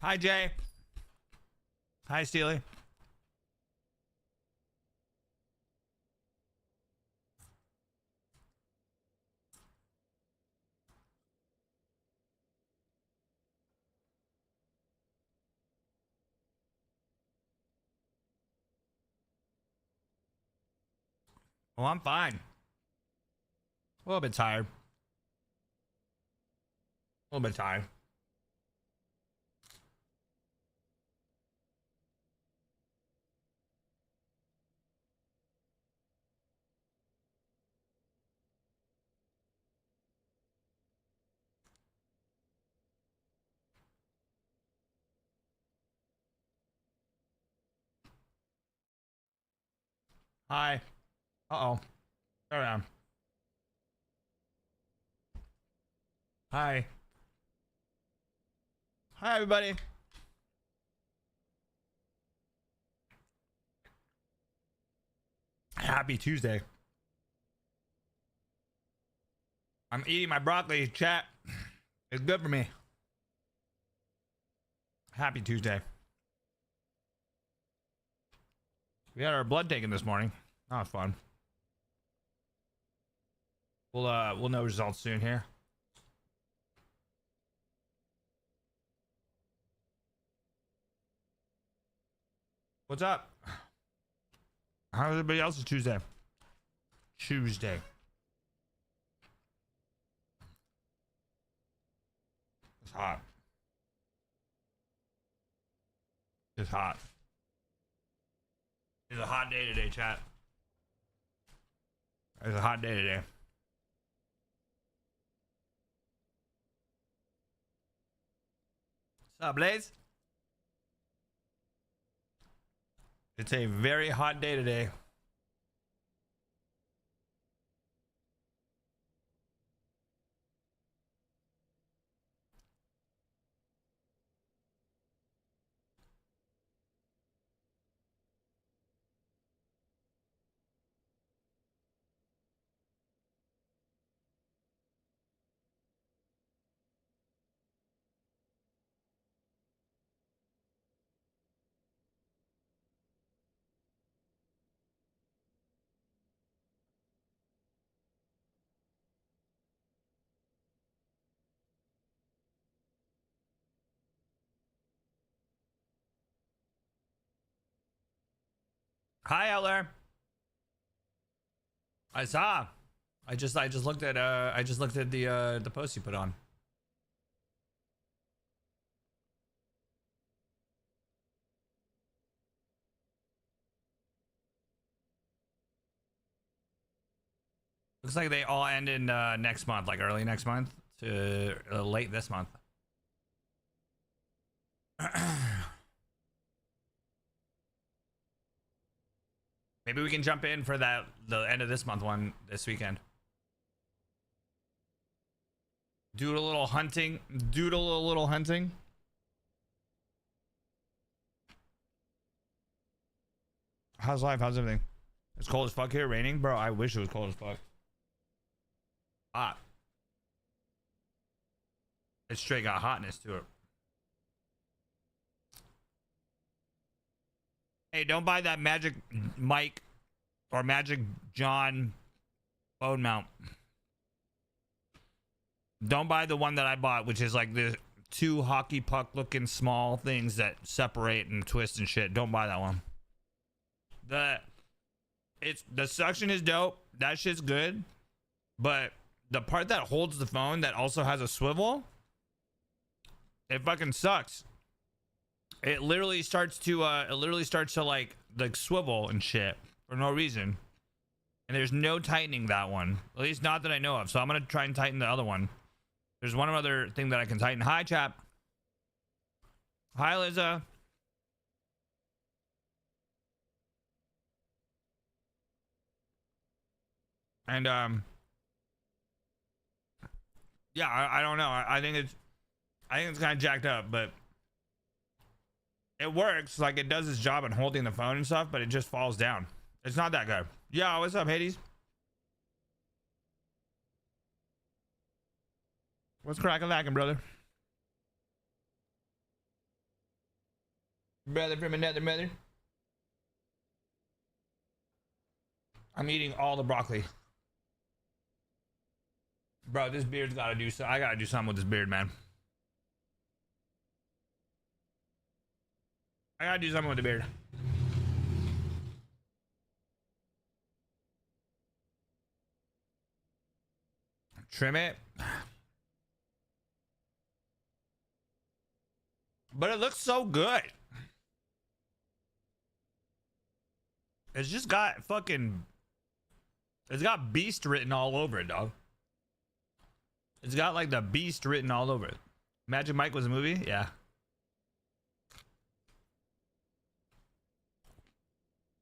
Hi, Jay. Hi, Steely. Well, I'm fine. A little bit tired. A little bit tired. Hi. Uh-oh. There I am. Hi. Hi, everybody. Happy Tuesday. I'm eating my broccoli, chat. It's good for me. Happy Tuesday. We had our blood taken this morning. That was fun. We'll know results soon here. What's up? How's everybody else's Tuesday? Tuesday. It's hot. It's hot. It's a hot day today, chat. It's a hot day today. What's up, Blaze? It's a very hot day today. Hi, Eller. I saw. I just looked at the post you put on. Looks like they all end in next month, like early next month to late this month. Maybe we can jump in for the end of this month one this weekend. Doodle a little hunting. Doodle a little hunting. How's life? How's everything? It's cold as fuck here. Raining, bro. I wish it was cold as fuck. Hot. It's straight got hotness to it. Hey, don't buy that Magic Mike or Magic John phone mount. Don't buy the one that I bought, which is like the two hockey puck looking small things that separate and twist and shit. Don't buy that one. The suction is dope. That shit's good. But the part that holds the phone that also has a swivel, it fucking sucks. It literally starts to like swivel and shit for no reason. And there's no tightening that one. At least not that I know of. So I'm gonna try and tighten the other one. There's one other thing that I can tighten. Hi, chap. Hi, Liza. And yeah, I don't know. I think it's kind of jacked up, but it works. Like it does its job in holding the phone and stuff, but it just falls down. It's not that good. Yo, what's up, Hades? What's cracking lacking, brother? Brother from another mother. I'm eating all the broccoli. Bro, this beard's gotta do so. I gotta do something with this beard, man. I gotta do something with the beard. Trim it. But it looks so good. It's just got fucking... It's got Beast written all over it, dog. It's got like the Beast written all over it. Magic Mike was a movie? Yeah.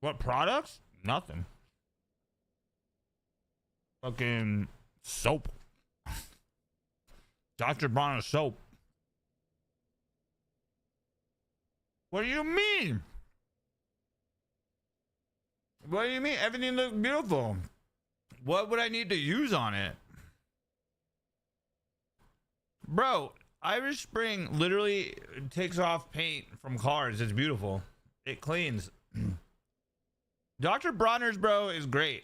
What products? Nothing. Fucking soap. Dr. Bronner's soap. What do you mean? What do you mean? Everything looks beautiful. What would I need to use on it? Bro, Irish Spring literally takes off paint from cars. It's beautiful. It cleans. Dr. Bronner's, bro, is great.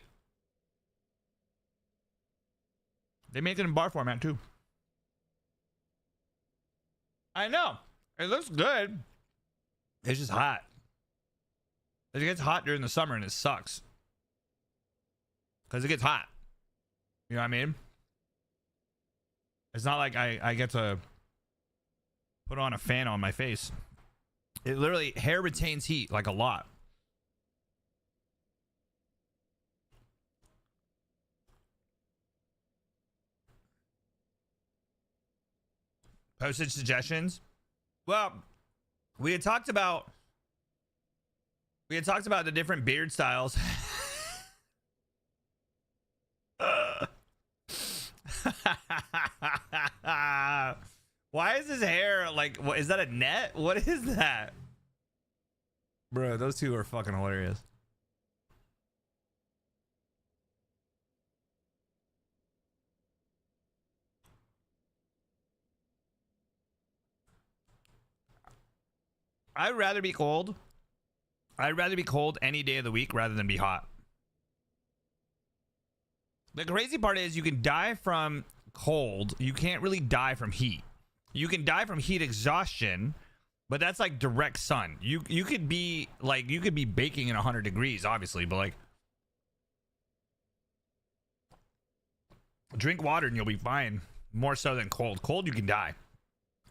They make it in bar format too. I know. It looks good. It's just hot. It gets hot during the summer and it sucks. Because it gets hot. You know what I mean? It's not like I get to put on a fan on my face. It literally, hair retains heat like a lot. Postage suggestions? Well, we had talked about the different beard styles. Why is his hair like, what is that, a net? What is that? Bro, those two are fucking hilarious. I'd rather be cold. I'd rather be cold any day of the week rather than be hot. The crazy part is you can die from cold. You can't really die from heat. You can die from heat exhaustion, but that's like direct sun. You could be like, you could be baking in 100 degrees, obviously, but like, drink water and you'll be fine. More so than cold. Cold, you can die.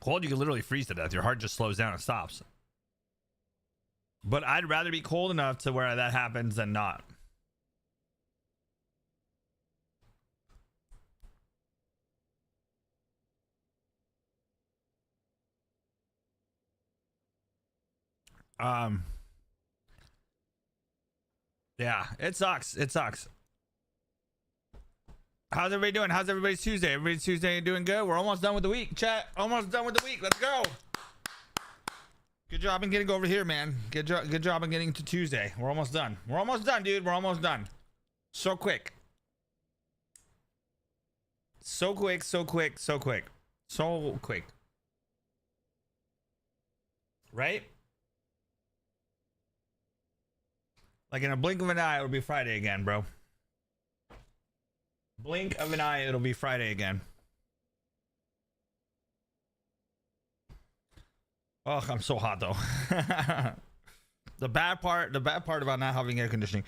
Cold, you can literally freeze to death. Your heart just slows down and stops. But I'd rather be cold enough to where that happens than not. Yeah, it sucks. It sucks. How's everybody doing? How's everybody's Tuesday? Everybody's Tuesday doing good? We're almost done with the week, chat. Almost done with the week. Let's go. Good job in getting over here, man. Good job in getting to Tuesday. We're almost done. We're almost done, dude. We're almost done. So quick. So quick, so quick, so quick. So quick. Right? Like in a blink of an eye, it'll be Friday again, bro. Blink of an eye, it'll be Friday again. Oh, I'm so hot though. The bad part about not having air conditioning.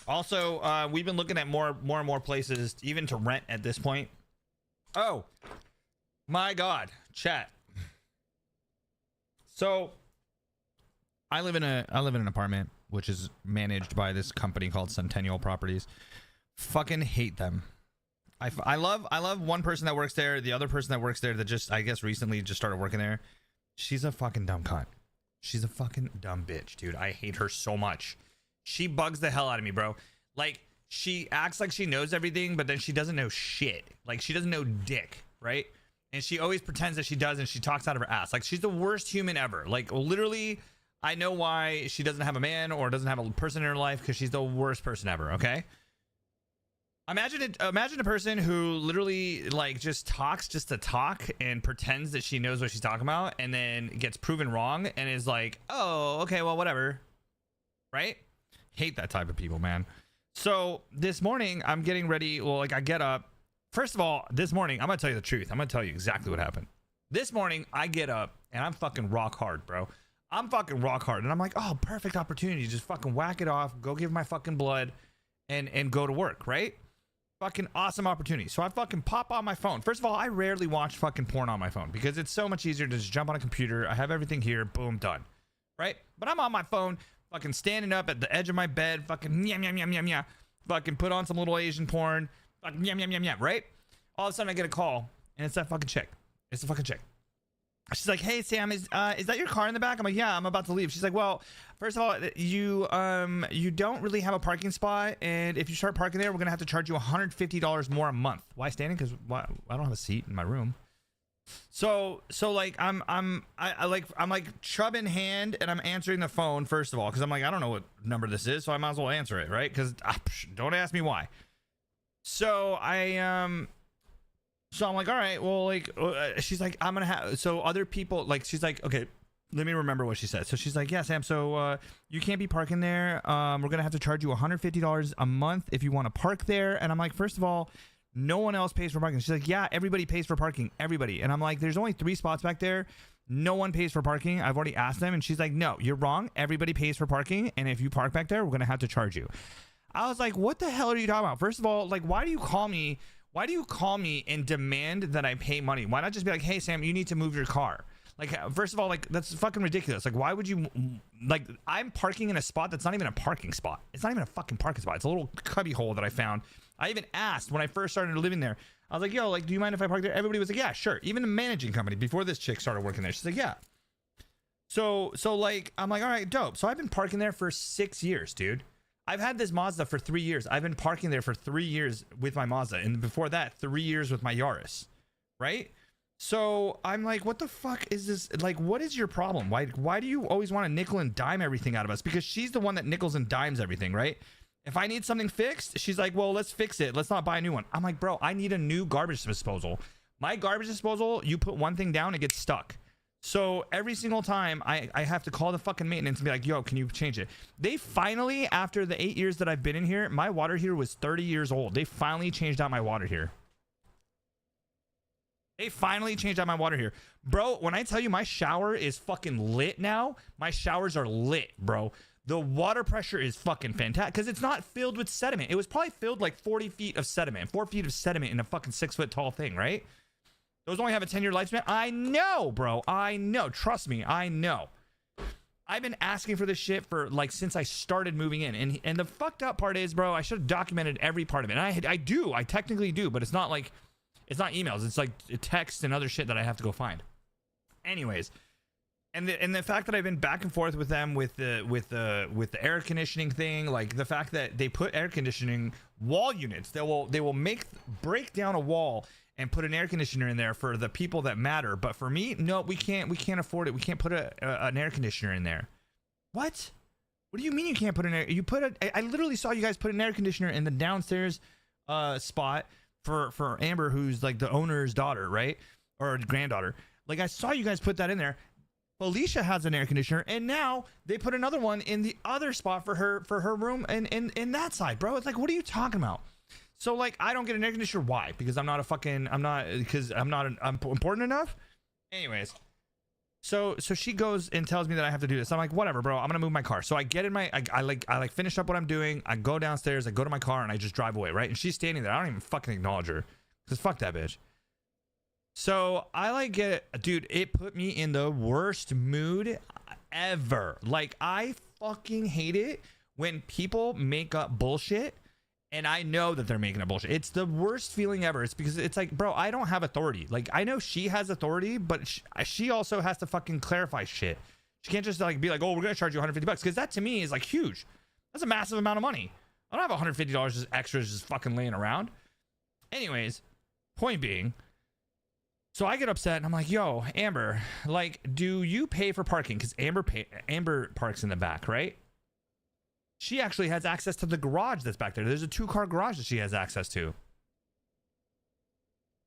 Also, we've been looking at more and more places, even to rent at this point. Oh my God, chat. So I live in an apartment which is managed by this company called Centennial Properties. Fucking hate them. I love one person that works there. The other person that works there that just, I guess, recently just started working there. She's a fucking dumb cunt. She's a fucking dumb bitch, dude. I hate her so much. She bugs the hell out of me, bro. Like, she acts like she knows everything, but then she doesn't know shit. Like, she doesn't know dick, right? And she always pretends that she does, and she talks out of her ass. Like, she's the worst human ever. Like, literally, I know why she doesn't have a man or doesn't have a person in her life, because she's the worst person ever, okay? Imagine a person who literally like just talks just to talk and pretends that she knows what she's talking about, and then gets proven wrong and is like, oh, okay, well, whatever. Right? Hate that type of people, man. So this morning I'm getting ready. Well, like I get up. First of all, this morning, I'm gonna tell you the truth. I'm gonna tell you exactly what happened. This morning I get up and I'm fucking rock hard, bro. I'm fucking rock hard. And I'm like, oh, perfect opportunity. Just fucking whack it off, go give my fucking blood and go to work, right? Fucking awesome opportunity. So I fucking pop on my phone. First of all, I rarely watch fucking porn on my phone because it's so much easier to just jump on a computer. I have everything here, boom, done. Right? But I'm on my phone, fucking standing up at the edge of my bed, fucking yum yum yum yum yum. Fucking put on some little Asian porn, fucking yum yum yum yum, right? All of a sudden I get a call and it's that fucking chick. It's the fucking chick. She's like, hey Sam, is that your car in the back? I'm like, yeah, I'm about to leave. She's like, well, first of all, you don't really have a parking spot, and if you start parking there, we're gonna have to charge you $150 more a month. Why standing? Because I don't have a seat in my room. So like I'm like chub in hand, and I'm answering the phone first of all because I'm like, I don't know what number this is, so I might as well answer it, right? Because don't ask me why. So So I'm like, all right, well, like, she's like, I'm gonna have, so other people, like, she's like, okay, let me remember what she said. So she's like, yeah, Sam, so you can't be parking there. We're gonna have to charge you $150 a month if you want to park there. And I'm like, first of all, no one else pays for parking. She's like, yeah, everybody pays for parking, everybody. And I'm like, there's only 3 spots back there. No one pays for parking. I've already asked them. And she's like, no, you're wrong. Everybody pays for parking. And if you park back there, we're gonna have to charge you. I was like, what the hell are you talking about? First of all, like, why do you call me and demand that I pay money? Why not just be like, hey Sam, you need to move your car? Like, first of all, like, that's fucking ridiculous. Like, why would you, like, I'm parking in a spot that's not even a parking spot. It's not even a fucking parking spot. It's a little cubby hole that I found. I even asked when I first started living there. I was like, yo, like, do you mind if I park there? Everybody was like, yeah, sure. Even the managing company before this chick started working there, she's like, yeah. So like, I'm like, all right, dope. So I've been parking there for 6 years, dude. I've had this Mazda for 3 years. I've been parking there for 3 years with my Mazda, and before that, 3 years with my Yaris, right? So I'm like, what the fuck is this? Like, what is your problem? Why do you always want to nickel and dime everything out of us? Because she's the one that nickels and dimes everything, right? If I need something fixed, she's like, well, let's fix it. Let's not buy a new one. I'm like, bro, I need a new garbage disposal. My garbage disposal, you put one thing down, it gets stuck. So every single time I have to call the fucking maintenance and be like, yo, can you change it? They finally, after the 8 years that I've been in here, my water heater was 30 years old. They finally changed out my water heater. They finally changed out my water heater. Bro, when I tell you my shower is fucking lit now, my showers are lit, bro. The water pressure is fucking fantastic because it's not filled with sediment. It was probably filled like 40 feet of sediment, 4 feet of sediment in a fucking 6 foot tall thing, right? Those only have a 10-year lifespan. I know, bro. I know. Trust me. I know. I've been asking for this shit for like since I started moving in. And the fucked up part is, bro, I should have documented every part of it. And I do. I technically do. But it's not like, it's not emails. It's like text and other shit that I have to go find. Anyways. And the fact that I've been back and forth with them with the air conditioning thing, like the fact that they put air conditioning wall units, they will break down a wall and put an air conditioner in there for the people that matter. But for me, no, we can't afford it. We can't put an air conditioner in there. What do you mean you can't put an air? I literally saw you guys put an air conditioner in the downstairs spot for Amber, who's like the owner's daughter, right? Or granddaughter. Like I saw you guys put that in there. Felicia has an air conditioner, and now they put another one in the other spot for her room and in that side, bro. It's like, what are you talking about? So like, I don't get an air conditioner. Why? Because I'm not important enough. Anyways, so she goes and tells me that I have to do this. I'm like, whatever, bro. I'm gonna move my car. So I get in my, I finish up what I'm doing. I go downstairs. I go to my car and I just drive away, right? And she's standing there. I don't even fucking acknowledge her because fuck that bitch. So I like get, dude, it put me in the worst mood ever. Like I fucking hate it when people make up bullshit and I know that they're making up bullshit. It's the worst feeling ever. It's because it's like, bro, I don't have authority. Like I know she has authority, but she also has to fucking clarify shit. She can't just like be like, oh, we're going to charge you $150 because that to me is like huge. That's a massive amount of money. I don't have $150 just extras just fucking laying around. Anyways, point being, so I get upset and I'm like, yo, Amber, like, do you pay for parking? Because Amber parks in the back, right? She actually has access to the garage that's back there. There's a 2-car garage that she has access to.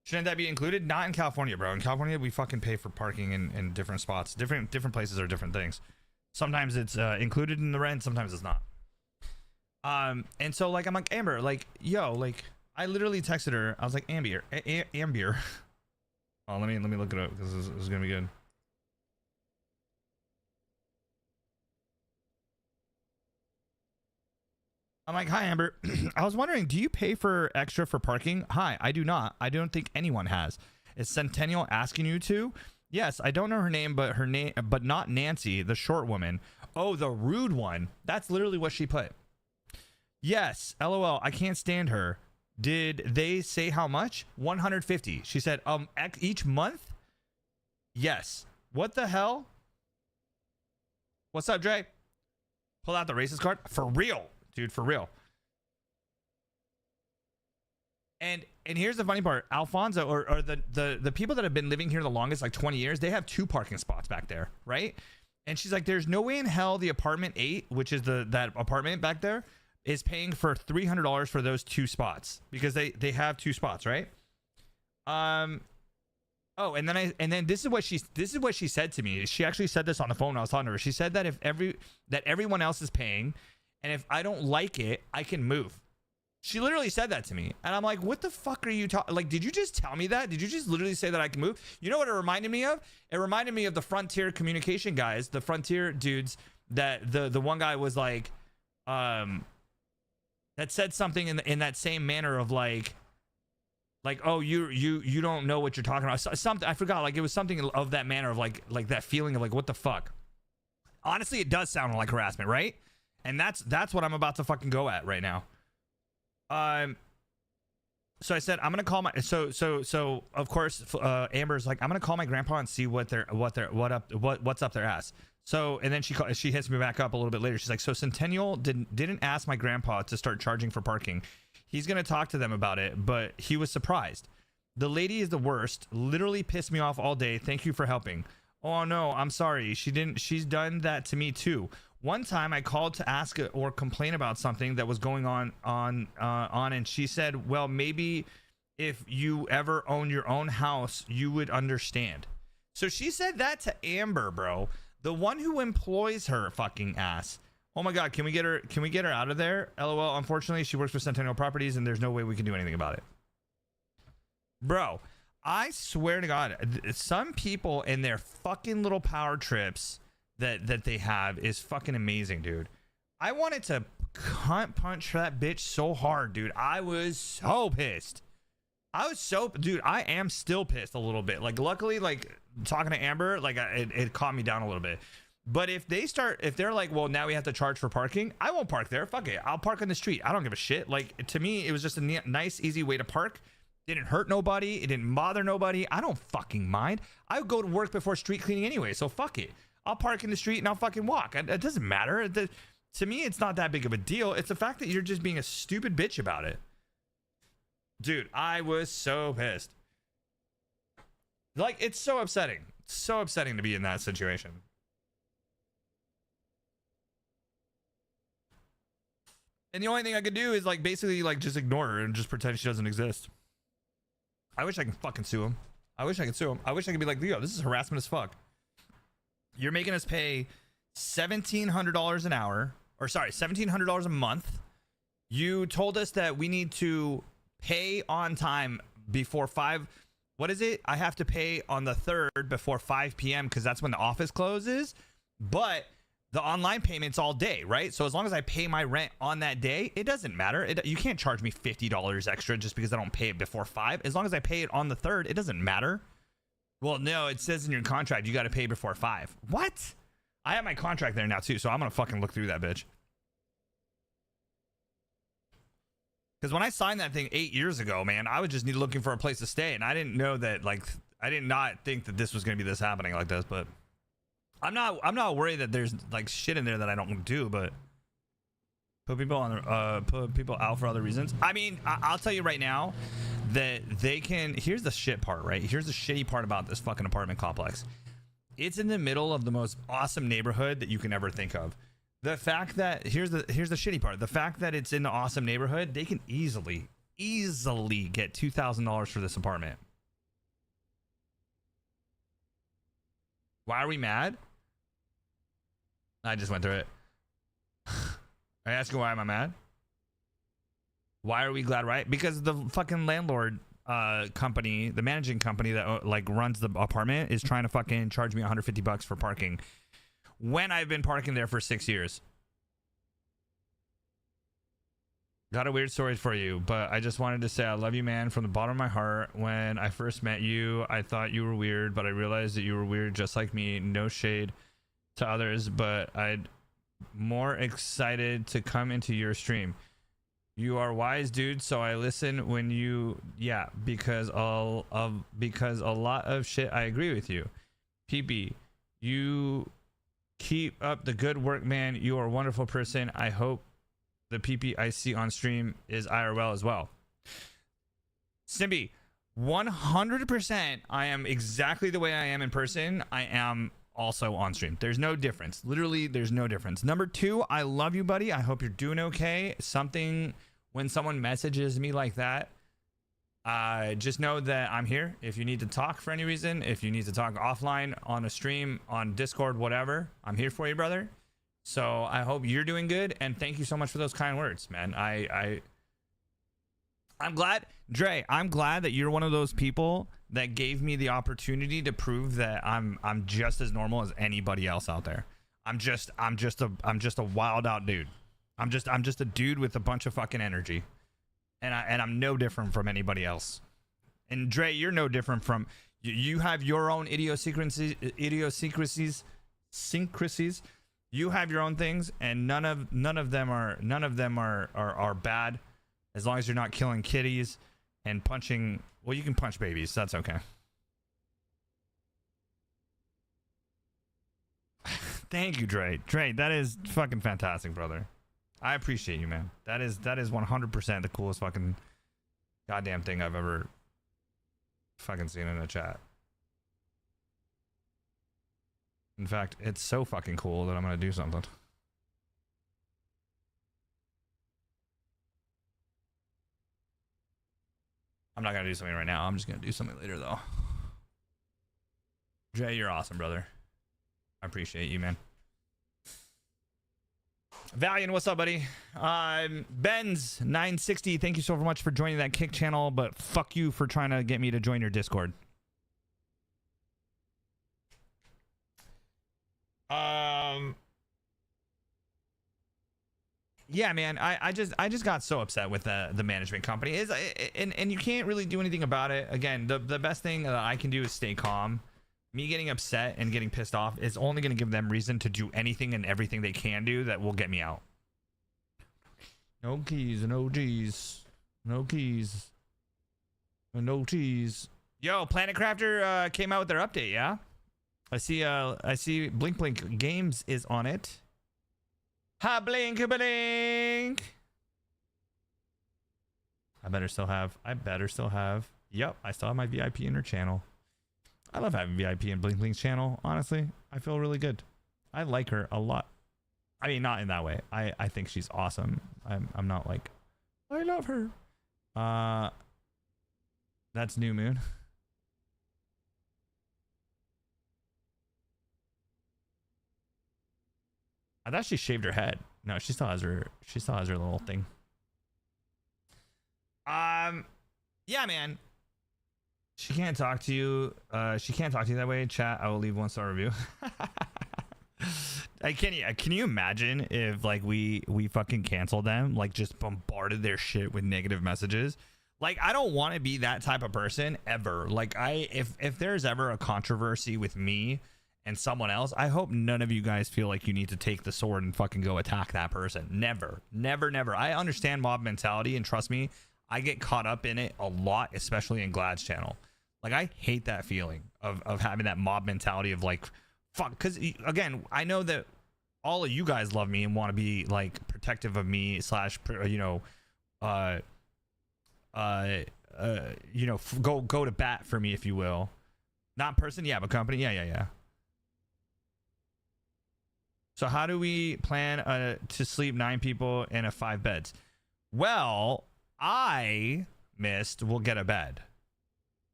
Shouldn't that be included? Not in California, bro. In California, we fucking pay for parking in different spots. Different places are different things. Sometimes it's included in the rent. Sometimes it's not. And so like I'm like, Amber, like, yo, like I literally texted her. I was like, Amber. Oh, let me look it up because this is gonna be good. I'm like, hi, Amber. I was wondering, do you pay for extra for parking? Hi, I do not. I don't think anyone has. Is Centennial asking you to? Yes, I don't know her name, but not Nancy, the short woman. Oh, the rude one. That's literally what she put. Yes, LOL. I can't stand her. Did they say how much? 150. She said, each month? Yes. What the hell? What's up, Dre? Pull out the racist card for real. Dude, for real. And here's the funny part. Alfonso or the people that have been living here the longest, like 20 years, they have 2 parking spots back there, right? And she's like, there's no way in hell the apartment 8, which is that apartment back there, is paying for $300 for those 2 spots because they have 2 spots, right? Oh, and then this is what she said to me. She actually said this on the phone when I was talking to her. She said that that everyone else is paying, and if I don't like it, I can move. She literally said that to me. And I'm like, what the fuck are you talking? Like, did you just tell me that? Did you just literally say that I can move? You know what it reminded me of? It reminded me of the Frontier communication guys, the Frontier dudes that the one guy was like, that said something in that same manner of like, oh, you don't know what you're talking about. Something, I forgot. Like, it was something of that manner of like that feeling of like, what the fuck? Honestly, it does sound like harassment, right? And that's what I'm about to fucking go at right now. So I said I'm gonna call my so of course Amber's like, I'm gonna call my grandpa and see what's up their ass. So and then she hits me back up a little bit later. She's like, so Centennial didn't ask my grandpa to start charging for parking. He's gonna talk to them about it, but he was surprised. The lady is the worst. Literally pissed me off all day. Thank you for helping. Oh no, I'm sorry. She's done that to me too. One time I called to ask or complain about something that was going on, and she said, well, maybe if you ever own your own house, you would understand. So she said that to Amber, bro, the one who employs her fucking ass. Oh my God, can we get her out of there? LOL. Unfortunately, she works for Centennial Properties, and there's no way we can do anything about it. Bro, I swear to God, some people in their fucking little power trips that they have is fucking amazing, dude. I wanted to cunt punch that bitch so hard, dude. I was so pissed. Dude, I am still pissed a little bit. Like, luckily, like talking to Amber, like it calmed me down a little bit. But if they're like, well, now we have to charge for parking, I won't park there. Fuck it. I'll park on the street. I don't give a shit. Like, to me, it was just a nice, easy way to park. Didn't hurt nobody. It didn't bother nobody. I don't fucking mind. I would go to work before street cleaning anyway, so fuck it. I'll park in the street and I'll fucking walk. It doesn't matter. To me, it's not that big of a deal. It's the fact that you're just being a stupid bitch about it. Dude, I was so pissed. Like, it's so upsetting. So upsetting to be in that situation. And the only thing I could do is like basically like just ignore her and just pretend she doesn't exist. I wish I could fucking sue him. I wish I could sue him. I wish I could be like, yo, this is harassment as fuck. You're making us pay $1,700 an hour, or sorry, $1,700 a month. You told us that we need to pay on time before 5. What is it? I have to pay on the 3rd before 5 p.m. because that's when the office closes. But the online payment's all day, right? So as long as I pay my rent on that day, it doesn't matter. You can't charge me $50 extra just because I don't pay it before 5. As long as I pay it on the 3rd, it doesn't matter. Well, no, it says in your contract you got to pay before 5. What? I have my contract there now too, so I'm gonna fucking look through that bitch. Because when I signed that thing 8 years ago, man, I was just looking for a place to stay, and I didn't know that, like, I did not think that this was gonna be this happening like this. But I'm not worried that there's like shit in there that I don't do, but put people out for other reasons. I mean, I'll tell you right now that they can. Here's the shit part, right? Here's the shitty part about this fucking apartment complex. It's in the middle of the most awesome neighborhood that you can ever think of. The fact that here's the shitty part. The fact that it's in the awesome neighborhood, they can easily get $2,000 for this apartment. Why are we mad? I just went through it. Are you asking why am I mad? Why are we glad, right? Because the fucking landlord company, the managing company that like runs the apartment is trying to fucking charge me $150 for parking when I've been parking there for 6 years. Got a weird story for you, but I just wanted to say I love you, man, from the bottom of my heart. When I first met you, I thought you were weird, but I realized that you were weird just like me. No shade to others, but I'd more excited to come into your stream. You are wise, dude, so I listen when you, yeah, because a lot of shit I agree with you. PB, you keep up the good work, man. You are a wonderful person. I hope the PP I see on stream is IRL as well. Simbi, 100% I am exactly the way I am in person. I am also on stream. There's no difference. Literally, there's no difference. Number 2, I love you, buddy. I hope you're doing okay. When someone messages me like that, just know that I'm here. If you need to talk for any reason, if you need to talk offline, on a stream, on Discord, whatever, I'm here for you, brother. So I hope you're doing good, and thank you so much for those kind words, man. I'm glad, Dre. I'm glad that you're one of those people that gave me the opportunity to prove that I'm just as normal as anybody else out there. I'm just a wild out dude. I'm just a dude with a bunch of fucking energy, and I'm no different from anybody else. And Dre, you're no different from you have your own idiosyncrasies. You have your own things, and none of them are bad, as long as you're not killing kitties and punching. Well, you can punch babies. That's okay. Thank you, Dre. Dre, that is fucking fantastic, brother. I appreciate you, man. That is 100% the coolest fucking goddamn thing I've ever fucking seen in a chat. In fact, it's so fucking cool that I'm gonna do something. I'm not gonna do something right now. I'm just gonna do something later, though. Jay, you're awesome, brother. I appreciate you, man. Valiant, what's up, buddy? Benz 960, thank you so much for joining that Kick channel, but fuck you for trying to get me to join your Discord. Yeah, man, I just got so upset with the management company. And you can't really do anything about it. Again, the best thing that I can do is stay calm. Me getting upset and getting pissed off is only going to give them reason to do anything and everything they can do that will get me out. No keys, no G's, no keys, no cheese. Yo, Planet Crafter came out with their update, yeah? I see Blink Blink Games is on it. Ha blink blink. I better still have. Yep, I still have my VIP in her channel. I love having VIP in Blink Blink's channel. Honestly, I feel really good. I like her a lot. I mean, not in that way. I think she's awesome. I'm not like I love her. That's New Moon. I thought she shaved her head. No, she still has her little thing. Yeah, man. She can't talk to you. She can't talk to you that way. Chat, I will leave 1-star review. Can you imagine if like we fucking canceled them, like just bombarded their shit with negative messages? Like, I don't want to be that type of person ever. Like, if there's ever a controversy with me and someone else, I hope none of you guys feel like you need to take the sword and fucking go attack that person. Never, never, never. I understand mob mentality, and trust me, I get caught up in it a lot, especially in Glad's channel. Like, I hate that feeling of having that mob mentality of like, fuck. Because again, I know that all of you guys love me and want to be like protective of me slash, you know, go to bat for me, if you will. Not person, yeah, but company, yeah. So how do we plan to sleep 9 people in a 5 beds? Well, I will get a bed.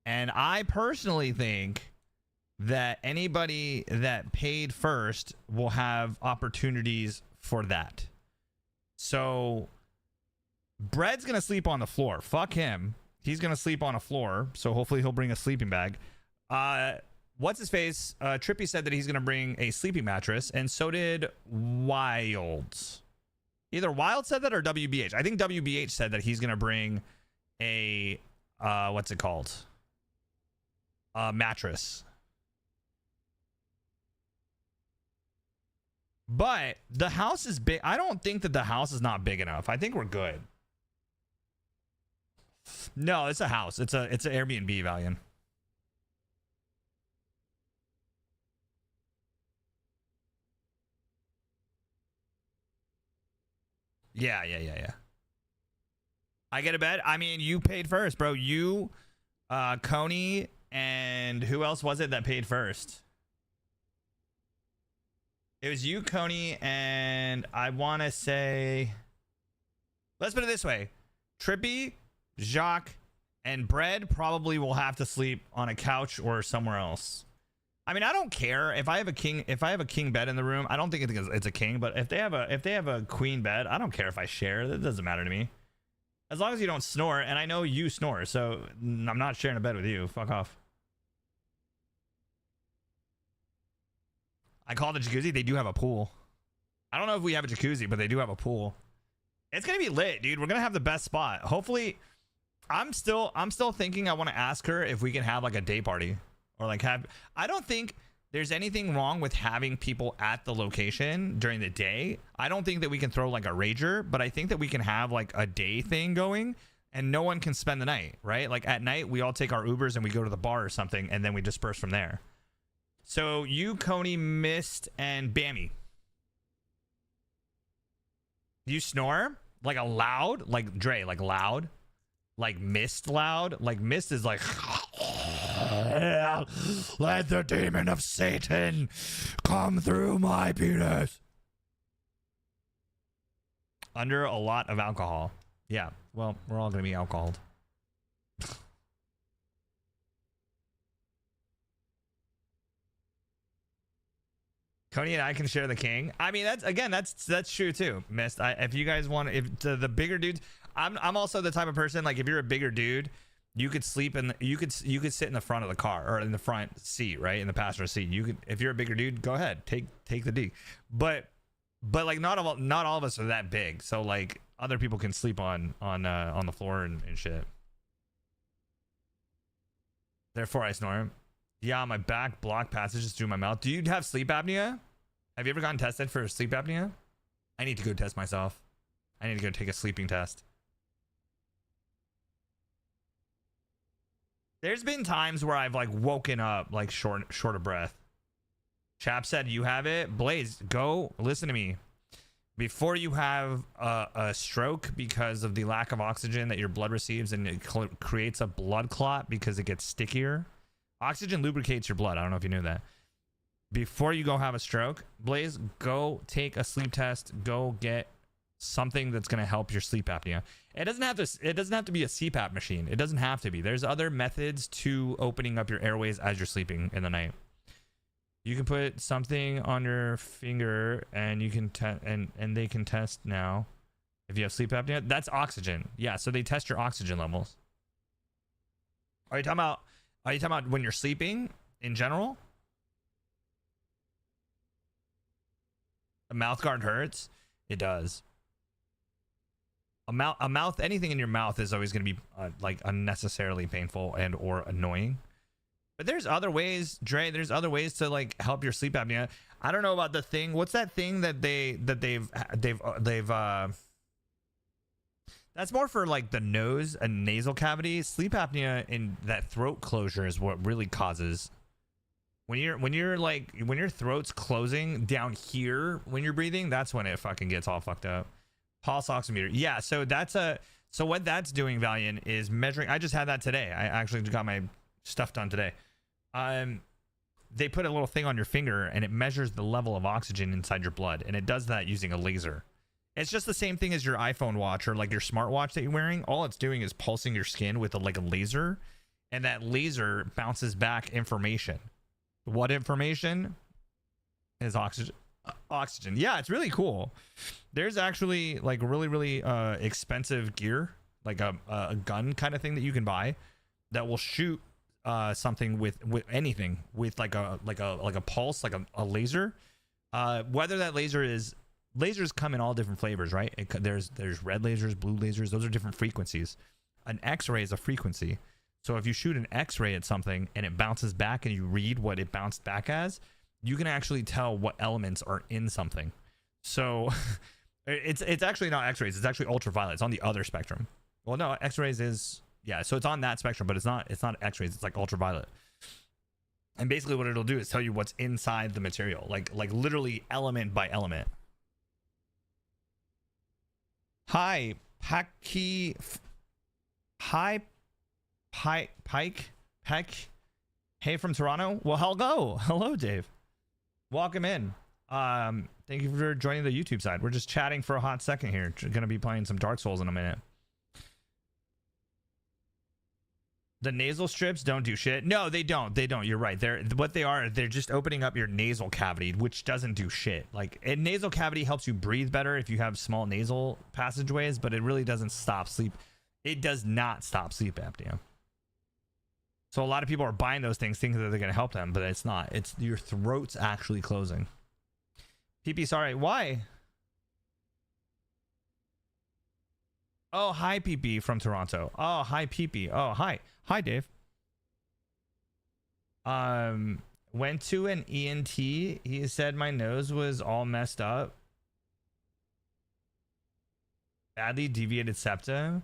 And I personally think that anybody that paid first will have opportunities for that. So Bread's going to sleep on the floor. Fuck him. He's going to sleep on a floor. So hopefully he'll bring a sleeping bag. What's his face? Trippy said that he's going to bring a sleeping mattress. And so did Wild. Either Wild said that or WBH. I think WBH said that he's going to bring a, what's it called? A mattress. But the house is big. I don't think that the house is not big enough. I think we're good. No, it's a house. It's an Airbnb, Valiant. Yeah. I get a bed. I mean, you paid first, bro. You, Coney, and who else was it that paid first? It was you, Coney, and I want to say, let's put it this way. Trippy, Jacques, and Bread probably will have to sleep on a couch or somewhere else. I mean, I don't care if I have a king bed in the room. I don't think it's a king, but if they have a queen bed, I don't care if I share. That doesn't matter to me. As long as you don't snore, and I know you snore, so I'm not sharing a bed with you. Fuck off. I call the jacuzzi. They do have a pool. I don't know if we have a jacuzzi, but they do have a pool. It's gonna be lit, dude. We're gonna have the best spot. Hopefully, I'm still thinking. I want to ask her if we can have like a day party or like have. I don't think there's anything wrong with having people at the location during the day. I don't think that we can throw like a rager, but I think that we can have like a day thing going, and no one can spend the night, right? Like at night, we all take our Ubers and we go to the bar or something, and then we disperse from there. So you, Coney, Mist, and Bammy. You snore like a loud, like Dre, like loud, like Mist loud, like Mist is like, let the demon of Satan come through my penis. Under a lot of alcohol. Yeah, well, we're all gonna be alcoholed. Coney and I can share the king. I mean, that's true too, Mist. If you guys want, if the bigger dudes, I'm also the type of person, like if you're a bigger dude, you could sleep in, you could sit in the front of the car or in the front seat, right, in the passenger seat. You could, if you're a bigger dude, go ahead, take the D. But like not all of us are that big, so like other people can sleep on the floor and shit. Therefore, I snore. Yeah, my back block passages through my mouth. Do you have sleep apnea? Have you ever gotten tested for sleep apnea? I need to go test myself. I need to go take a sleeping test. There's been times where I've like woken up like short of breath. Chap said you have it. Blaze, go listen to me. Before you have a stroke because of the lack of oxygen that your blood receives, and it creates a blood clot because it gets stickier. Oxygen lubricates your blood. I don't know if you knew that. Before you go have a stroke, Blaze, go take a sleep test. Go get something that's going to help your sleep apnea. It doesn't have to be a CPAP machine. It doesn't have to be. There's other methods to opening up your airways as you're sleeping in the night. You can put something on your finger and you can and they can test now if you have sleep apnea. That's oxygen. Yeah, so they test your oxygen levels. Are you talking about when you're sleeping in general? A mouth guard hurts. It does. A mouth, anything in your mouth is always going to be like unnecessarily painful and or annoying. But there's other ways, Dre. There's other ways to like help your sleep apnea. I don't know about the thing. What's that thing that they've that's more for like the nose and nasal cavity. Sleep apnea and that throat closure is what really causes when your throat's closing down here when you're breathing. That's when it fucking gets all fucked up. Pulse oximeter. Yeah, so what that's doing, Valiant, is measuring. I just had that today. I actually got my stuff done today. they put a little thing on your finger and it measures the level of oxygen inside your blood, and it does that using a laser. It's just the same thing as your iPhone watch or like your smartwatch that you're wearing. All it's doing is pulsing your skin with like a laser, and that laser bounces back information. What information? Is oxygen. Oxygen. Yeah, it's really cool. There's actually like really expensive gear, like a gun kind of thing that you can buy that will shoot something with anything with like a pulse, like a laser. Whether that lasers come in all different flavors, right? There's red lasers, blue lasers. Those are different frequencies. An X-ray is a frequency. So if you shoot an X-ray at something and it bounces back and you read what it bounced back as, you can actually tell what elements are in something. So it's actually not X-rays. It's actually ultraviolet. It's on the other spectrum. Well, no, X-rays is, yeah. So it's on that spectrum, but it's not X-rays. It's like ultraviolet. And basically what it'll do is tell you what's inside the material, like literally element by element. Hi, Paki. Hi, Pike. Hey, from Toronto. Well, hello, Dave. Welcome in. Thank you for joining the YouTube side. We're just chatting for a hot second here. Gonna be playing some Dark Souls in a minute. The nasal strips don't do shit. No, they don't. You're right. They're just opening up your nasal cavity, which doesn't do shit. Like, a nasal cavity helps you breathe better if you have small nasal passageways, but it really doesn't stop sleep. It does not stop sleep apnea. So a lot of people are buying those things thinking that they're going to help them, but it's not. It's your throat's actually closing. PP, sorry. Why? Oh, hi, PP from Toronto. Oh, hi, PP. Oh, hi. Hi, Dave. Went to an ENT. He said my nose was all messed up. Badly deviated septum.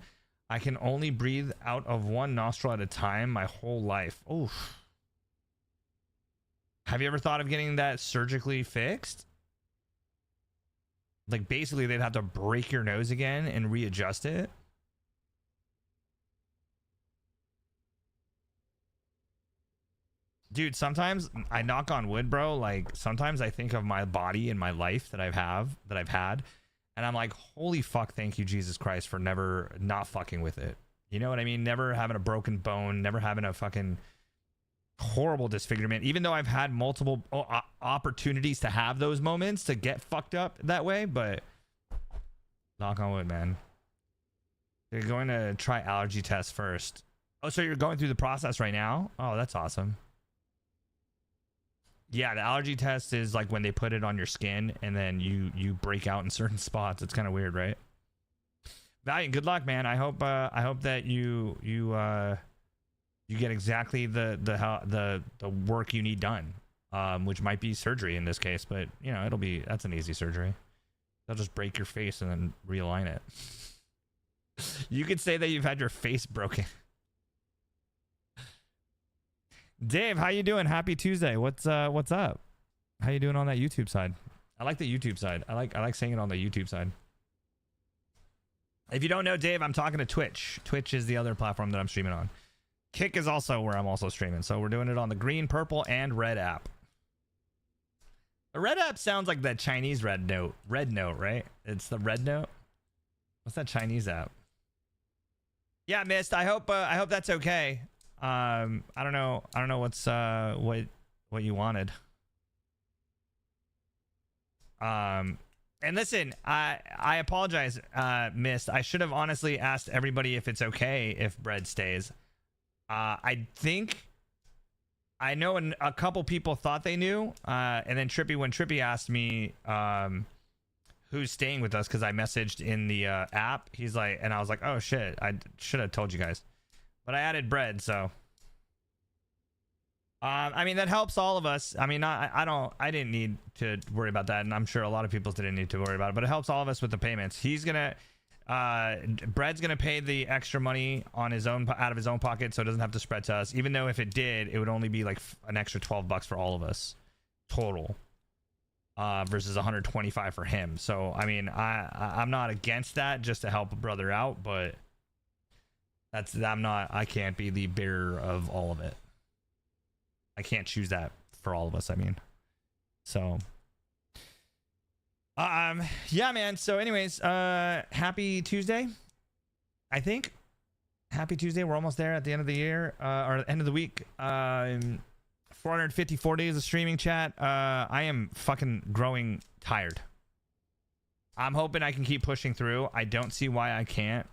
I can only breathe out of one nostril at a time my whole life. Oof. Have you ever thought of getting that surgically fixed? Like, basically, they'd have to break your nose again and readjust it. Dude, sometimes I knock on wood, bro. Like, sometimes I think of my body and my life that I've had. And I'm like, holy fuck, thank you, Jesus Christ, for never not fucking with it. You know what I mean? Never having a broken bone, never having a fucking horrible disfigurement. Even though I've had multiple opportunities to have those moments to get fucked up that way, but knock on wood, man. You're going to try allergy tests first. Oh, so you're going through the process right now? Oh, that's awesome. Yeah, the allergy test is like when they put it on your skin and then you break out in certain spots. It's kind of weird, right? Valiant, good luck, man. I hope that you get exactly the work you need done, which might be surgery in this case, but you know, that's an easy surgery. They'll just break your face and then realign it. You could say that you've had your face broken. Dave, how you doing? Happy Tuesday. What's up? How you doing on that YouTube side? I like the YouTube side. I like saying it on the YouTube side. If you don't know Dave, I'm talking to Twitch. Twitch is the other platform that I'm streaming on. Kick is also where I'm also streaming. So we're doing it on the green, purple, and red app. The red app sounds like that Chinese red note. Red note, right? It's the red note. What's that Chinese app? Yeah, Mist. I hope that's okay. I don't know what's what you wanted. And listen, I apologize, Mist. I should have honestly asked everybody if it's okay if bread stays. I think I know a couple people thought they knew, and then when Trippy asked me who's staying with us, because I messaged in the app, he's like, and I was like, oh shit, I should have told you guys. But I added bread, so I mean, that helps all of us. I mean, I didn't need to worry about that, and I'm sure a lot of people didn't need to worry about it, but it helps all of us with the payments. Bread's gonna pay the extra money on his own, out of his own pocket, so it doesn't have to spread to us, even though if it did, it would only be like an extra $12 for all of us total, versus 125 for him. So I mean, I'm not against that, just to help a brother out, but I can't be the bearer of all of it. I can't choose that for all of us, I mean. So yeah, man. So anyways, happy Tuesday, I think. Happy Tuesday. We're almost there at the end of the year, or end of the week. 454 days of streaming, chat. I am fucking growing tired. I'm hoping I can keep pushing through. I don't see why I can't.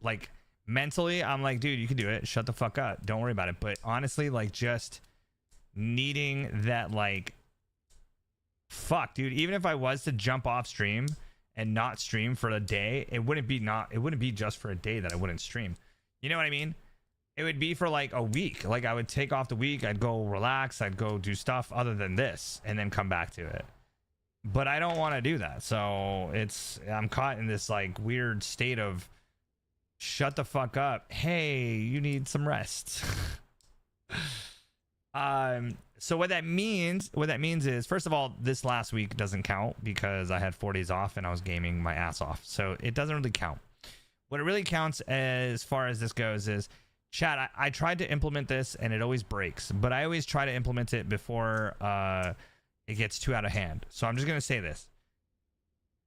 Like, mentally, I'm like, dude, you can do it. Shut the fuck up. Don't worry about it. But honestly, like, just needing that, like, fuck, dude. Even if I was to jump off stream and not stream for a day, it wouldn't be just for a day that I wouldn't stream. You know what I mean? It would be for like a week. Like, I would take off the week, I'd go relax, I'd go do stuff other than this, and then come back to it. But I don't want to do that. So I'm caught in this like weird state of shut the fuck up. Hey, you need some rest. So what that means is, first of all, this last week doesn't count because I had 4 days off and I was gaming my ass off. So it doesn't really count. What it really counts as far as this goes is, chat, I tried to implement this and it always breaks, but I always try to implement it before it gets too out of hand. So I'm just going to say this.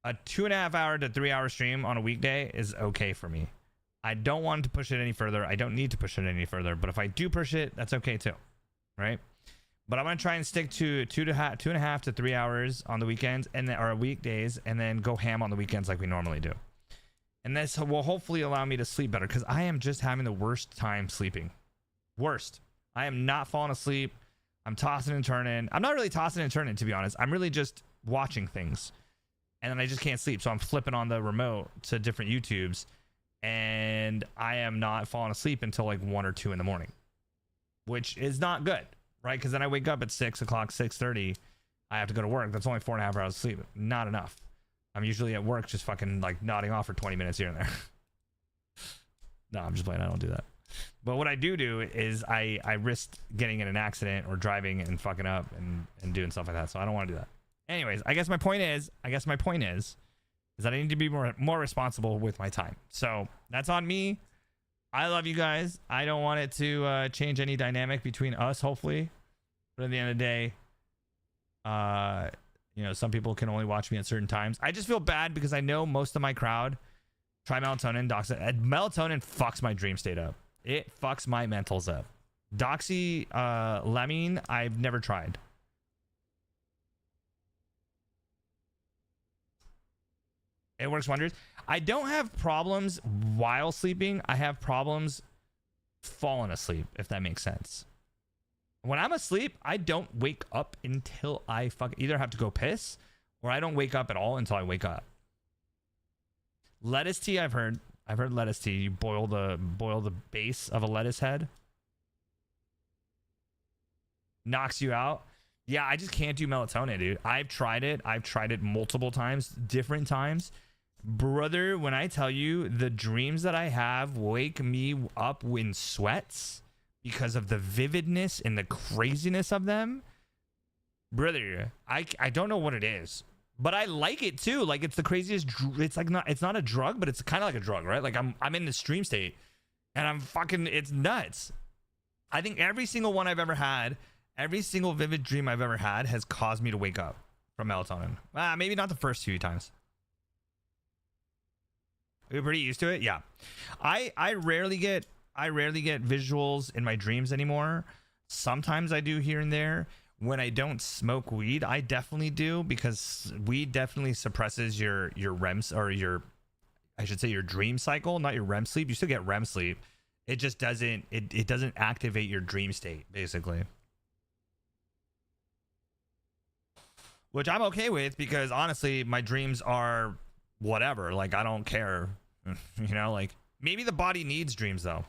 A 2.5 hour to 3 hour stream on a weekday is okay for me. I don't want to push it any further. I don't need to push it any further, but if I do push it, that's okay too. Right? But I'm going to try and stick to 2.5 to 3 hours on the weekends and then, or weekdays, and then go ham on the weekends like we normally do. And this will hopefully allow me to sleep better, because I am just having the worst time sleeping. Worst. I am not falling asleep. I'm tossing and turning. I'm not really tossing and turning, to be honest. I'm really just watching things. And then I just can't sleep. So I'm flipping on the remote to different YouTubes. And I am not falling asleep until like 1 or 2 in the morning. Which is not good, right? Because then I wake up at 6 o'clock, 6:30. I have to go to work. That's only 4.5 hours of sleep. Not enough. I'm usually at work just fucking like nodding off for 20 minutes here and there. No, I'm just playing. I don't do that. But what I do is I risk getting in an accident or driving and fucking up and doing stuff like that. So I don't want to do that. Anyways, I guess my point is that I need to be more responsible with my time. So that's on me. I love you guys. I don't want it to change any dynamic between us, hopefully. But at the end of the day, you know, some people can only watch me at certain times. I just feel bad because I know most of my crowd try melatonin. Melatonin fucks my dream state up. It fucks my mentals up. Lemine, I've never tried. It works wonders. I don't have problems while sleeping. I have problems falling asleep, if that makes sense. When I'm asleep, I don't wake up until I either have to go piss, or I don't wake up at all until I wake up. Lettuce tea, I've heard lettuce tea. You boil the base of a lettuce head. Knocks you out. Yeah, I just can't do melatonin, dude. I've tried it multiple times, different times. Brother, when I tell you the dreams that I have wake me up in sweats because of the vividness and the craziness of them, brother, I don't know what it is, but I like it too. Like, it's the craziest. It's not a drug, but it's kind of like a drug, right? Like I'm in the stream state and I'm fucking, it's nuts. I think every single one I've ever had, every single vivid dream I've ever had has caused me to wake up from melatonin. Maybe not the first few times. We're pretty used to it. Yeah. I rarely get visuals in my dreams anymore. Sometimes I do here and there. When I don't smoke weed, I definitely do, because weed definitely suppresses your REM, or your dream cycle, not your REM sleep. You still get REM sleep. It just doesn't it doesn't activate your dream state, basically. Which I'm okay with, because honestly, my dreams are whatever. Like, I don't care. You know, like, maybe the body needs dreams though.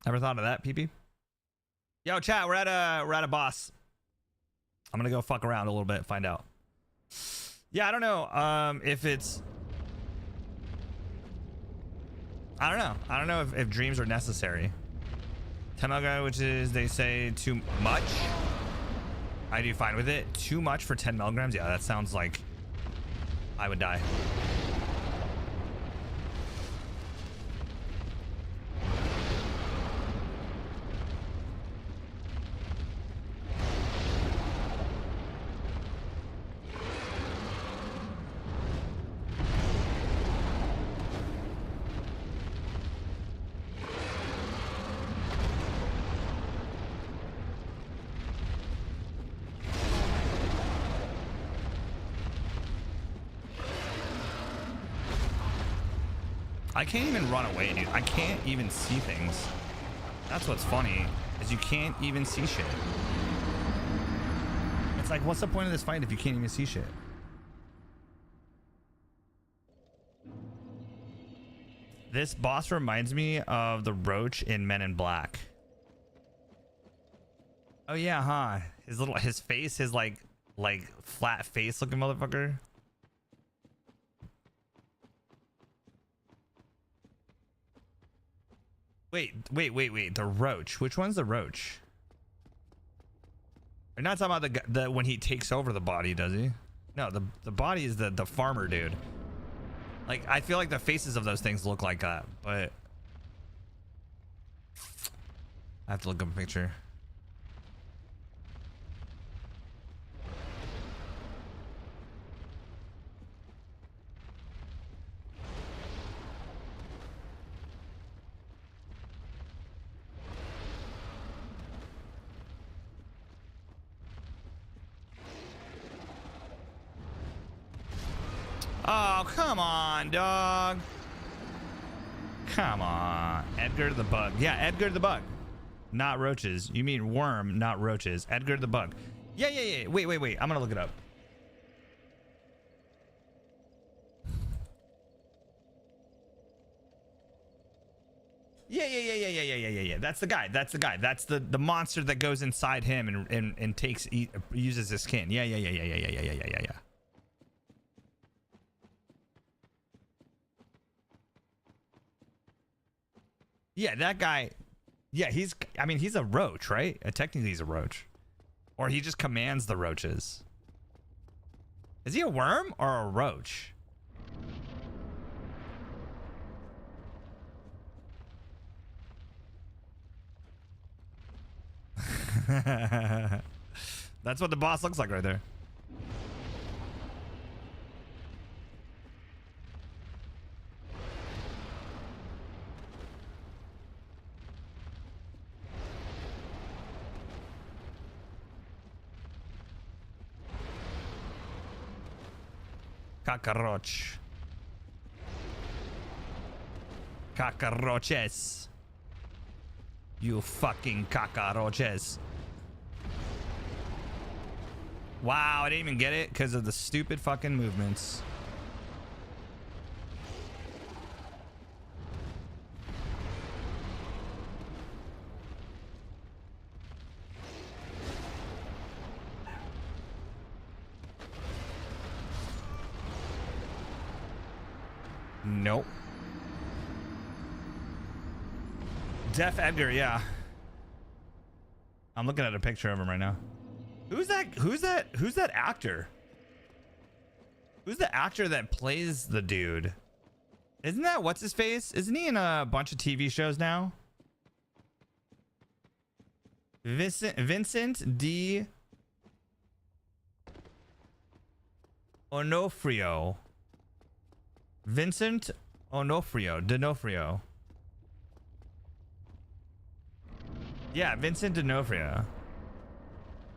Ever thought of that, PP? Yo, chat, we're at a boss. I'm gonna go fuck around a little bit, find out. Yeah, I don't know if it's, I don't know if dreams are necessary. 10 mg, which is, they say, too much. I do fine with it. Too much for 10 milligrams? Yeah, that sounds like I would die. I can't even run away, dude. I can't even see things. That's what's funny, is you can't even see shit. It's like, what's the point of this fight if you can't even see shit? This boss reminds me of the roach in Men in Black. Oh yeah, huh? His face, his like flat face looking motherfucker. Wait. The roach. Which one's the roach? We're not talking about the when he takes over the body, does he? No, the body is the farmer dude. Like, I feel like the faces of those things look like that, but I have to look up a picture. Oh, come on, dog. Come on. Edgar the Bug. Yeah, Edgar the Bug. Not roaches. You mean worm, not roaches. Edgar the Bug. Yeah. Wait. I'm gonna look it up. Yeah. That's the guy. That's the monster that goes inside him and uses his skin. Yeah. Yeah, that guy. Yeah, he's a roach, right? Technically he's a roach. Or he just commands the roaches. Is he a worm or a roach? That's what the boss looks like right there. Cockroach. Cockroaches. You fucking cockroaches. Wow, I didn't even get it because of the stupid fucking movements. Nope. Deaf Edgar, yeah. I'm looking at a picture of him right now. Who's that actor? Who's the actor that plays the dude? Isn't that what's his face? Isn't he in a bunch of TV shows now? Vincent D. Onofrio. Vincent D'Onofrio. Yeah, Vincent D'Onofrio.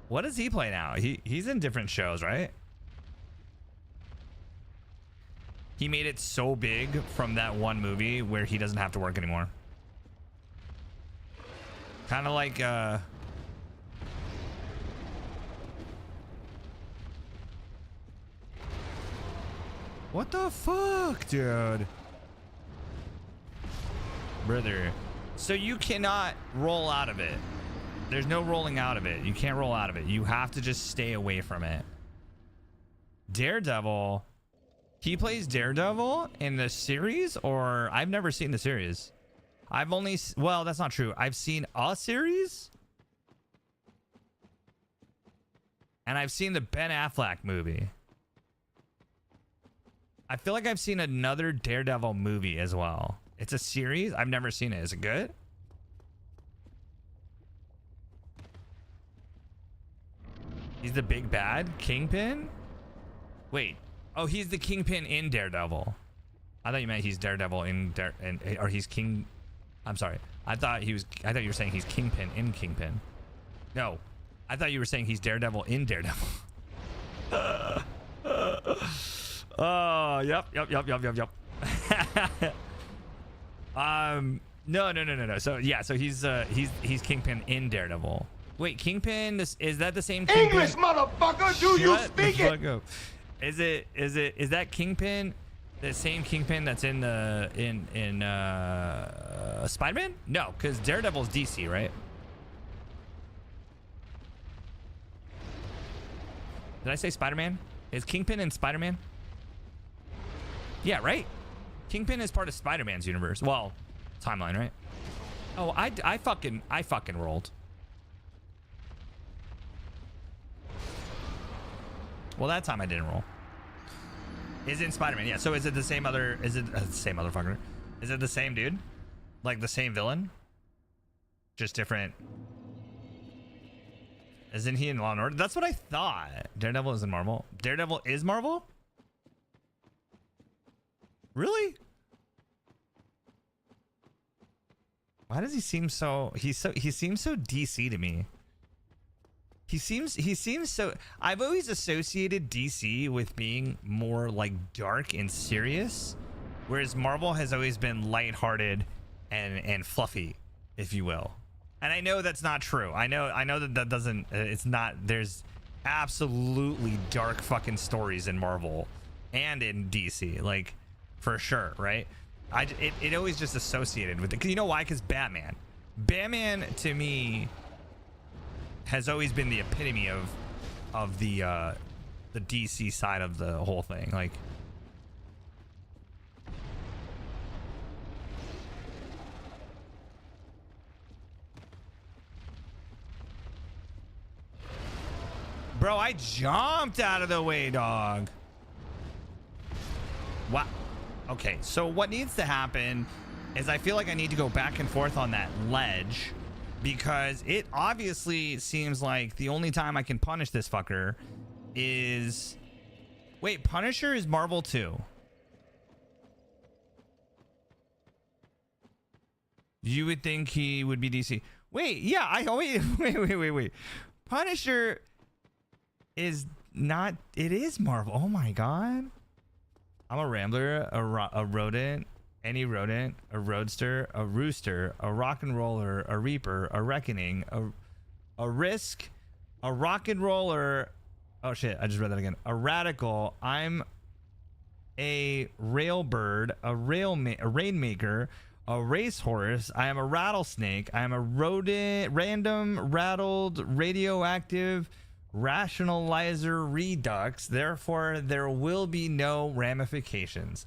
What does he play now? He's in different shows, right? He made it so big from that one movie where he doesn't have to work anymore. Kind of like what the fuck, dude? Brother. So you cannot roll out of it. There's no rolling out of it. You can't roll out of it. You have to just stay away from it. Daredevil. He plays Daredevil in the series, or I've never seen the series. I've only, well, that's not true. I've seen a series. And I've seen the Ben Affleck movie. I feel like I've seen another Daredevil movie as well. It's a series. I've never seen it. Is it good? He's the big bad Kingpin? Wait. Oh, he's the Kingpin in Daredevil. I thought you meant he's Daredevil or he's King. I'm sorry. I thought you were saying he's Kingpin in Kingpin. No. I thought you were saying he's Daredevil in Daredevil. Oh, yep. No. So yeah, so he's Kingpin in Daredevil. Wait, Kingpin is that the same Kingpin? English, motherfucker, do you speak it? Is that Kingpin the same Kingpin that's in the Spider-Man? No, because Daredevil's DC, right? Did I say Spider-Man? Is Kingpin in Spider-Man? Yeah, right? Kingpin is part of Spider-Man's universe. Well, timeline, right? Oh, I fucking rolled. Well, that time I didn't roll. Is it in Spider-Man? Yeah. So is it the same other? Is it the same motherfucker? Is it the same dude? Like the same villain? Just different. Isn't he in Law and Order? That's what I thought. Daredevil is in Marvel. Daredevil is Marvel? Really? Why does he seem so? He seems so DC to me. He seems so. I've always associated DC with being more like dark and serious, whereas Marvel has always been lighthearted and fluffy, if you will. And I know that's not true. I know that doesn't. It's not. There's absolutely dark fucking stories in Marvel and in DC, like for sure, right? It always just associated with it. 'Cause you know why? Because Batman to me has always been the epitome of the DC side of the whole thing. Like, bro, I jumped out of the way, dog. Wow. Okay, so what needs to happen is I feel like I need to go back and forth on that ledge, because it obviously seems like the only time I can punish this fucker is... Wait, Punisher is Marvel too. You would think he would be DC. Wait, yeah, wait. Punisher is not... It is Marvel. Oh my god. I'm a rambler, a rodent, any rodent, a roadster, a rooster, a rock and roller, a reaper, a reckoning, a risk, a rock and roller. Oh shit, I just read that again. A radical. I'm a railbird, a rainmaker, a racehorse. I am a rattlesnake. I am a rodent, random, rattled, radioactive, rationalizer redux. Therefore, there will be no ramifications.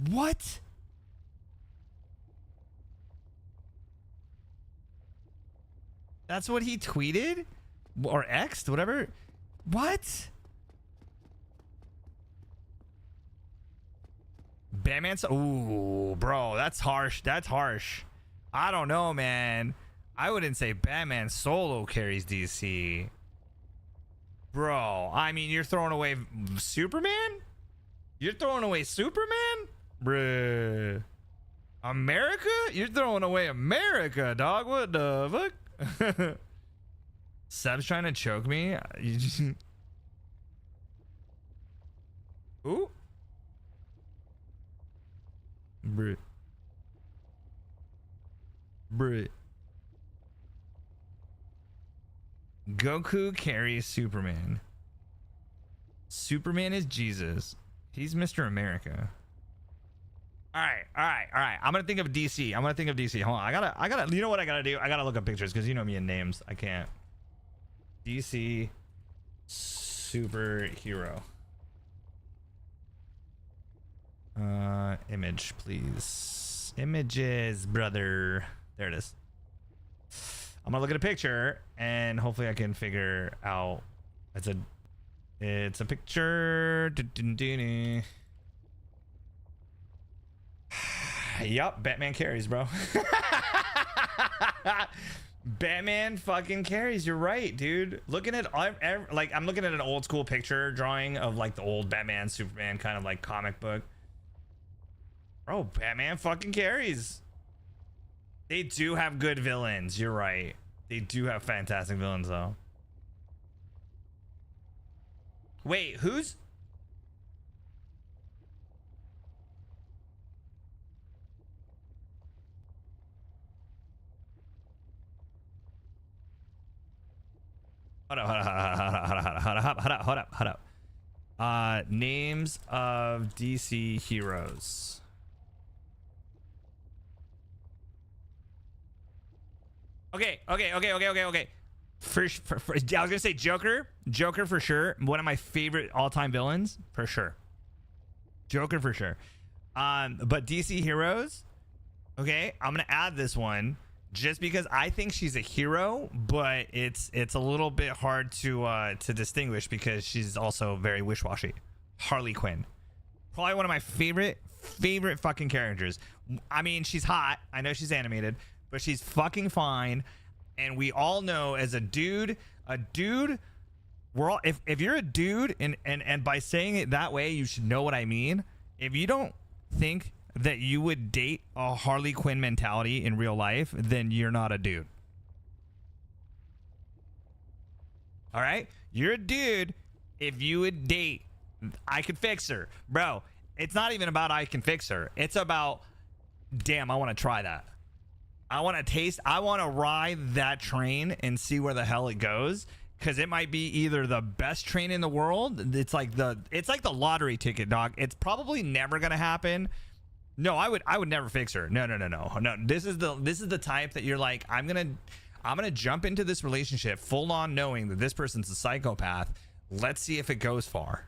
What? That's what he tweeted? Or X'd, whatever. What? Batman? Ooh, bro, that's harsh. That's harsh. I don't know, man. I wouldn't say Batman solo carries DC. Bro, I mean, you're throwing away Superman? You're throwing away Superman? Bruh. America? You're throwing away America, dog. What the fuck? Seb's trying to choke me. Ooh. Bruh. Bruh. Goku carries Superman. Superman is Jesus. He's Mr. America. All right. I'm gonna think of DC. Hold on. I gotta. You know what I gotta do? I gotta look up pictures because you know me and names. I can't. DC superhero. Image, please. Images, brother. There it is. I'm gonna look at a picture and hopefully I can figure out. It's a picture. Yup, Batman carries, bro. Batman fucking carries. You're right, dude. Looking at like I'm looking at an old school picture drawing of like the old Batman, Superman kind of like comic book. Bro, Batman fucking carries. They do have good villains. You're right. They do have fantastic villains though. Wait, who's Hold up. Names of DC heroes. Okay. For, I was gonna say Joker for sure. One of my favorite all-time villains for sure. Joker for sure. But DC heroes. Okay, I'm gonna add this one just because I think she's a hero, but it's a little bit hard to distinguish because she's also very wish-washy. Harley Quinn, probably one of my favorite fucking characters. I mean, she's hot. I know she's animated, but she's fucking fine. And we all know as a dude, we're all if you're a dude, and by saying it that way, you should know what I mean. If you don't think that you would date a Harley Quinn mentality in real life, then you're not a dude. All right? You're a dude if you would date I Can Fix Her. Bro, it's not even about I Can Fix Her. It's about, damn, I want to try that. I want to ride that train and see where the hell it goes, because it might be either the best train in the world. It's like the lottery ticket, dog. It's probably never going to happen. No, I would never fix her. No. This is the type that you're like, I'm gonna jump into this relationship full on knowing that this person's a psychopath. Let's see if it goes far,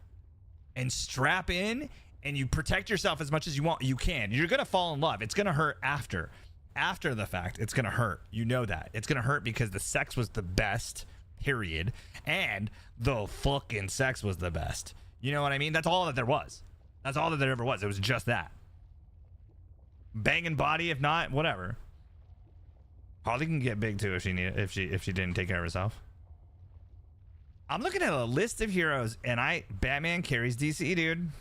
and strap in, and you protect yourself as much as you can. You're gonna fall in love. It's gonna hurt after the fact. It's gonna hurt. You know that it's gonna hurt because the sex was the best, period, and the fucking sex was the best. You know what I mean? That's all that there was. That's all that there ever was. It was just that. Banging body, if not, whatever. Harley can get big too if she didn't take care of herself. I'm looking at a list of heroes, and Batman carries DC, dude.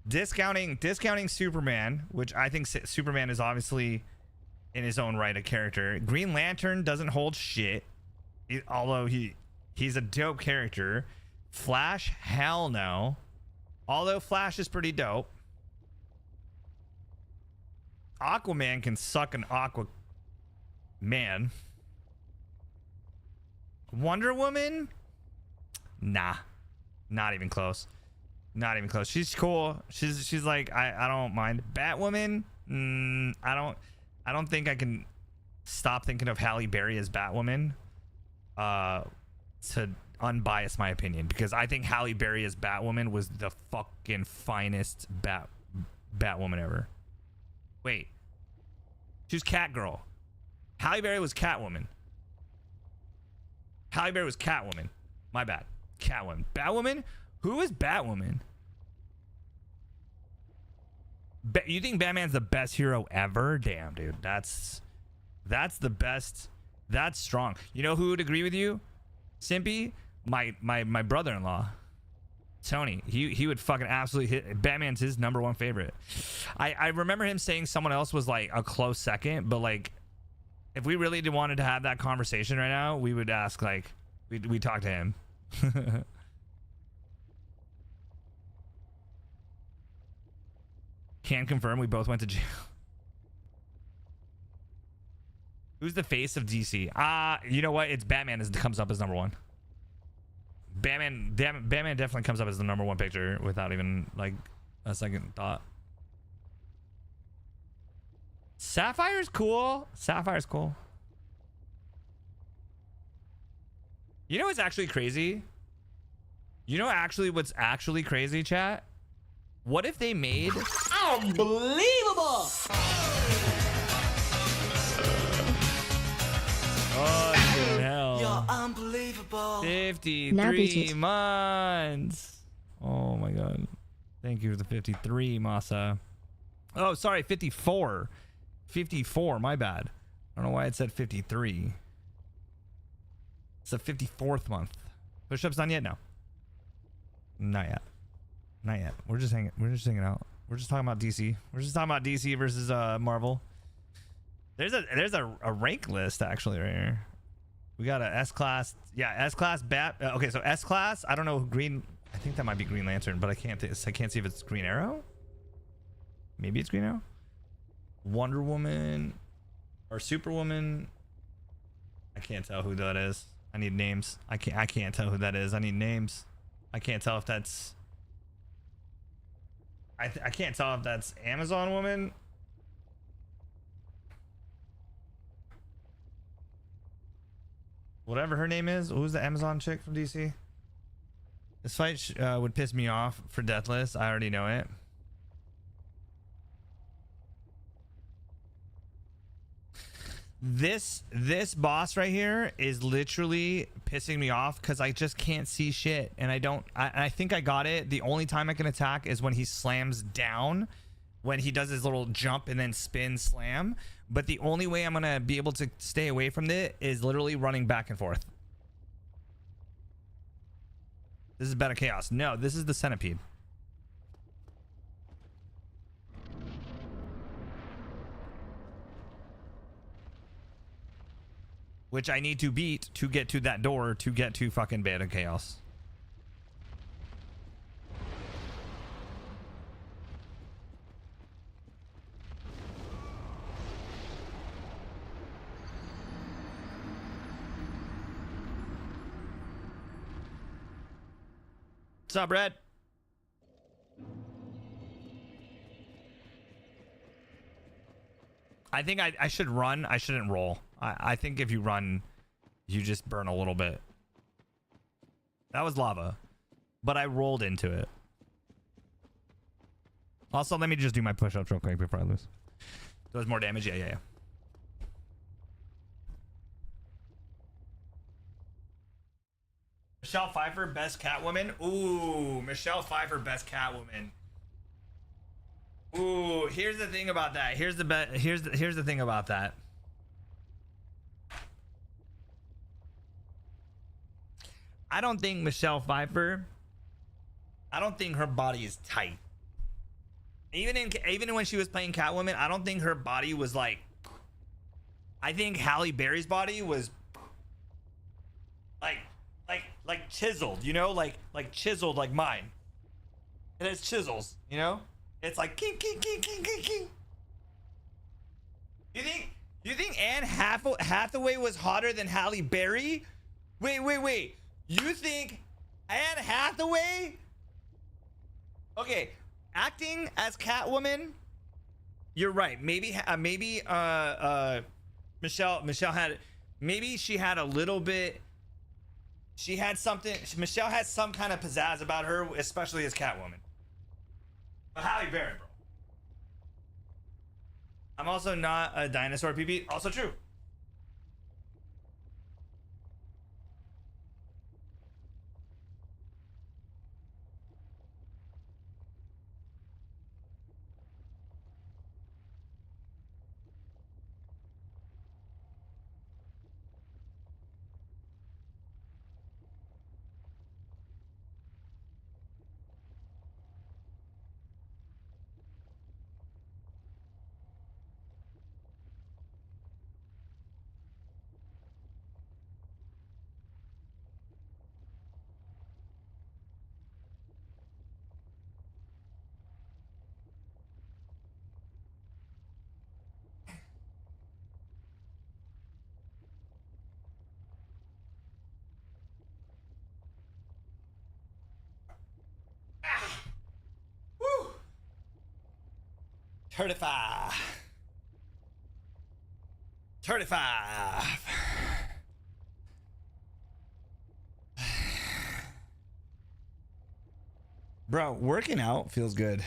Discounting Superman, which I think Superman is obviously in his own right a character. Green Lantern doesn't hold shit, although he's a dope character. Flash, hell no. Although Flash is pretty dope. Aquaman can suck an man. Wonder Woman? Nah. Not even close. Not even close. She's cool. She's like, I don't mind. Batwoman? I don't think I can stop thinking of Halle Berry as Batwoman. To unbias my opinion, because I think Halle Berry as Batwoman was the fucking finest Batwoman ever. Wait, she was Catgirl. Halle Berry was Catwoman. Halle Berry was Catwoman. My bad. Catwoman. Batwoman? Who is Batwoman? You think Batman's the best hero ever? Damn, dude. That's the best. That's strong. You know who would agree with you? Simpy? My brother-in-law. Tony, he would fucking absolutely hit. Batman's his number one favorite. I remember him saying someone else was like a close second, but like if we really wanted to have that conversation right now, we would ask, like, we talk to him. Can confirm we both went to jail. Who's the face of DC? You know what? It's Batman comes up as number one. Batman definitely comes up as the number one picture without even like a second thought. Sapphire's cool. Sapphire's cool. You know what's actually crazy? You know what's actually crazy, chat? What if they made Unbelievable! Oh hell. You're unbelievable. 53 months. Oh my god. Thank you for the 53, Masa. Oh, sorry, 54. 54, my bad. I don't know why it said 53. It's the 54th month. Push-ups done yet? No. Not yet. Not yet. We're just hanging out. We're just talking about DC. We're just talking about DC versus Marvel. There's a rank list actually right here. We got a S class. Yeah, S class Bat. Okay, so S class. I don't know Green. I think that might be Green Lantern, but I can't see if it's Green Arrow. Maybe it's Green Arrow. Wonder Woman or Superwoman. I can't tell who that is. I need names. I can't tell who that is. I need names. I can't tell if that's I can't tell if that's Amazon woman. Whatever her name is. Who's the Amazon chick from DC? This fight would piss me off for Deathless. I already know it. This boss right here is literally pissing me off because I just can't see shit, and I think I got it. The only time I can attack is when he slams down, when he does his little jump and then spin slam. But the only way I'm gonna be able to stay away from it is literally running back and forth. This is better chaos. No, this is the centipede. Which I need to beat to get to that door to get to fucking Beta Chaos. What's up, Red? I think I should run. I shouldn't roll. I think if you run, you just burn a little bit. That was lava, but I rolled into it. Also, let me just do my push-ups real quick before I lose. Does more damage? Yeah. Michelle Pfeiffer, best Catwoman. Ooh, Michelle Pfeiffer, best Catwoman. Ooh, here's the thing about that. Here's the thing about that. I don't think Michelle Pfeiffer, I don't think her body is tight. Even when she was playing Catwoman, I don't think her body was like, I think Halle Berry's body was like chiseled, you know, like chiseled like mine. It has chisels, you know? It's like king. You think Anne Hathaway was hotter than Halle Berry? Wait. You think Anne Hathaway? Okay, acting as Catwoman, you're right. Maybe Michelle had, maybe she had a little bit. She had something. Michelle has some kind of pizzazz about her, especially as Catwoman. But Halle Berry, bro. I'm also not a dinosaur PP. Also true. Woo! 35. Bro, working out feels good.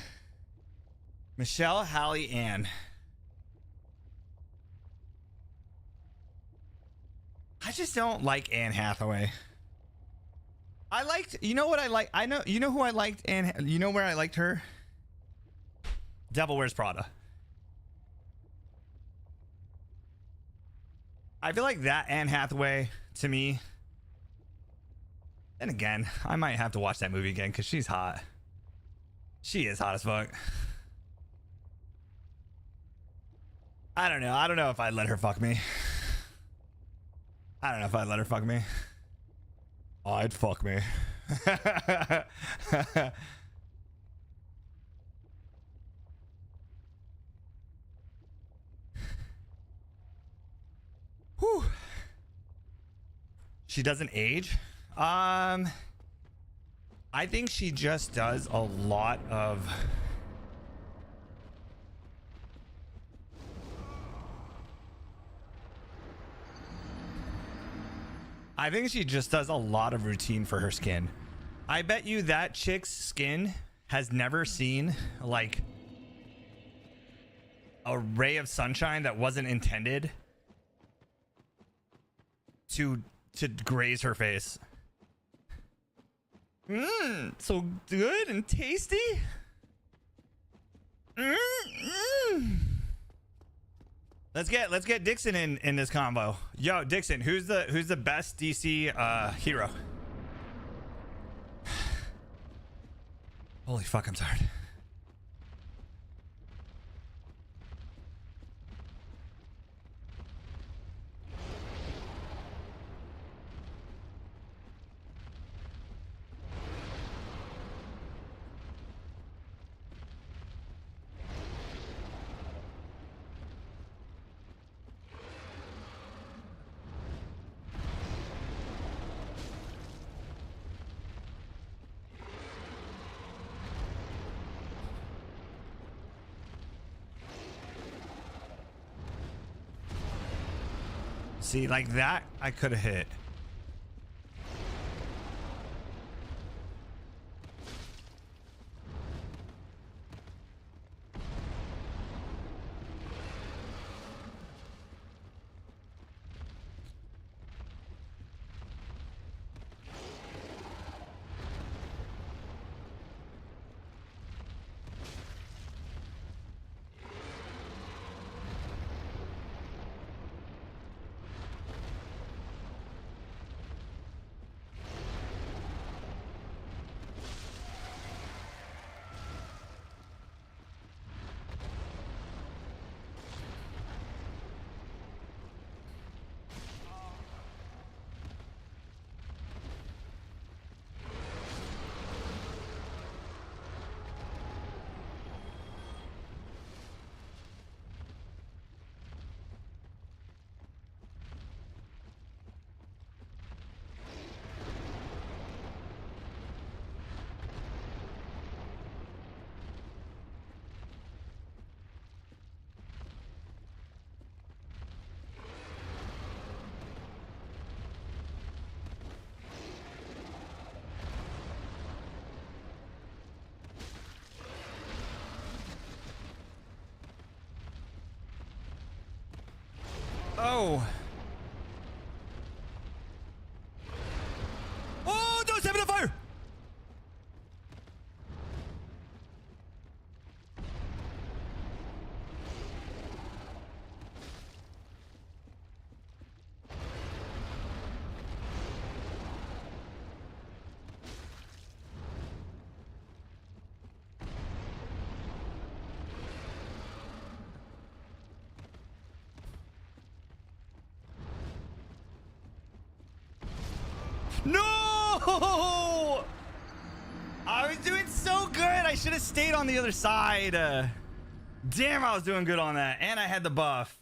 Michelle, Halle, Ann. I just don't like Anne Hathaway. I liked, you know what I like? You know who I liked, and you know where I liked her? Devil Wears Prada. I feel like that Anne Hathaway to me. And again, I might have to watch that movie again because she's hot. She is hot as fuck. I don't know. I don't know if I'd let her fuck me. I don't know if I'd let her fuck me. I'd fuck me. Whew. She doesn't age. I think she just does a lot of routine for her skin. I bet you that chick's skin has never seen like a ray of sunshine that wasn't intended to graze her face. So good and tasty. Let's get Dixon in this combo. Yo, Dixon, who's the best DC hero? Holy fuck, I'm tired. See, like that, I could have hit. Oh. Oh, don't set me on fire. No! I was doing so good. I should have stayed on the other side. Damn, I was doing good on that. And I had the buff.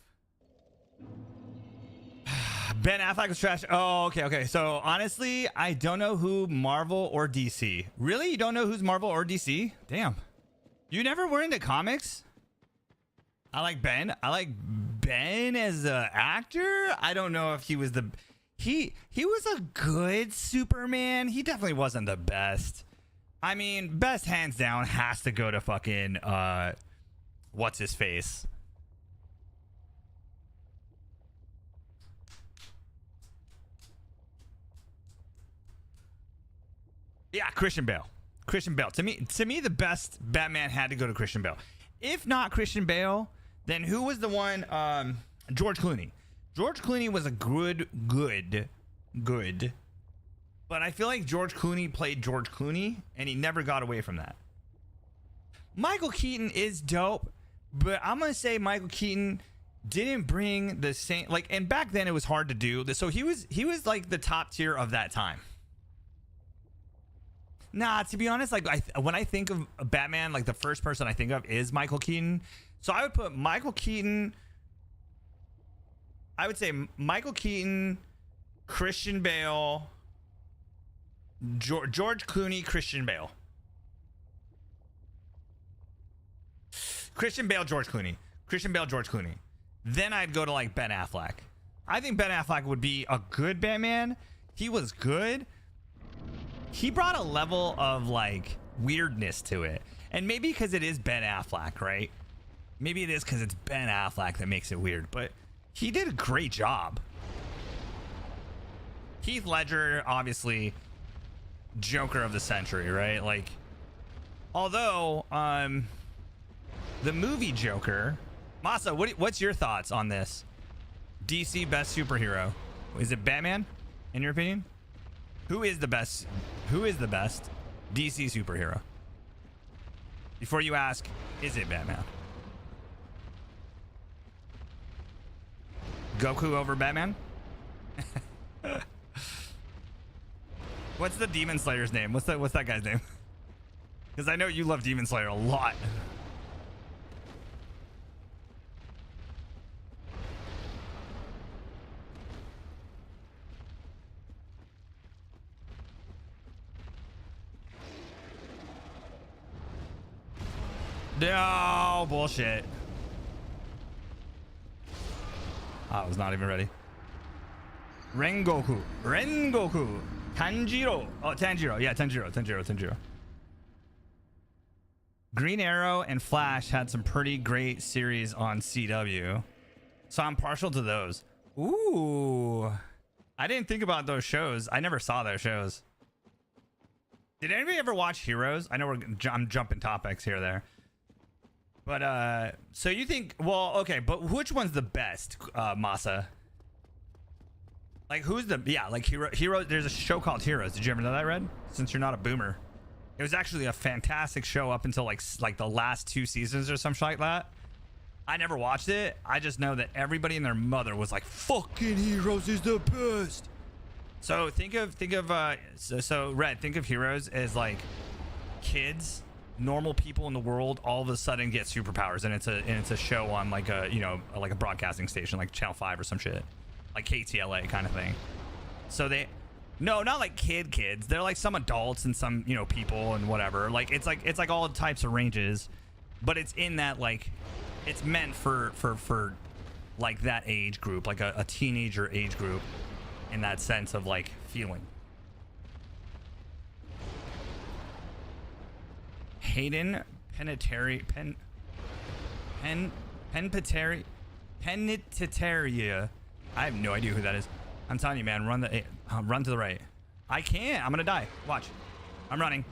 Ben Affleck was trash. Oh, okay. So, honestly, I don't know who Marvel or DC. Really? You don't know who's Marvel or DC? Damn. You never were into comics? I like Ben. I like Ben as an actor. I don't know if he was the... He was a good Superman. He definitely wasn't the best. I mean, best hands down has to go to fucking what's his face? Yeah, Christian Bale. Christian Bale. To me, the best Batman had to go to Christian Bale. If not Christian Bale, then who was the one? George Clooney. George Clooney was a good. But I feel like George Clooney played George Clooney, and he never got away from that. Michael Keaton is dope, but I'm gonna say Michael Keaton didn't bring the same and back then it was hard to do. So he was like the top tier of that time. Nah, to be honest, when I think of Batman, like the first person I think of is Michael Keaton. So I would put Michael Keaton. I would say Michael Keaton, Christian Bale, George Clooney, Christian Bale. Christian Bale, George Clooney. Christian Bale, George Clooney. Then I'd go to like Ben Affleck. I think Ben Affleck would be a good Batman. He was good. He brought a level of like weirdness to it. And maybe because it is Ben Affleck, right? Maybe it is because it's Ben Affleck that makes it weird. But he did a great job. Heath Ledger, obviously, Joker of the century, right? Like, although, the movie Joker, Masa, what's your thoughts on this? DC best superhero? Is it Batman, in your opinion? Who is the best? Who is the best DC superhero? Before you ask, is it Batman? Goku over Batman? What's the Demon Slayer's name? What's that guy's name? Because I know you love Demon Slayer a lot. No bullshit. I was not even ready. Rengoku. Tanjiro. Oh, Tanjiro. Yeah, Tanjiro. Green Arrow and Flash had some pretty great series on CW. So I'm partial to those. Ooh. I didn't think about those shows. I never saw those shows. Did anybody ever watch Heroes? I know I'm jumping topics here or there. But, so you think, well, okay, but which one's the best, Masa? Like, who's the, yeah, like, Hero, there's a show called Heroes. Did you ever know that, Red? Since you're not a boomer. It was actually a fantastic show up until, like the last 2 seasons or something like that. I never watched it. I just know that everybody and their mother was like, fucking Heroes is the best. So think of, Red, think of Heroes as, like, kids, normal people in the world all of a sudden get superpowers, and it's a show on like a, you know, like a broadcasting station like Channel 5 or some shit, like KTLA kind of thing. So no, not like kids, they're like some adults and some, you know, people and whatever. Like it's like all types of ranges, but it's in that, like, it's meant for like that age group, like a teenager age group, in that sense of like feeling. Hayden Penitentiary. I have no idea who that is. I'm telling you, man, run to the right. I can't. I'm gonna die. Watch. I'm running.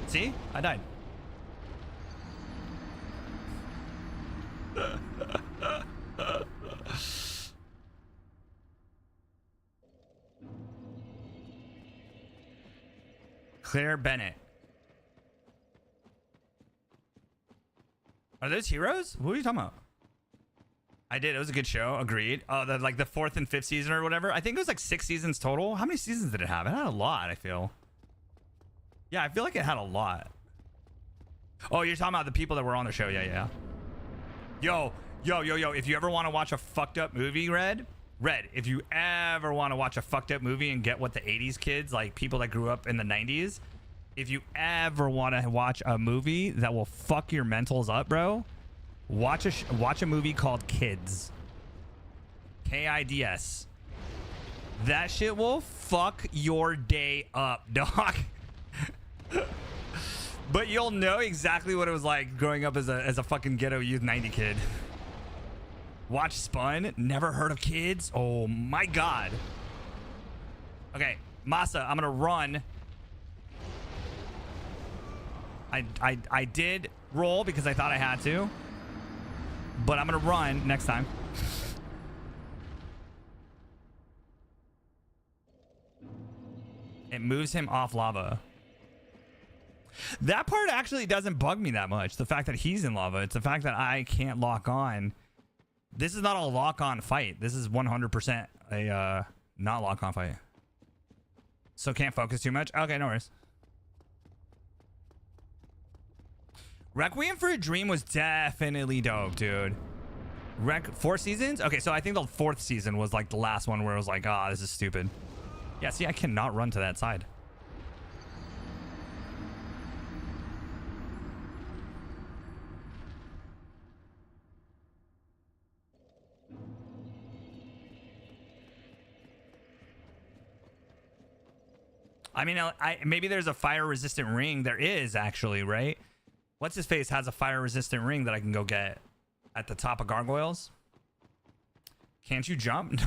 See? I died. Claire Bennett. Are those Heroes? What are you talking about? I did. It was a good show. Agreed. Like the 4th and 5th season or whatever. I think it was like 6 seasons total. How many seasons did it have? It had a lot, I feel. Yeah, I feel like it had a lot. Oh, you're talking about the people that were on the show. Yeah. Yo. If you ever want to watch a fucked up movie, Red, if you ever want to watch a fucked up movie and get what the 80s kids, like people that grew up in the 90s, if you ever want to watch a movie that will fuck your mentals up, bro, watch a movie called Kids. Kids. That shit will fuck your day up, dog. But you'll know exactly what it was like growing up as a fucking ghetto youth 90 kid. Watch Spun. Never heard of Kids. Oh my god. Okay, Masa, I'm gonna run. I did roll because I thought I had to, but I'm gonna run next time. It moves him off lava. That part actually doesn't bug me that much. The fact that he's in lava. It's the fact that I can't lock on. This is not a lock-on fight. This is 100% a not lock-on fight. So can't focus too much. Okay, no worries. Requiem for a Dream was definitely dope, dude. 4 seasons? Okay, so I think the 4th season was like the last one where it was like, ah, this is stupid. Yeah, see, I cannot run to that side. I mean, maybe there's a fire resistant ring. There is actually, right? What's his face has a fire resistant ring that I can go get at the top of gargoyles. Can't you jump?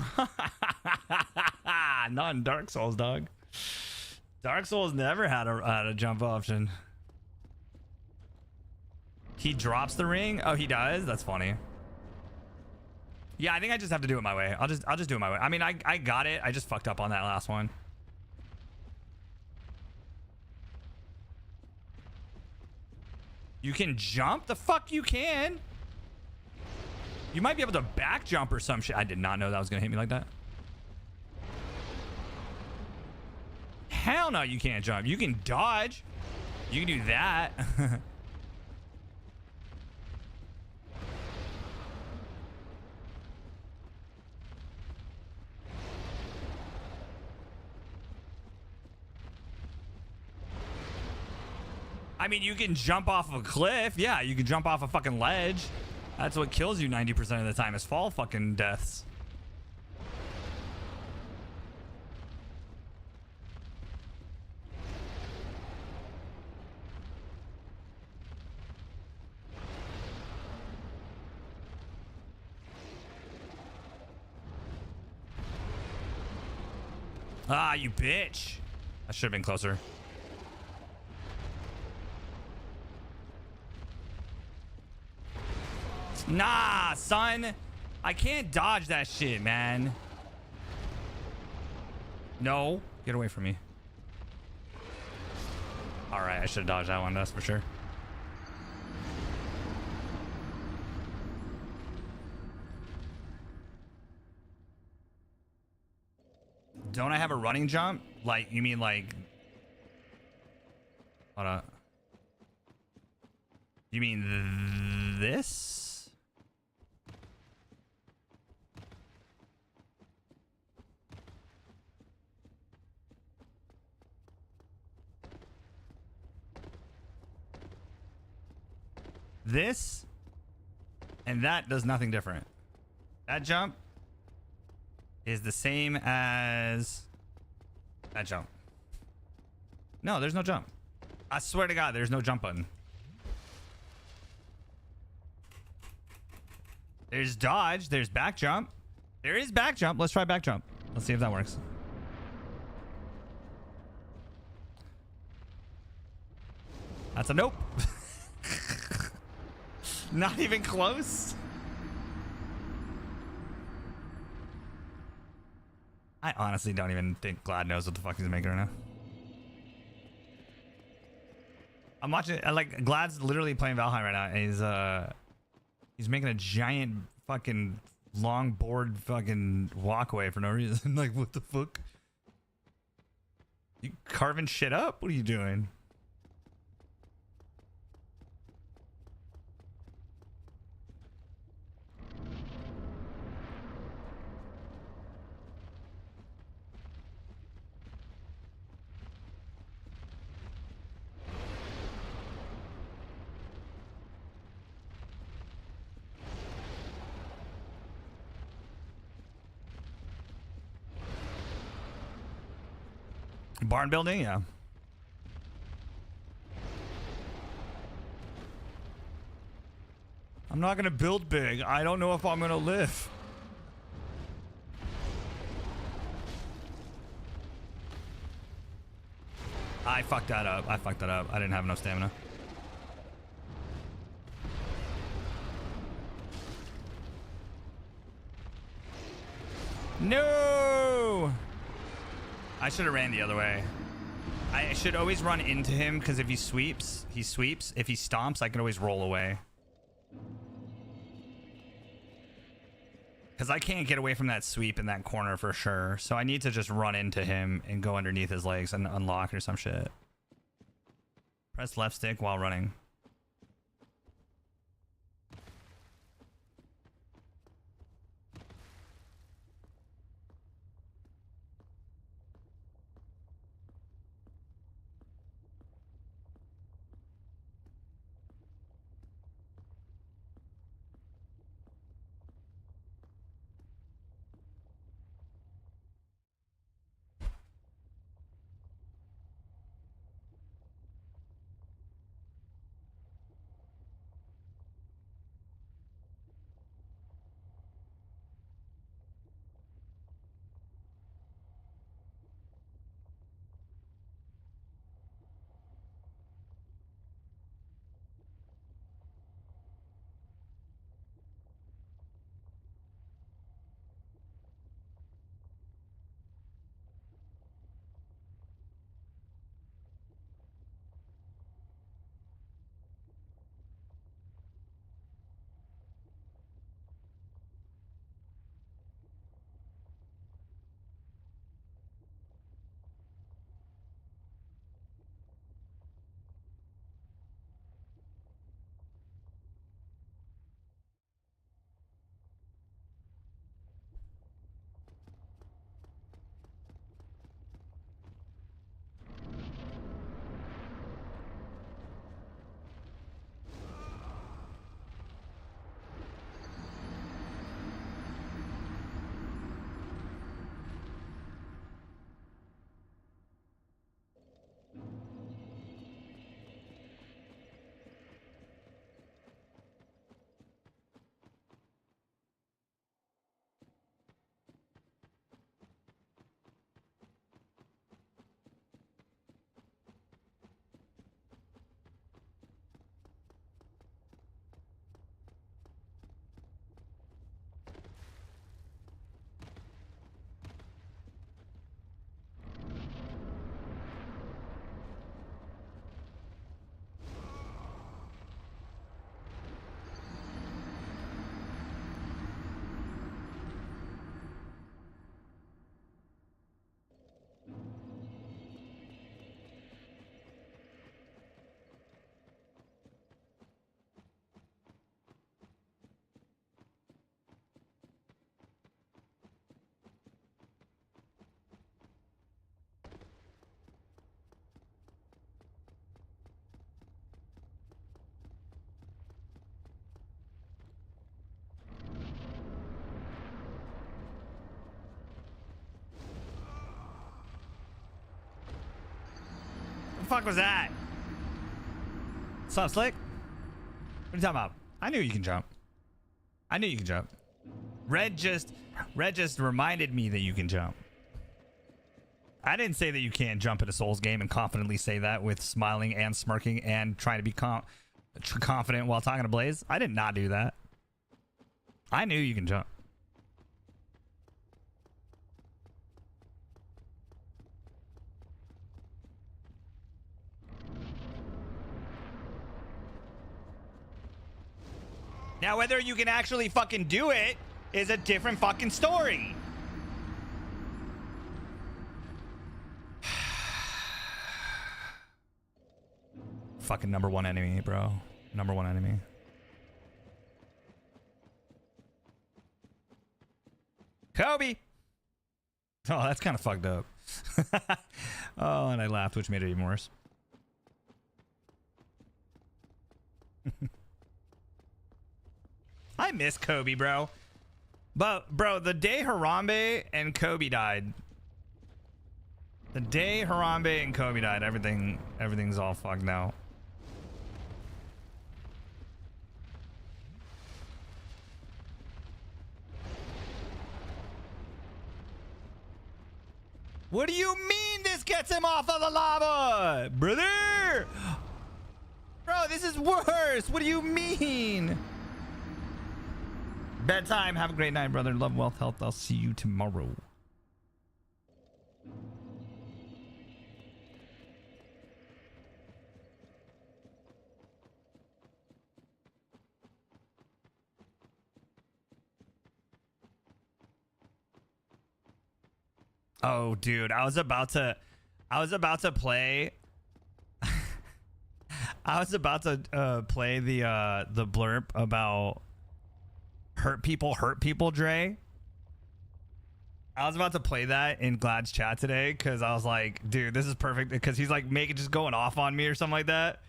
Not in Dark Souls, dog. Dark Souls never had a jump option. He drops the ring. Oh, he does. That's funny. Yeah, I think I just have to do it my way. I'll just do it my way. I mean, I got it. I just fucked up on that last one. You can jump? The fuck you can. You might be able to back jump or some shit. I did not know that was gonna hit me like that. Hell no, you can't jump. You can dodge. You can do that. I mean, you can jump off of a cliff. Yeah, you can jump off a fucking ledge. That's what kills you 90% of the time is fall fucking deaths. Ah, you bitch. I should have been closer. Nah, son. I can't dodge that shit, man. No. Get away from me. Alright, I should have dodged that one, that's for sure. Don't I have a running jump? Like, you mean like... Hold on. You mean this? This and that does nothing different. That jump is the same as that jump. No, there's no jump. I swear to God, there's no jump button. There's dodge. There's back jump. There is back jump. Let's try back jump. Let's see if that works. That's a nope. Not even close. I honestly don't even think Glad knows what the fuck he's making right now. I'm watching, like, Glad's literally playing Valheim right now, and he's making a giant fucking long board fucking walkway for no reason. Like, what the fuck? You carving shit up? What are you doing? Barn building, yeah. I'm not gonna build big. I don't know if I'm gonna live. I fucked that up. I fucked that up. I didn't have enough stamina. No! I should have ran the other way. I should always run into him because if he sweeps, he sweeps. If he stomps, I can always roll away. Because I can't get away from that sweep in that corner for sure. So I need to just run into him and go underneath his legs and unlock or some shit. Press left stick while running. fuck was that? What's up, Slick? What are you talking about? I knew you can jump. I knew you can jump. Red just reminded me that you can jump. I didn't say that you can't jump in a Souls game and confidently say that with smiling and smirking and trying to be confident while talking to Blaze. I did not do that. I knew you can jump. Now, whether you can actually fucking do it is a different fucking story. Fucking number one enemy, bro. Number one enemy. Kobe! Oh, that's kind of fucked up. Oh, and I laughed, which made it even worse. I miss Kobe, bro. But, bro, the day Harambe and Kobe died. The day Harambe and Kobe died, everything's all fucked now. What do you mean this gets him off of the lava? Brother! Bro, this is worse. What do you mean? Bedtime. Have a great night, brother. Love, wealth, health. I'll see you tomorrow. Oh, dude, I was about to play. I was about to play the blurb about hurt people, Dre. I was about to play that in Glad's chat today because I was like, dude, this is perfect because he's like just going off on me or something like that,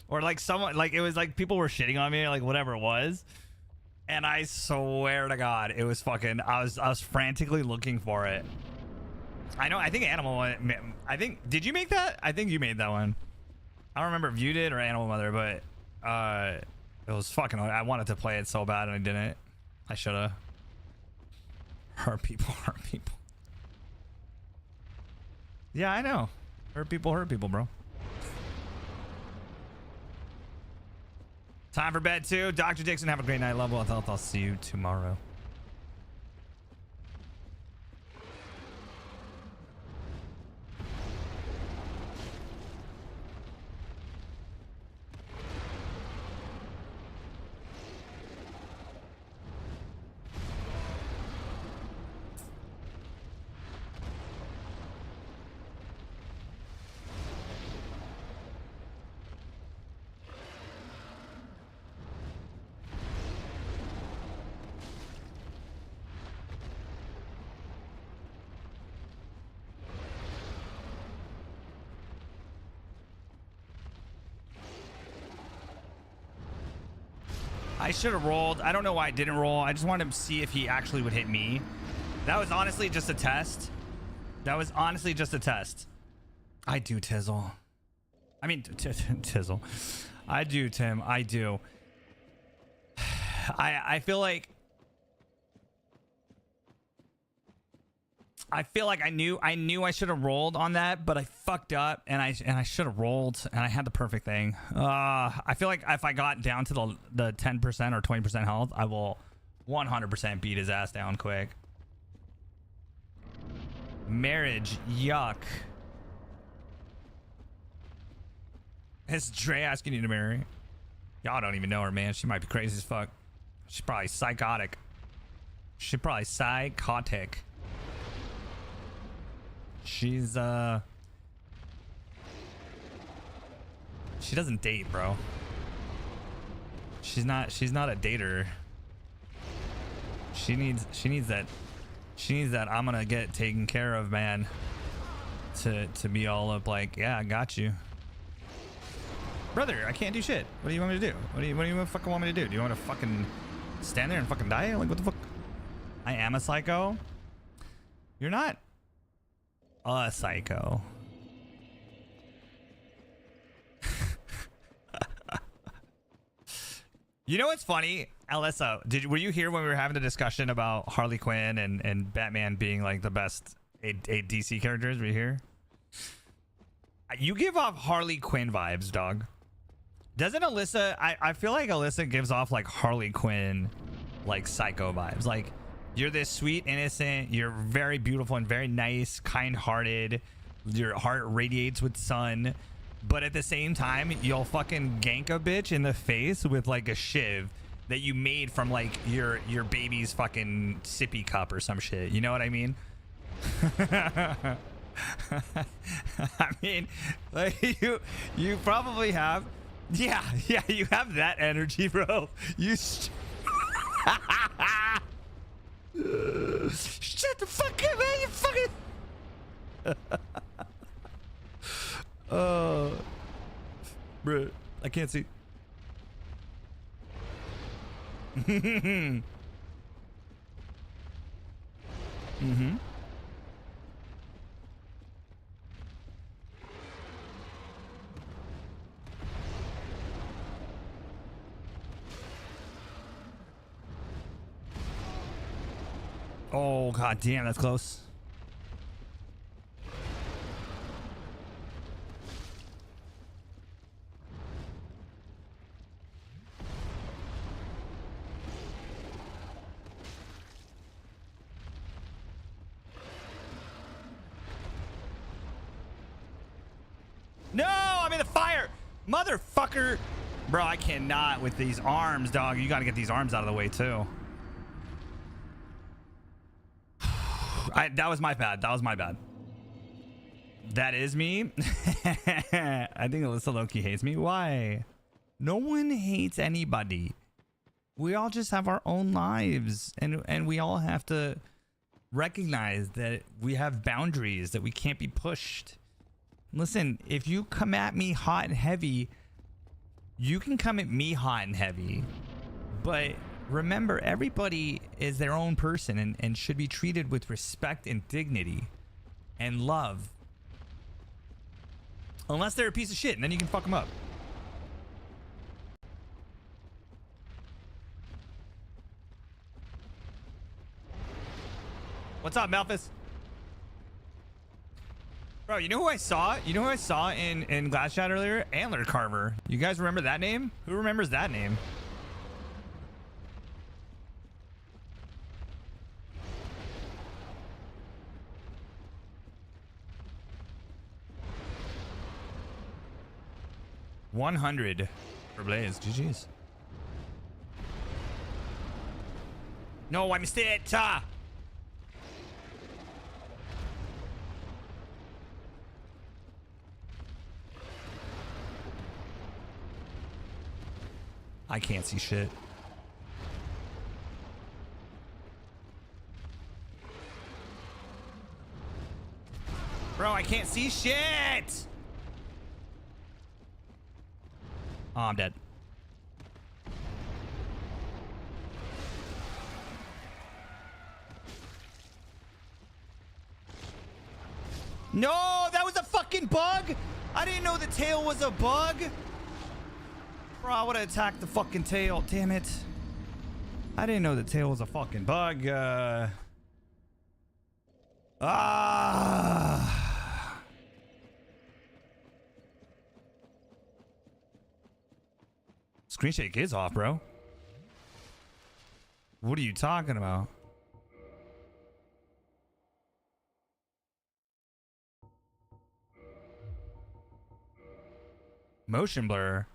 or like someone like it was like people were shitting on me or like whatever it was, and I swear to God, it was fucking. I was frantically looking for it. I know. I think Animal. I think. Did you make that? I think you made that one. I don't remember if you did or Animal Mother, but it was fucking. I wanted to play it so bad and I didn't. I should have. Hurt people. Yeah, I know. Hurt people, bro. Time for bed too. Dr. Dixon, have a great night. Love, wealth, health. I'll see you tomorrow. I should have rolled. I don't know why I didn't roll. I just wanted to see if he actually would hit me. That was honestly just a test. I do, Tizzle. I mean, Tizzle. I do, Tim. I do. I feel like I knew I should have rolled on that, but I fucked up and I should have rolled and I had the perfect thing. I feel like if I got down to the 10% or 20% health, I will 100% beat his ass down quick. Marriage, yuck. Is Dre asking you to marry? Y'all don't even know her, man. She might be crazy as fuck. She's probably psychotic. She's she doesn't date, bro. She's not a dater. She needs that I'm gonna get taken care of, man, to be all up like, yeah, I got you. Brother, I can't do shit. What do you want me to do? What do you fucking want me to do? Do you want to fucking stand there and fucking die? Like, what the fuck? I am a psycho. You're not a psycho. You know what's funny, Alyssa? Were you here when we were having the discussion about Harley Quinn and Batman being like the best a DC characters? Were you here? You give off Harley Quinn vibes, dog. Doesn't Alyssa? I feel like Alyssa gives off like Harley Quinn, like psycho vibes. Like you're this sweet, innocent. You're very beautiful and very nice, kind-hearted. Your heart radiates with sun. But at the same time, you'll fucking gank a bitch in the face with like a shiv that you made from like your baby's fucking sippy cup or some shit. You know what I mean? I mean, like you probably have, yeah, you have that energy, bro. Shut the fuck up, man. You fucking. Bro, I can't see. Mm-hmm. Oh god damn, that's close. No, I'm in the fire, motherfucker. Bro, I cannot with these arms, dog. You gotta get these arms out of the way too. That was my bad. That was my bad. That is me. I think Alyssa Loki hates me. Why? No one hates anybody. We all just have our own lives, and we all have to recognize that we have boundaries that we can't be pushed. Listen, if you come at me hot and heavy, you can come at me hot and heavy. But remember, everybody is their own person and should be treated with respect and dignity and love. Unless they're a piece of shit, and then you can fuck them up. What's up, Malphus? Bro, you know who I saw? You know who I saw in Glass Chat earlier? Antler Carver. You guys remember that name? Who remembers that name? $100 for Blaze. GG's. No, I missed it. I can't see shit. Bro, I can't see shit. Oh, I'm dead. No, that was a fucking bug. I didn't know the tail was a bug. Bro, I would have attacked the fucking tail. Damn it. I didn't know the tail was a fucking bug. Screen shake is off, bro. What are you talking about? Motion blur.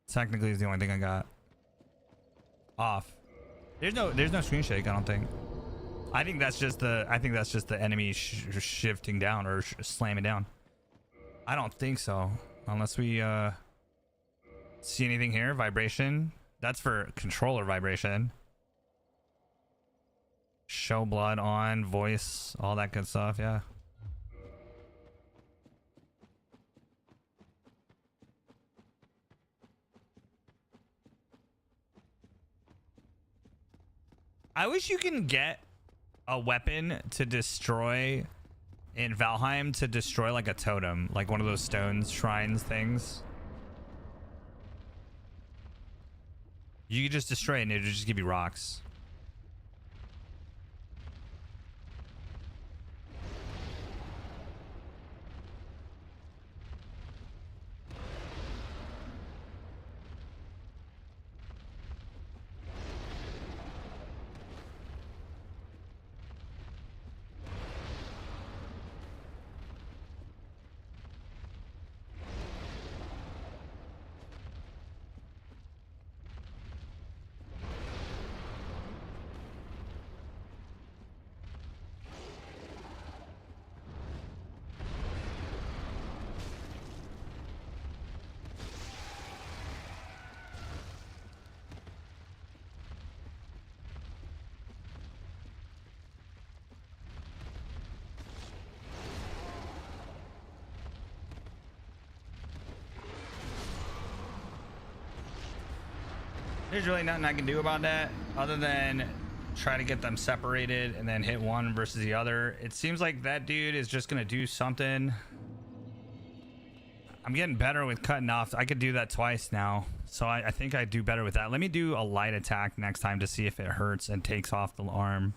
Technically is the only thing I got. Off. There's no screen shake, I don't think. I think that's just the enemy shifting down or slamming down. I don't think so. Unless we see anything here. Vibration. That's for controller vibration. Show blood on, voice, all that good stuff, yeah. I wish you can get a weapon to destroy in Valheim, to destroy like a totem, like one of those stones, shrines things. You could just destroy it and it'll just give you rocks. There's really nothing I can do about that other than try to get them separated and then hit one versus the other. It seems like that dude is just gonna do something. I'm getting better with cutting off. I could do that twice now, so I think I do better with that. Let me do a light attack next time to see if it hurts and takes off the arm,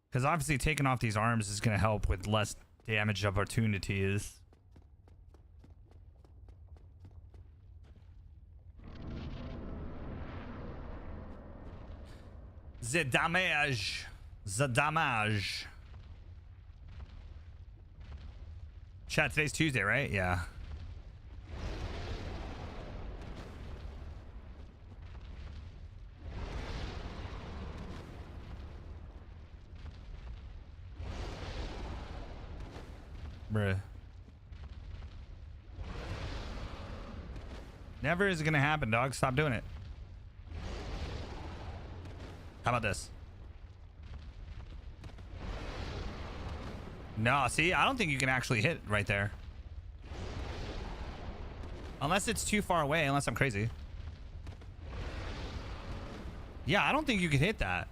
because obviously taking off these arms is gonna help with less damage opportunities. The damage. The damage. Chat, today's Tuesday, right? Yeah. Bruh. Never is it gonna happen, dog. Stop doing it. How about this? No, see, I don't think you can actually hit right there. Unless it's too far away, unless I'm crazy. Yeah, I don't think you can hit that.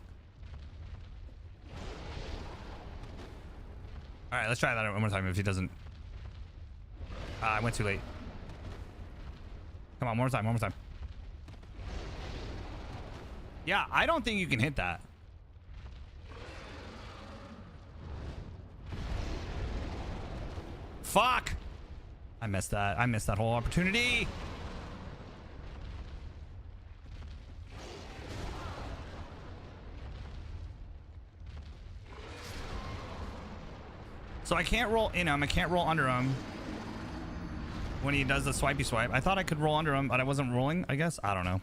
All right, let's try that one more time if he doesn't. I went too late. Come on, one more time, one more time. Yeah, I don't think you can hit that. Fuck! I missed that. I missed that whole opportunity. So I can't roll in him. I can't roll under him when he does the swipey swipe. I thought I could roll under him, but I wasn't rolling, I guess. I don't know.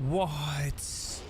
What?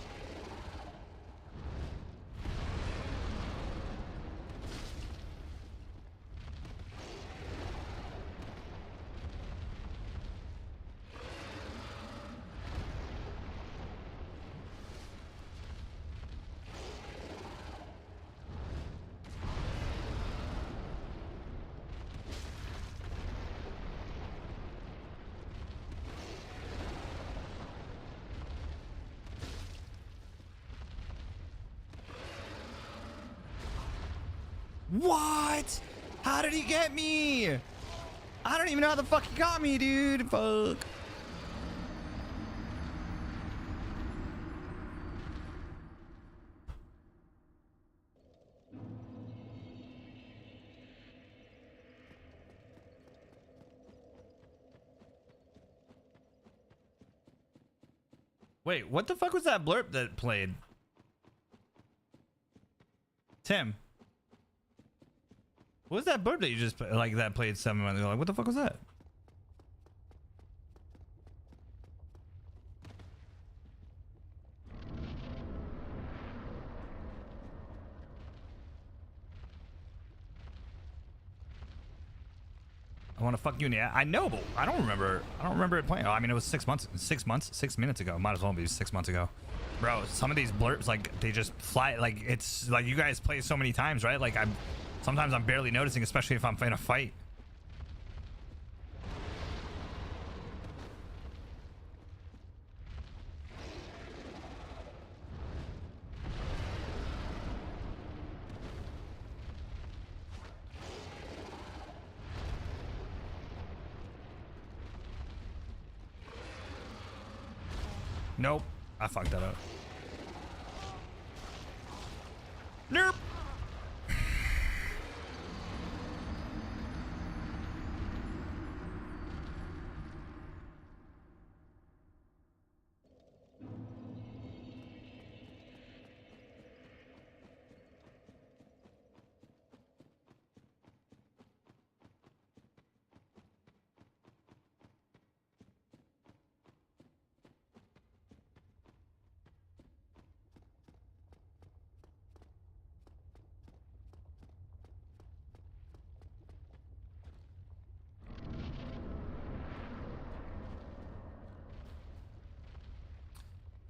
What? How did he get me? I don't even know how the fuck he got me, dude. Fuck. Wait, what the fuck was that blurb that played? Tim. What was that bird that you just like that played 7 months ago? Like, what the fuck was that? I want to fuck you in the ass. I know, but I don't remember. I don't remember it playing. Oh, I mean, it was 6 months. 6 minutes ago. Might as well be 6 months ago. Bro, some of these blurps, like, they just fly. Like, it's like you guys play so many times, right? Like, sometimes I'm barely noticing, especially if I'm in a fight. Nope. I fucked that up. Nope.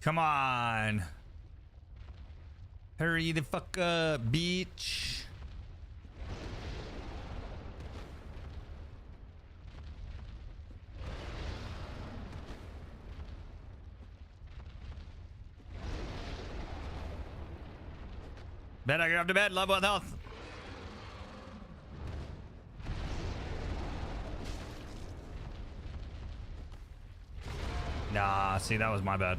Come on. Hurry the fuck up, bitch. Better get up to bed, love with health. Nah, see, that was my bad.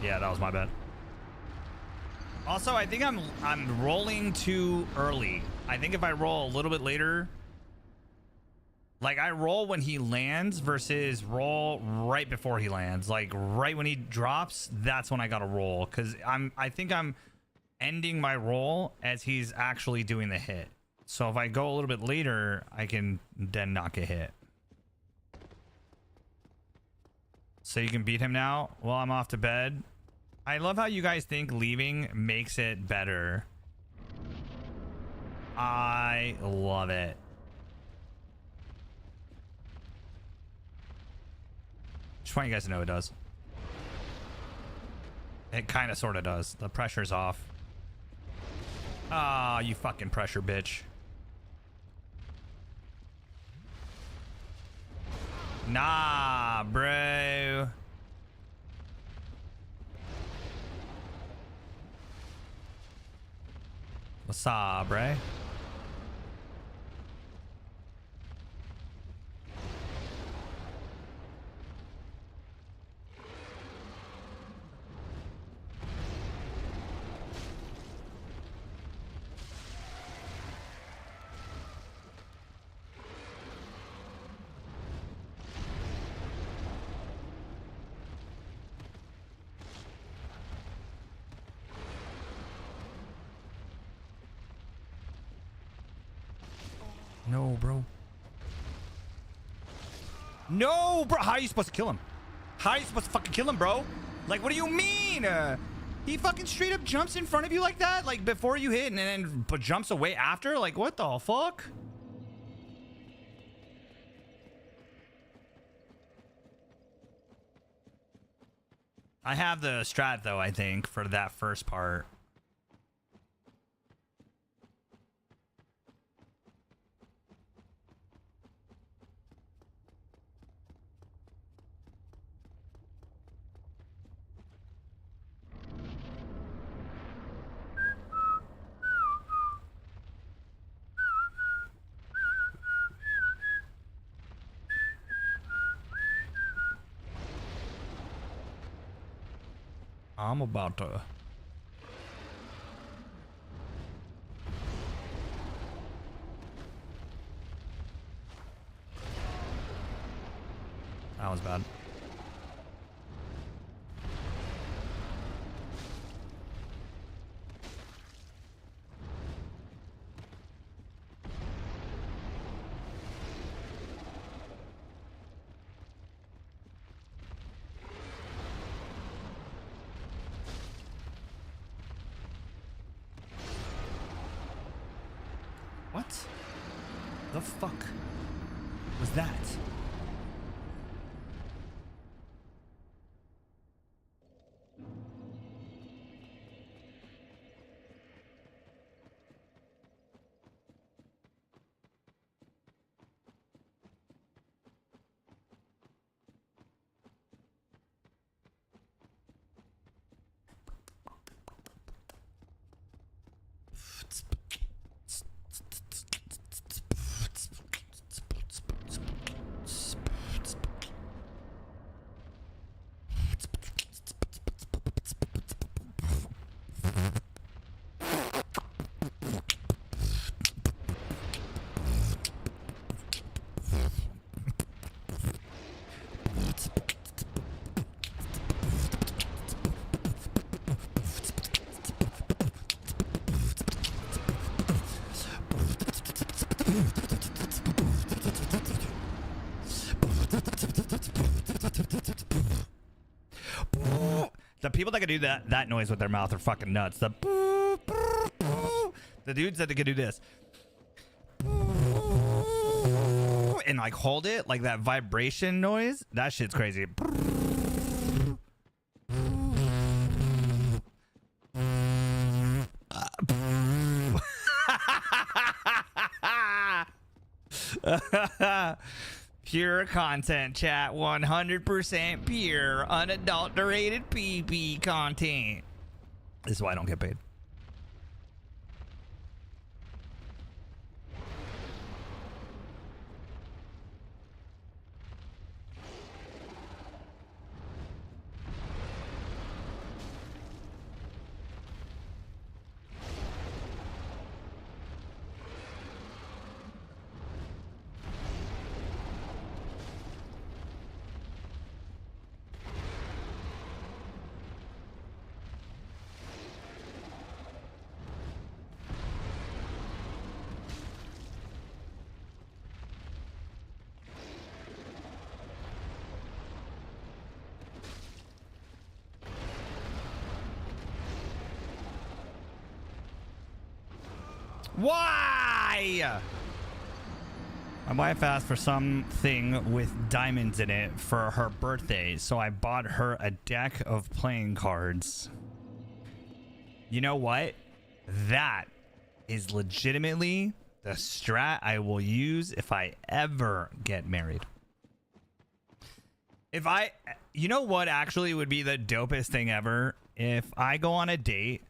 Yeah, that was my bad. Also, I think I'm rolling too early. I think if I roll a little bit later, like I roll when he lands versus roll right before he lands. Like right when he drops, that's when I gotta roll. Cause I think I'm ending my roll as he's actually doing the hit. So if I go a little bit later, I can then not get hit. So you can beat him now while I'm off to bed. I love how you guys think leaving makes it better. I love it. Just want you guys to know it does. It kind of sort of does. The pressure's off. Ah, you fucking pressure bitch. Nah, bro. What's up, bro? No, bro. No, bro. How are you supposed to kill him? How are you supposed to fucking kill him, bro? Like, what do you mean? He fucking straight up jumps in front of you like that? Like, before you hit and then but jumps away after? Like, what the fuck? I have the strat, though, I think, for that first part. I'm about to. That was bad. The fuck was that? The people that can do that noise with their mouth are fucking nuts. The dudes that can do this and like hold it like that vibration noise, that shit's crazy. Pure content, chat. 100% pure, unadulterated PP content. This is why I don't get paid. Why? My wife asked for something with diamonds in it for her birthday, so I bought her a deck of playing cards. You know what? That is legitimately the strat I will use if I ever get married. You know what actually would be the dopest thing ever? If I go on a date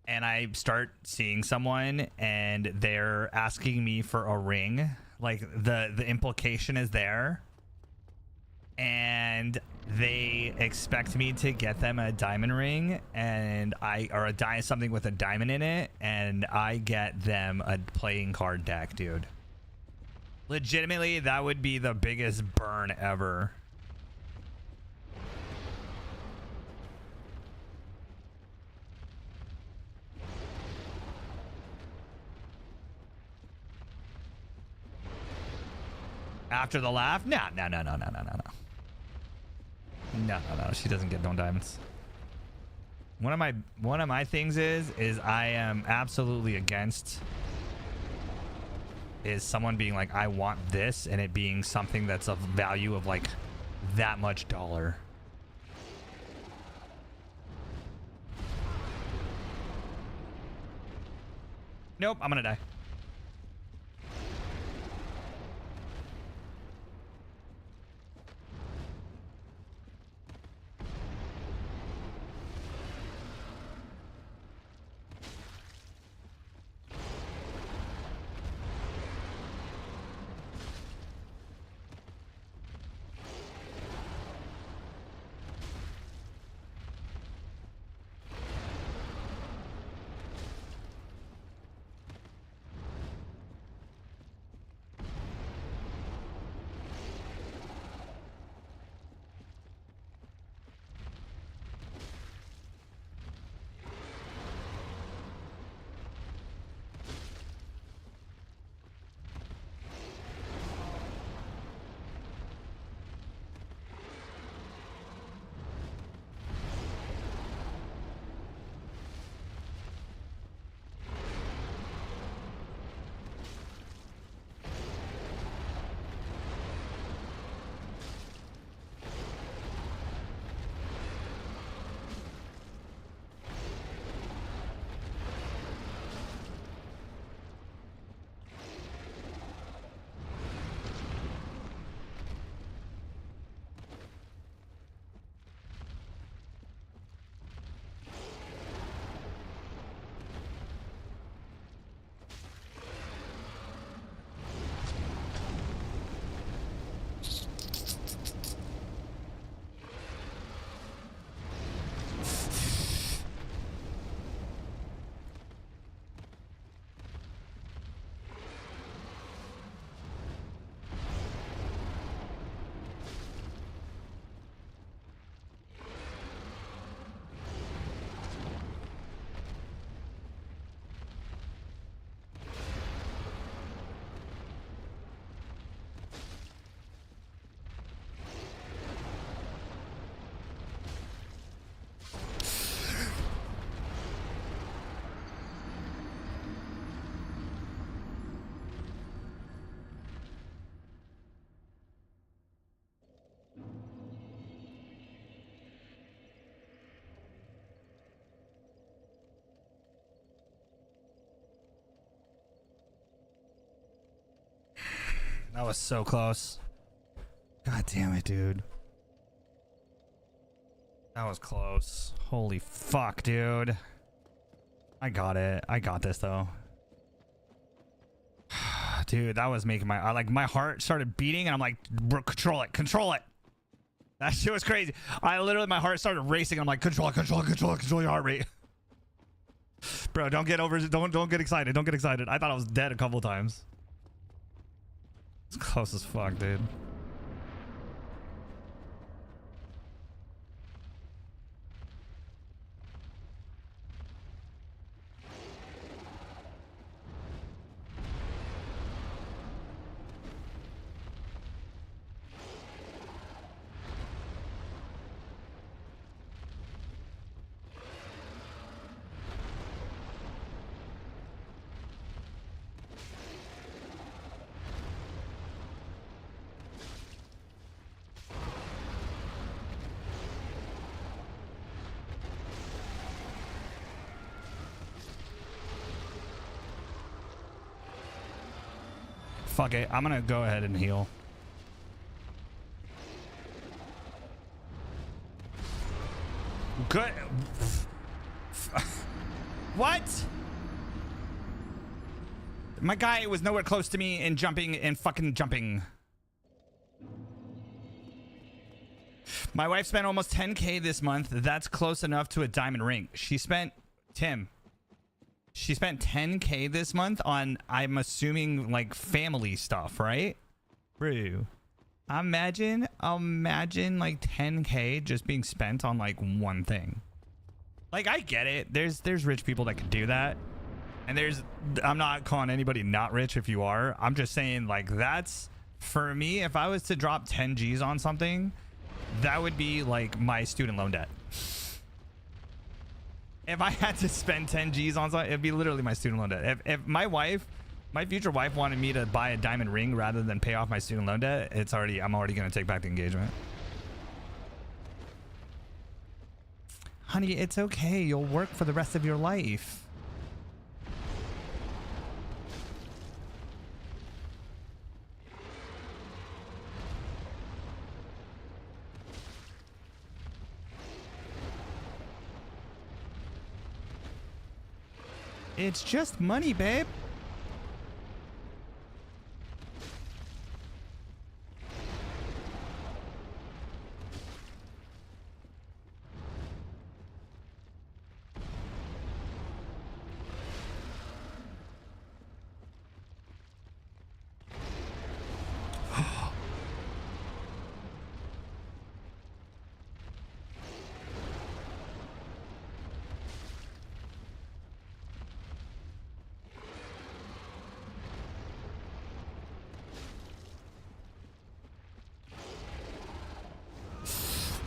and I start seeing someone and they're asking me for a ring, like the implication is there, and they expect me to get them a diamond ring something with a diamond in it, and I get them a playing card deck, dude. Legitimately, that would be the biggest burn ever. After the laugh? No. No, she doesn't get no diamonds. One of my things is I am absolutely against is someone being like, I want this, and it being something that's of value of like that much dollar. Nope, I'm gonna die. That was so close. God damn it, dude. That was close. Holy fuck, dude. I got it. I got this though. Dude, that was making my like my heart started beating and I'm like, bro, control it, control it. That shit was crazy. I literally, my heart started racing. I'm like, control your heart rate. Bro, don't get excited. Don't get excited. I thought I was dead a couple times. It's close as fuck, dude. Fuck it. I'm gonna go ahead and heal. Good. What? My guy was nowhere close to me and jumping and fucking jumping. My wife spent almost 10K this month. That's close enough to a diamond ring. She spent 10K this month on, I'm assuming, like family stuff, right? Bro, imagine like 10K just being spent on like one thing. Like, I get it. There's rich people that could do that. And I'm not calling anybody not rich if you are. I'm just saying, like, that's, for me, if I was to drop 10 G's on something, that would be like my student loan debt. If I had to spend 10 G's on something, it'd be literally my student loan debt. If my future wife wanted me to buy a diamond ring rather than pay off my student loan debt, I'm already going to take back the engagement. Honey, it's okay. You'll work for the rest of your life. It's just money, babe.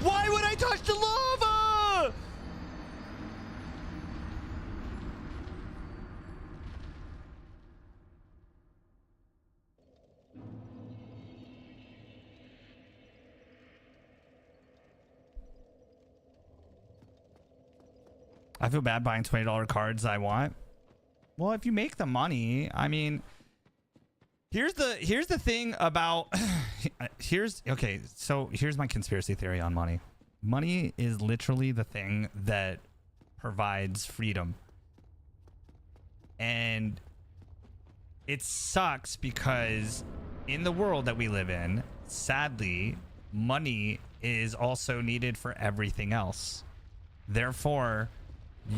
Why would I touch the lava? I feel bad buying $20 cards I want. Well, if you make the money, I mean, here's the thing about okay, so here's my conspiracy theory on money. Money is literally the thing that provides freedom. And it sucks because in the world that we live in, sadly, money is also needed for everything else. Therefore,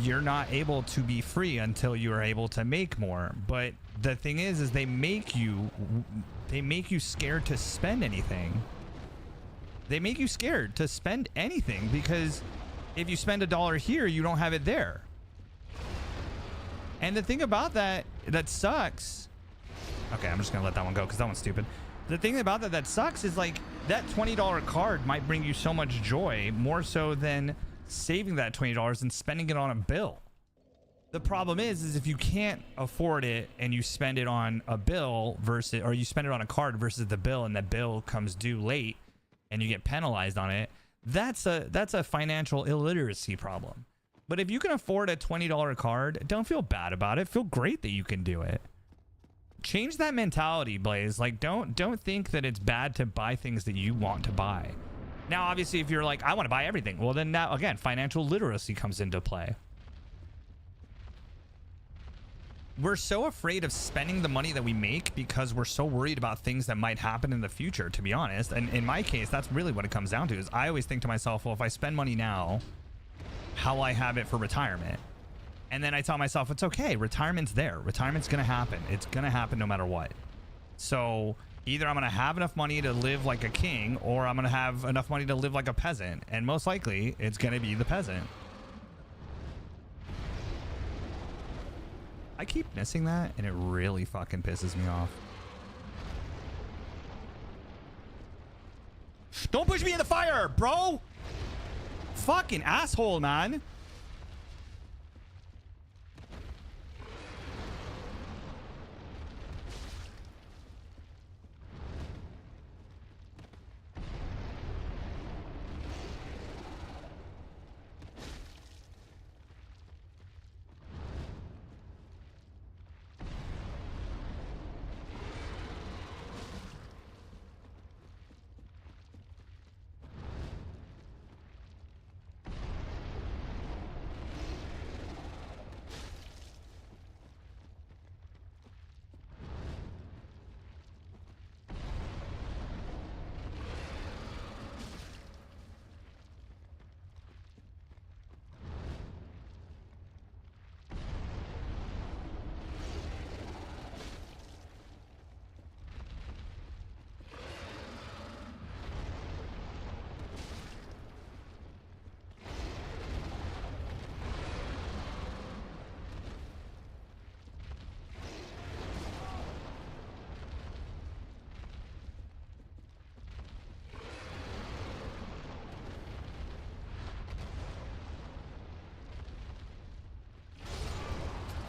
you're not able to be free until you are able to make more. But the thing is they make you scared to spend anything. They make you scared to spend anything because if you spend $1 here, you don't have it there. And the thing about that sucks. Okay, I'm just gonna let that one go because that one's stupid. The thing about that sucks is like that $20 card might bring you so much joy, more so than saving that $20 and spending it on a bill. The problem is if you can't afford it and you spend it on a bill versus, or you spend it on a card versus the bill, and the bill comes due late and you get penalized on it, that's a financial illiteracy problem. But if you can afford a $20 card, don't feel bad about it. Feel great that you can do it. change that mentality, Blaze. Like, don't think that it's bad to buy things that you want to buy. Now, obviously, if you're like, I want to buy everything, well, then now, again, financial literacy comes into play. We're so afraid of spending the money that we make because we're so worried about things that might happen in the future, to be honest. And in my case, that's really what it comes down to, is I always think to myself, well, if I spend money now, how will I have it for retirement? And then I tell myself, it's okay. Retirement's there. Retirement's going to happen. It's going to happen no matter what. So either I'm going to have enough money to live like a king, or I'm going to have enough money to live like a peasant. And most likely, it's going to be the peasant. I keep missing that, and it really fucking pisses me off. Don't push me in the fire, bro! Fucking asshole, man.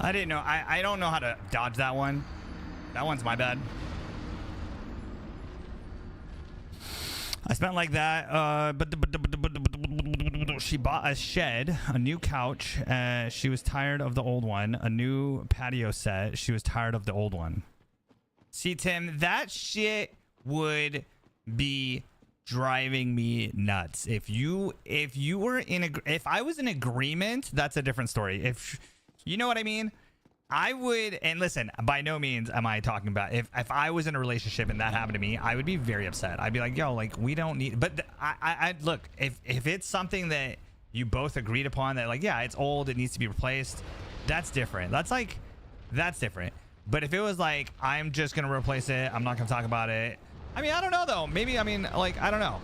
I didn't know. I don't know how to dodge that one. That one's my bad. I spent like that. But she bought a shed, a new couch. She was tired of the old one. A new patio set. She was tired of the old one. See, Tim, that shit would be driving me nuts. If I was in agreement, that's a different story. If you know what I mean? I would, and listen, by no means am I talking about, if I was in a relationship and that happened to me, I would be very upset. I'd be like, yo, like, we don't need, but I look, if it's something that you both agreed upon, that like, yeah, it's old, it needs to be replaced, that's different. That's different. But if it was like, I'm just going to replace it, I'm not going to talk about it. I mean, I don't know though. Maybe, I mean, like, I don't know.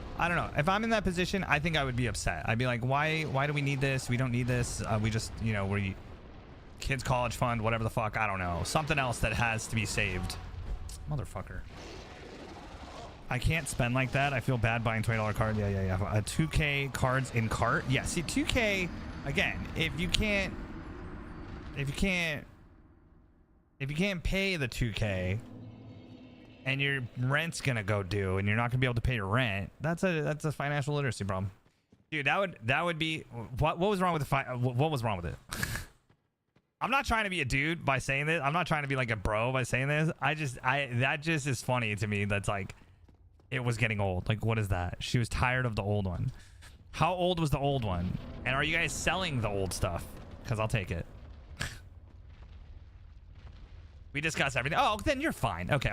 If I'm in that position, I think I would be upset. I'd be like, why do we need this? We don't need this. We just, you know, kids college fund, whatever the fuck, I don't know, something else that has to be saved. Motherfucker, I can't spend like that. I feel bad buying $20 card. Yeah. 2K cards in cart. Yeah, see, 2K again, if you can't pay the 2K and your rent's gonna go due and you're not gonna be able to pay your rent, that's a financial literacy problem, dude. That would be what was wrong with what was wrong with it? I'm not trying to be a dude by saying this. I'm not trying to be like a bro by saying this. That just is funny to me. That's like, it was getting old. Like, what is that? She was tired of the old one. How old was the old one? And are you guys selling the old stuff? Because I'll take it. We discussed everything. Oh, then you're fine. Okay.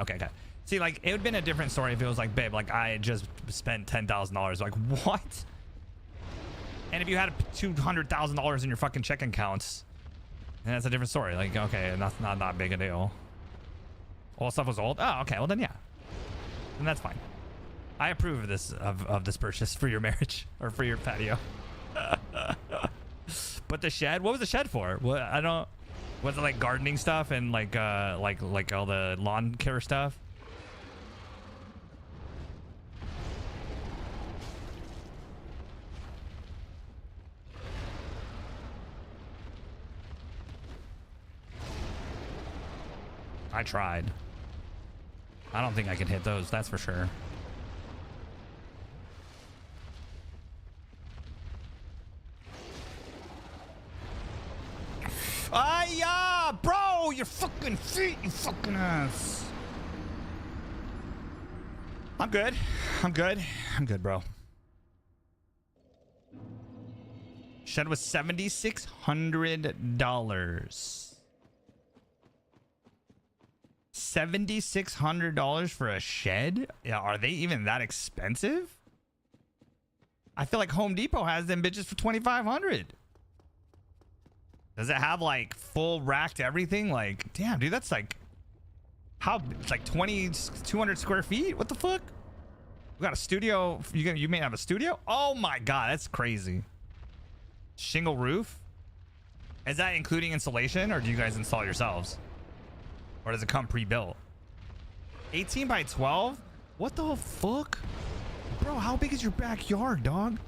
See, like, it would have been a different story if it was like, babe, like, I just spent $10,000. Like, what? And if you had $200,000 in your fucking checking accounts, and that's a different story. Like, okay, that's not that big a deal. All stuff was old. Oh, okay. Well, then yeah, and that's fine. I approve of this this purchase for your marriage or for your patio. But the shed, what was the shed for? What, I don't. Was it like gardening stuff and like all the lawn care stuff? I tried. I don't think I can hit those, that's for sure. Yeah, bro, Oh, your fucking feet, you fucking ass. I'm good. I'm good. I'm good, bro. Shed was $7,600. $7,600 for a shed? Yeah, are they even that expensive? I feel like Home Depot has them bitches for $2,500. Does it have like full racked everything? Like, damn, dude, that's like how? It's like 200 square feet. What the fuck? We got a studio. You may have a studio. Oh my god, that's crazy. Shingle roof. Is that including insulation, or do you guys install yourselves, or does it come pre-built? 18 by 12. What the fuck, bro? How big is your backyard, dog?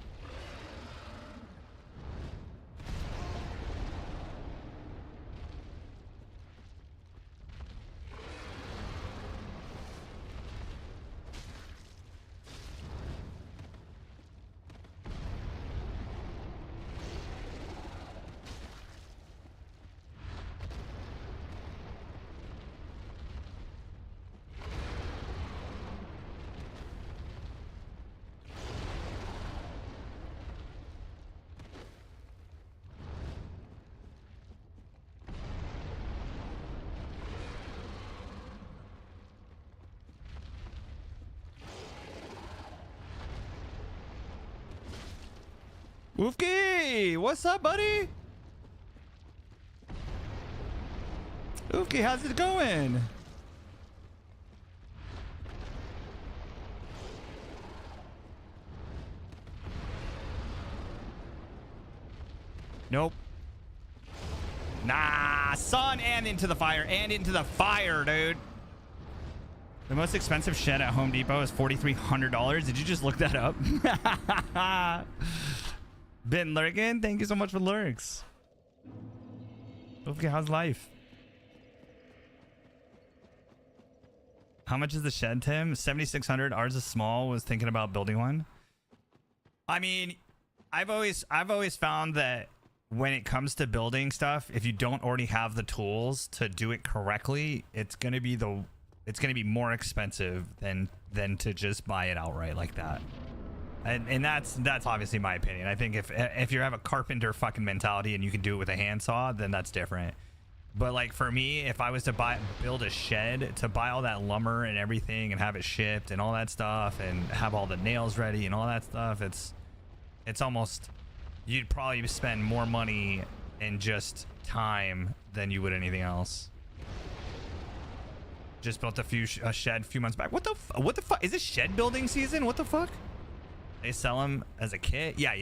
Oofky, what's up, buddy? Oofky, how's it going? Nope. Nah, sun and into the fire, dude. The most expensive shed at Home Depot is $4,300. Did you just look that up? Been lurking. Thank you so much for lurks. Okay, how's life? How much is the shed, Tim? 7,600. Ours is small. Was thinking about building one. I mean, I've always found that when it comes to building stuff, if you don't already have the tools to do it correctly, it's gonna be more expensive than to just buy it outright like that. And that's obviously my opinion. I think if you have a carpenter fucking mentality and you can do it with a handsaw, then that's different. But like for me, if I was to build a shed, to buy all that lumber and everything and have it shipped and all that stuff and have all the nails ready and all that stuff, it's almost, you'd probably spend more money in just time than you would anything else. Just built a shed a few months back. What the fuck? Is this shed building season? What the fuck? They sell them as a kit? Yeah.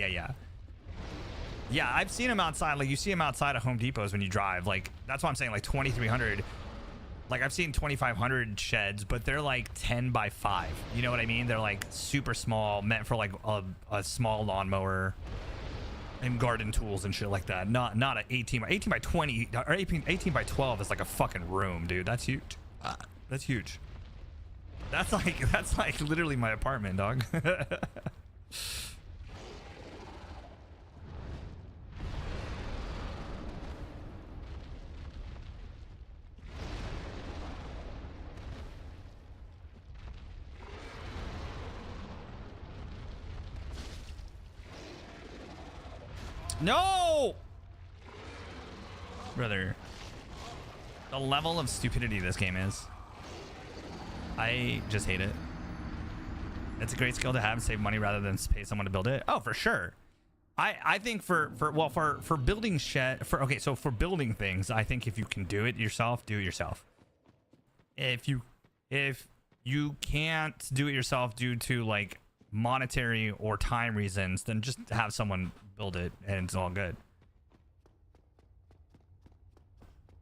Yeah, I've seen them outside. Like, you see them outside of Home Depots when you drive. Like, that's why I'm saying, like, 2,300. Like, I've seen 2,500 sheds, but they're, like, 10 by 5. You know what I mean? They're, like, super small, meant for, like, a small lawnmower and garden tools and shit like that. Not an 18 by 20, or 18 by 12 is, like, a fucking room, dude. That's huge. That's huge. That's like literally my apartment, dog. No! Brother. The level of stupidity this game is. I just hate it. It's a great skill to have, save money rather than pay someone to build it. Oh, for sure. I think for building for building things, I think if you can do it yourself, do it yourself. If you can't do it yourself due to like monetary or time reasons, then just have someone build it and it's all good.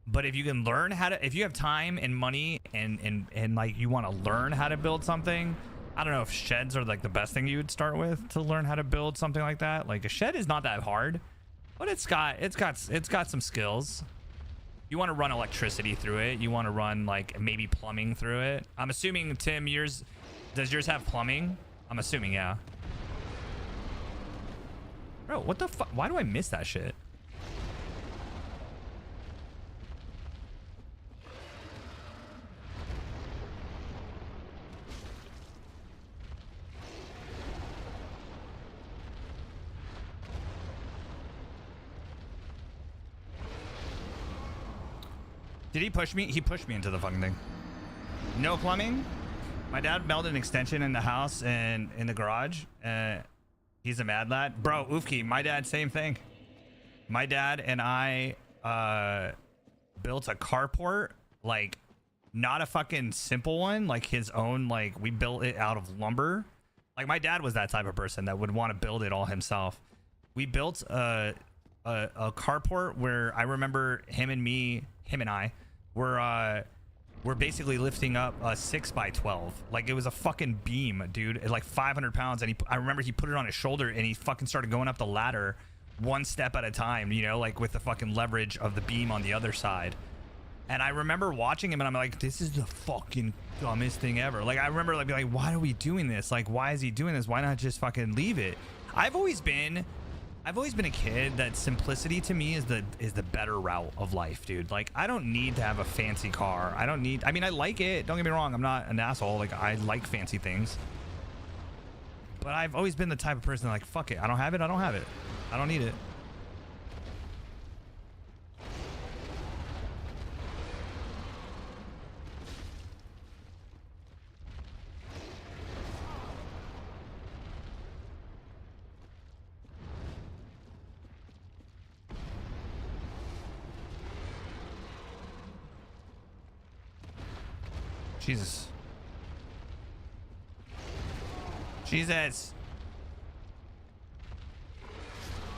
But if you can learn how to, if you have time and money and like you want to learn how to build something, I don't know if sheds are like the best thing you would start with to learn how to build something like that. Like a shed is not that hard, but it's got some skills. You want to run electricity through it. You want to run like maybe plumbing through it. I'm assuming, Tim, does yours have plumbing? I'm assuming, yeah. Bro, what the fuck? Why do I miss that shit? Did he push me? He pushed me into the fucking thing. No plumbing. My dad melted an extension in the house and in the garage. He's a mad lad. Bro, Oofki, my dad, same thing. My dad and I built a carport, like not a fucking simple one, like his own, like we built it out of lumber. Like my dad was that type of person that would want to build it all himself. We built a carport where I remember him and I were basically lifting up a 6x12. Like it was a fucking beam, dude. It's like 500 pounds. And I remember he put it on his shoulder and he fucking started going up the ladder one step at a time, you know, like with the fucking leverage of the beam on the other side. And I remember watching him and I'm like, this is the fucking dumbest thing ever. Like I remember like being like, why are we doing this? Like, why is he doing this? Why not just fucking leave it? I've always been a kid that simplicity to me is the better route of life, dude. Like I don't need to have a fancy car. I mean, I like it. Don't get me wrong. I'm not an asshole. Like I like fancy things. But I've always been the type of person like, fuck it. I don't have it. I don't have it. I don't need it. Jesus. Jesus.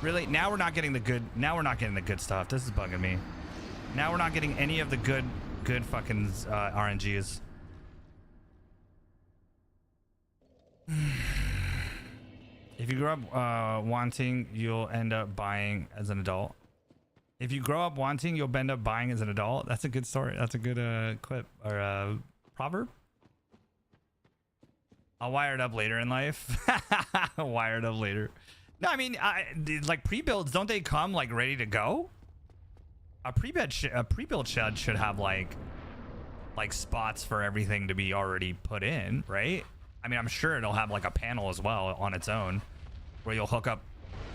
Really? Now we're not getting the good stuff. This is bugging me. Now we're not getting any of the good fucking RNGs. If you grow up wanting, you'll end up buying as an adult. If you grow up wanting, you'll end up buying as an adult. That's a good story. That's a good quip or proverb. I'll wire it up later in life. Wire it up later. No, I mean, like pre-builds, don't they come like ready to go? A pre-build shed should have like spots for everything to be already put in, right? I mean, I'm sure it'll have like a panel as well on its own, where you'll hook up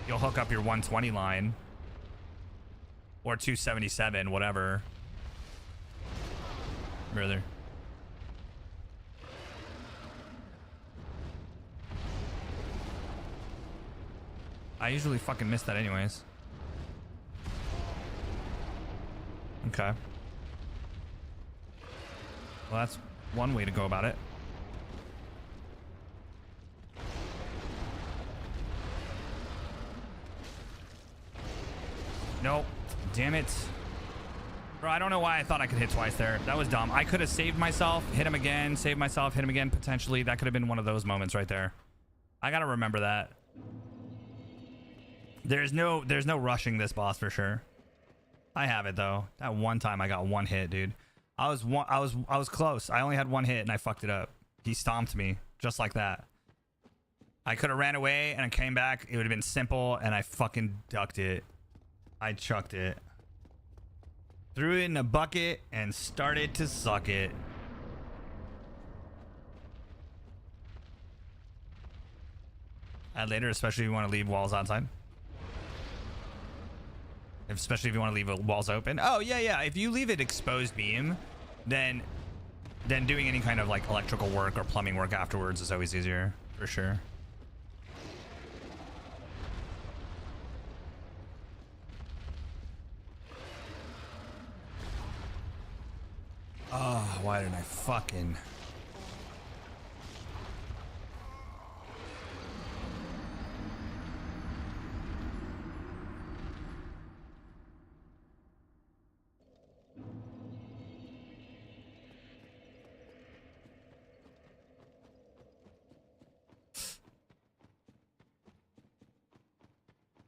your 120 line or 277, whatever. Brother. I usually fucking miss that anyways. Okay. Well, that's one way to go about it. Nope. Damn it. Bro, I don't know why I thought I could hit twice there. That was dumb. I could have saved myself, hit him again, saved myself, hit him again, potentially. That could have been one of those moments right there. I gotta remember that. There's no rushing this boss for sure. I have it though. That one time I got one hit, dude. I was close. I only had one hit and I fucked it up. He stomped me just like that. I could have ran away and I came back. It would have been simple and I fucking ducked it. I chucked it. Threw it in a bucket and started to suck it. Add later, especially if you want to leave walls outside. Especially if you want to leave walls open. Oh, yeah. If you leave it exposed beam, then doing any kind of like electrical work or plumbing work afterwards is always easier, for sure. Oh, why didn't I fucking...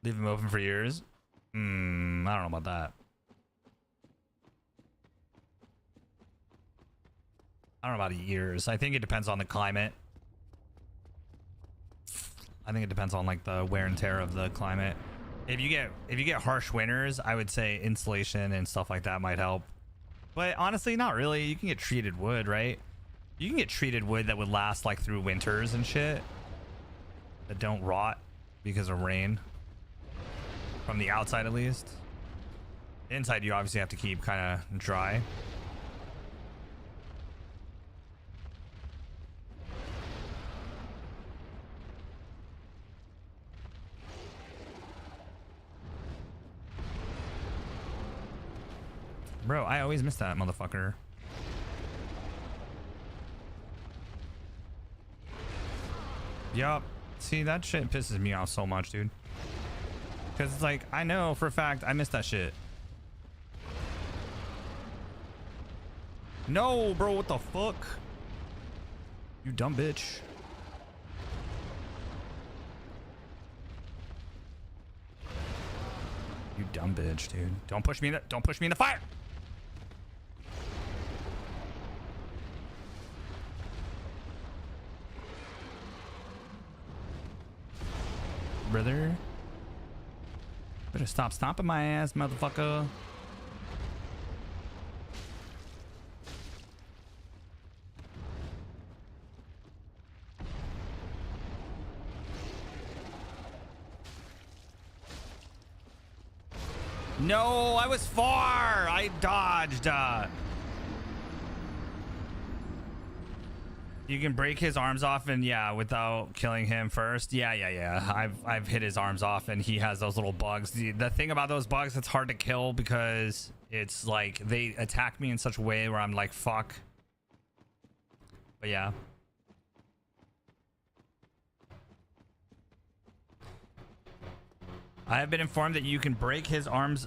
Leave them open for years? I don't know about that. I don't know about years. I think it depends on the climate. I think it depends on like the wear and tear of the climate. If you get harsh winters, I would say insulation and stuff like that might help. But honestly, not really. You can get treated wood, right? You can get treated wood that would last like through winters and shit. That don't rot because of rain. From the outside at least. Inside, you obviously have to keep kind of dry. Bro, I always miss that motherfucker. Yup. See, that shit pisses me off so much, dude. Because it's like, I know for a fact I missed that shit. No, bro, what the fuck? You dumb bitch. You dumb bitch, dude. Don't push me in the fire! Brother. Better stop stomping my ass, motherfucker. No, I was far. I dodged. You can break his arms off and yeah, without killing him first. Yeah. I've hit his arms off and he has those little bugs. The thing about those bugs, it's hard to kill because it's like they attack me in such a way where I'm like, fuck. But yeah. I have been informed that you can break his arm.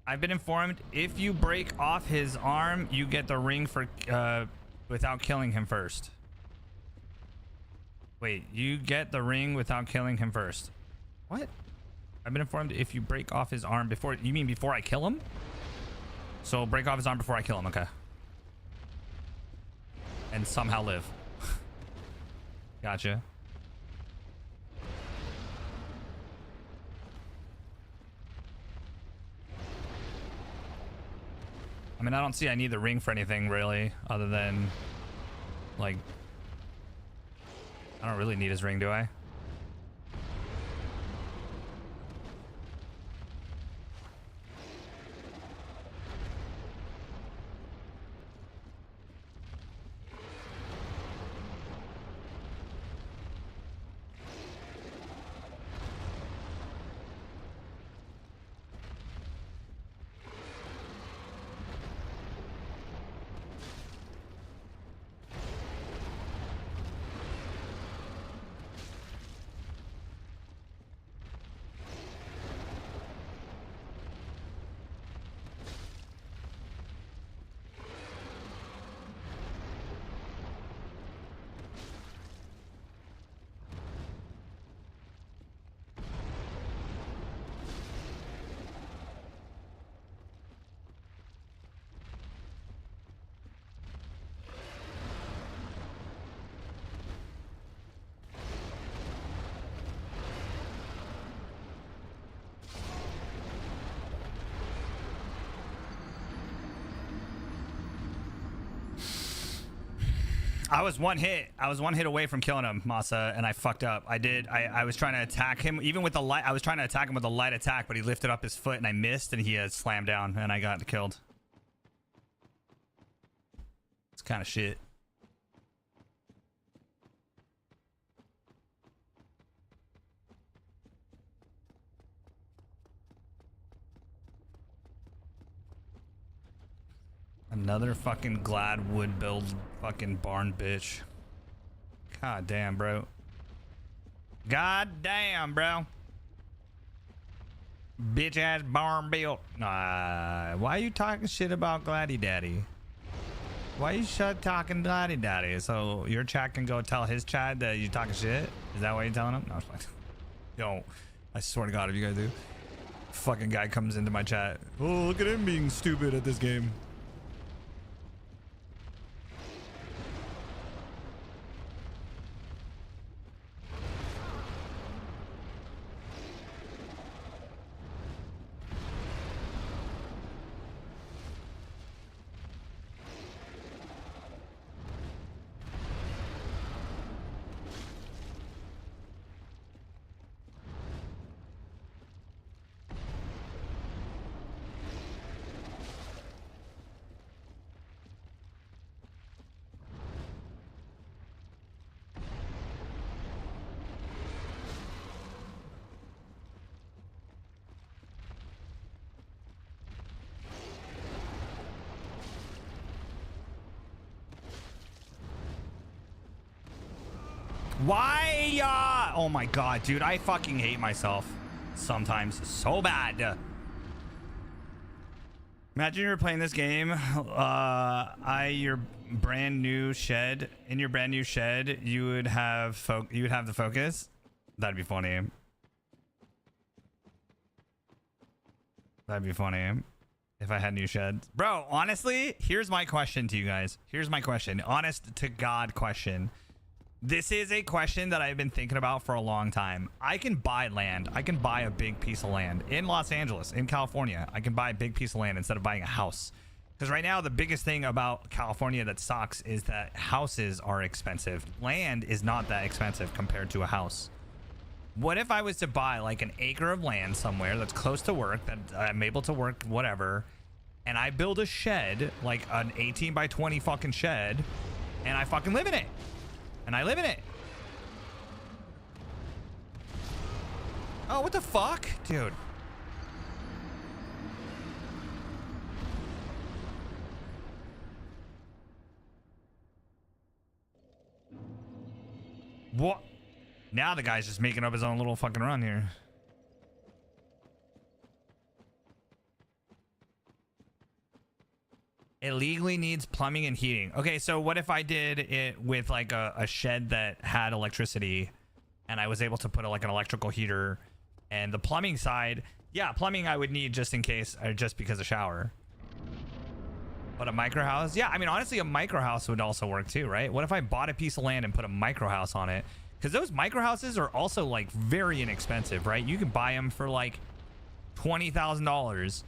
I've been informed if you break off his arm, you get the ring for without killing him first. Wait, you get the ring without killing him first. What? I've been informed if you break off his arm before, you mean before I kill him? So break off his arm before I kill him, okay. And somehow live. Gotcha. I mean, I don't see I need the ring for anything really, other than like, I don't really need his ring, do I? I was one hit away from killing him, Masa, and I fucked up. I was trying to attack him, even with the light. I was trying to attack him with a light attack, but he lifted up his foot and I missed, and he slammed down, and I got killed. It's kind of shit. Another fucking glad wood build fucking barn bitch. God damn, bro. God damn, bro. Bitch ass barn built. Why are you talking shit about Gladdy Daddy? Why you talking Gladdy Daddy? So your chat can go tell his chat that you talking shit? Is that what you're telling him? No, it's fine. Yo, I swear to God, if you guys do. Fucking guy comes into my chat. Oh, look at him being stupid at this game. Why? Oh my god, dude. I fucking hate myself sometimes so bad. Imagine you're playing this game. Your brand new shed. In your brand new shed, you would have the focus. That'd be funny. That'd be funny if I had new sheds. Bro, honestly, here's my question to you guys. Here's my question. Honest to God question. This is a question that I've been thinking about for a long time. I can buy land. I can buy a big piece of land in Los Angeles, in California. I can buy a big piece of land instead of buying a house. Because right now, the biggest thing about California that sucks is that houses are expensive. Land is not that expensive compared to a house. What if I was to buy like an acre of land somewhere that's close to work, that I'm able to work, whatever, and I build a shed, like an 18 by 20 fucking shed, and I fucking live in it. And I live in it. Oh, what the fuck? Dude. What? Now the guy's just making up his own little fucking run here. It legally needs plumbing and heating. Okay, so what if I did it with like a shed that had electricity and I was able to put like an electrical heater, and the plumbing side, yeah, plumbing I would need just in case, or just because of shower. But a micro house? Yeah, I mean, honestly, a micro house would also work too, right? What if I bought a piece of land and put a micro house on it? Because those micro houses are also like very inexpensive, right? You can buy them for like $20,000.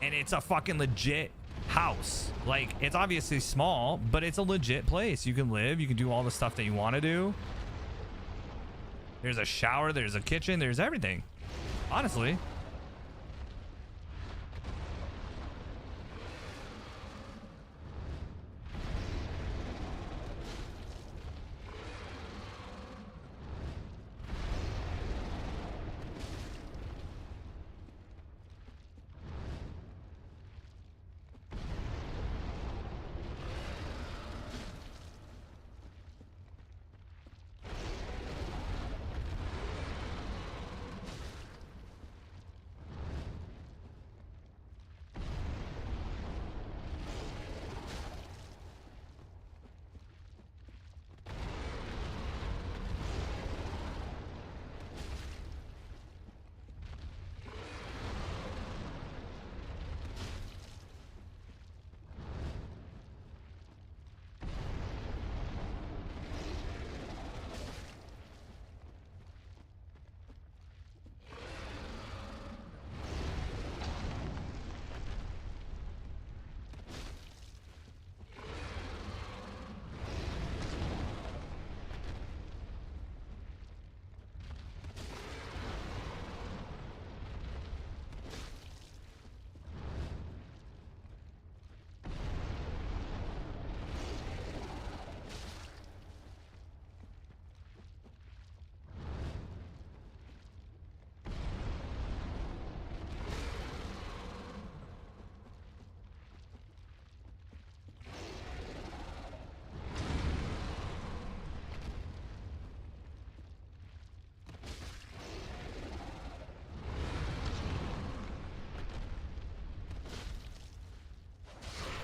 And it's a fucking legit house. Like, it's obviously small, but it's a legit place. You can live. You can do all the stuff that you want to do. There's a shower. There's a kitchen. There's everything. Honestly.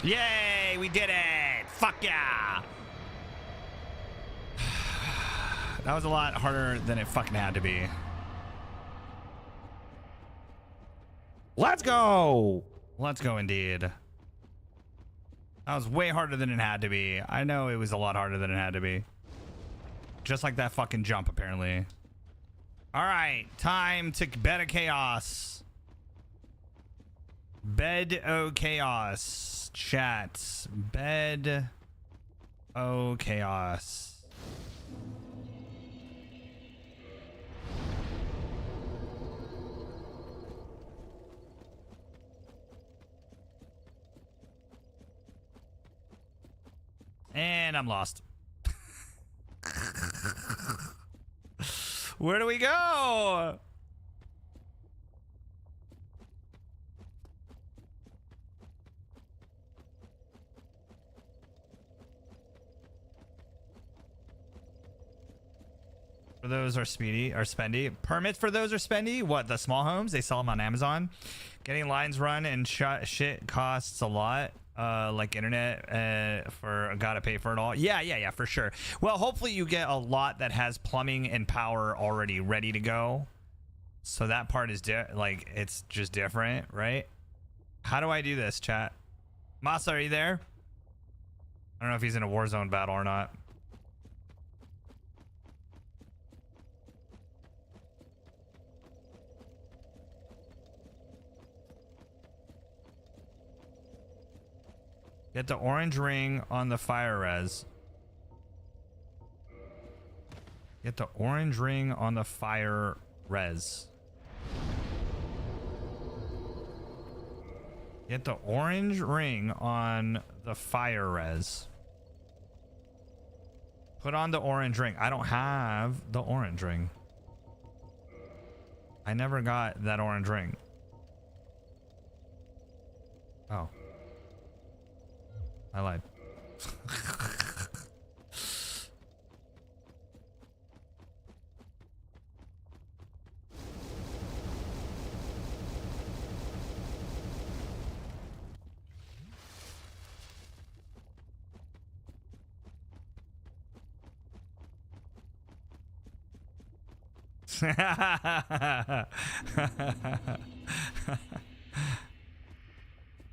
Yay, we did it. Fuck yeah. That was a lot harder than it fucking had to be. Let's go. Let's go indeed. That was way harder than it had to be. I know it was a lot harder than it had to be. Just like that fucking jump, apparently. All right, time to bed of chaos. Bed o' chaos. Chat. Bed o' chaos. And I'm lost. Where do we go? For those are speedy or spendy. Permits for those are spendy. What, the small homes? They sell them on Amazon. Getting lines run and shit costs a lot. Like internet, for gotta pay for it all. Yeah, for sure. Well, hopefully you get a lot that has plumbing and power already ready to go. So that part is like it's just different, right? How do I do this, chat? Masa, are you there? I don't know if he's in a Warzone battle or not. Get the orange ring on the fire res. Get the orange ring on the fire res. Get the orange ring on the fire res. Put on the orange ring. I don't have the orange ring. I never got that orange ring. Oh. I lied.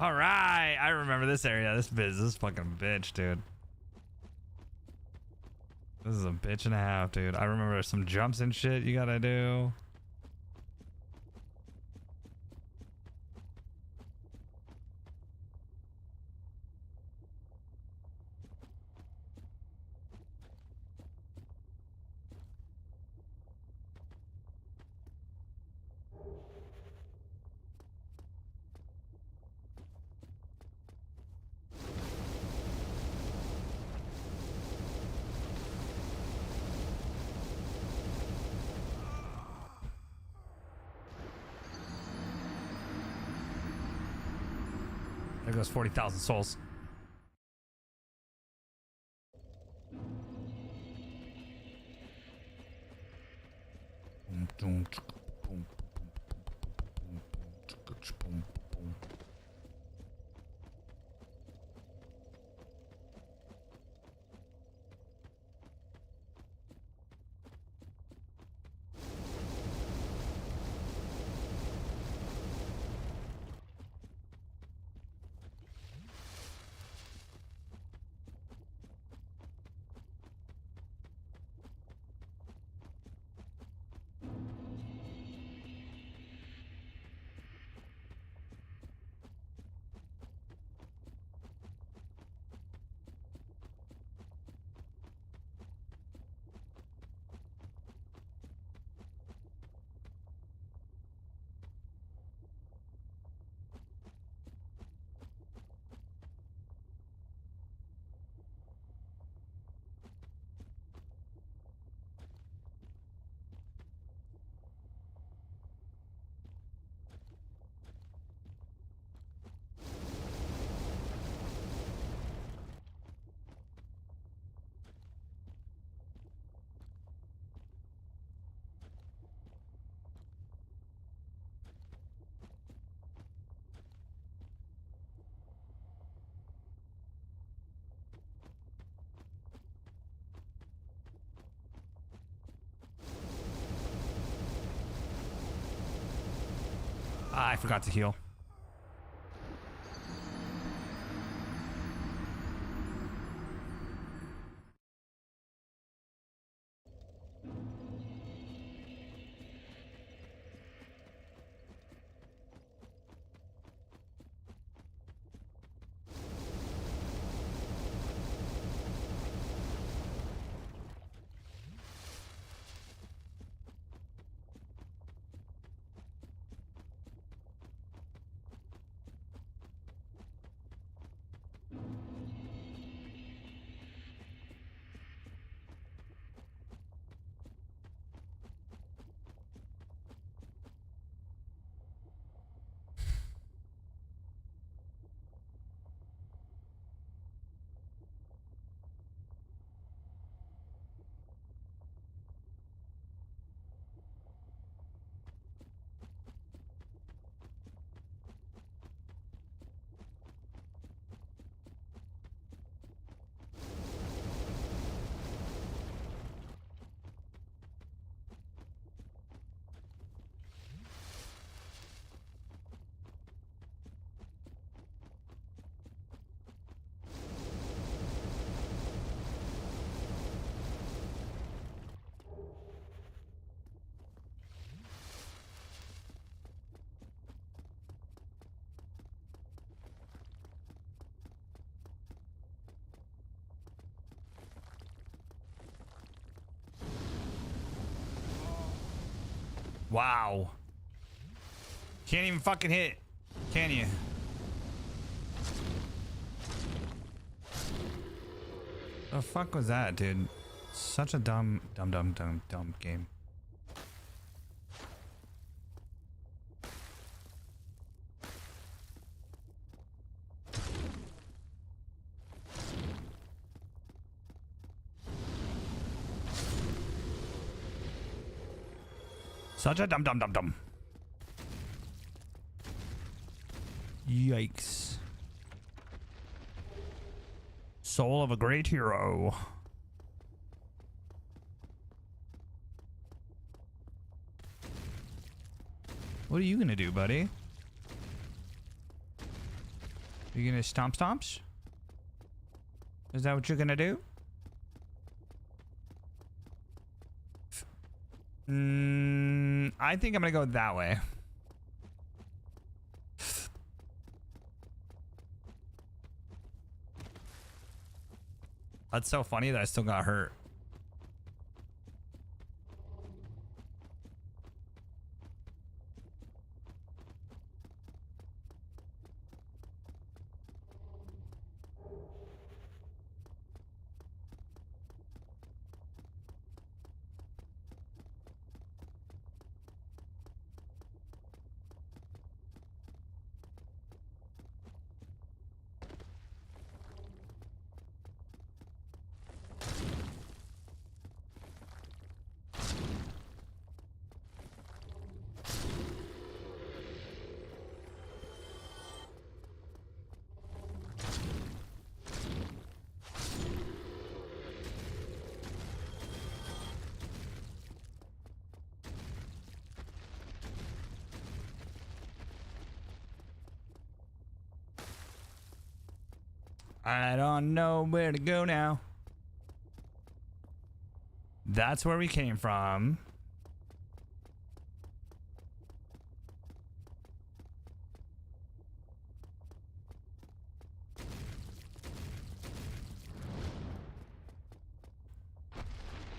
All right, I remember this area. This fucking bitch, dude. This is a bitch and a half, dude. I remember some jumps and shit you gotta do. There goes 40,000 souls. I forgot to heal. Wow. Can't even fucking hit, can you? The fuck was that, dude? Such a dumb game. Such a dumb. Yikes. Soul of a great hero. What are you gonna do, buddy? You gonna stomp stomps? Is that what you're gonna do? I think I'm gonna go that way. That's so funny that I still got hurt. I don't know where to go now. That's where we came from.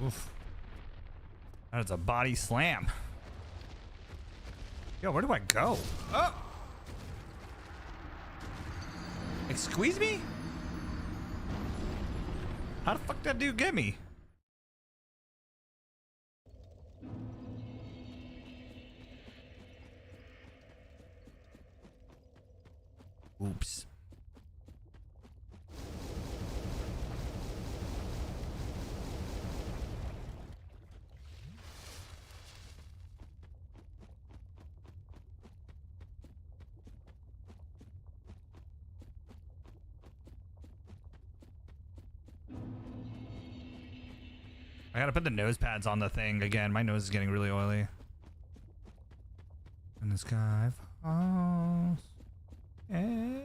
Oof. That's a body slam. Yo, where do I go? Oh! Squeeze me? How the fuck that dude get me? Oops. I gotta put the nose pads on the thing again. My nose is getting really oily. And the sky falls. And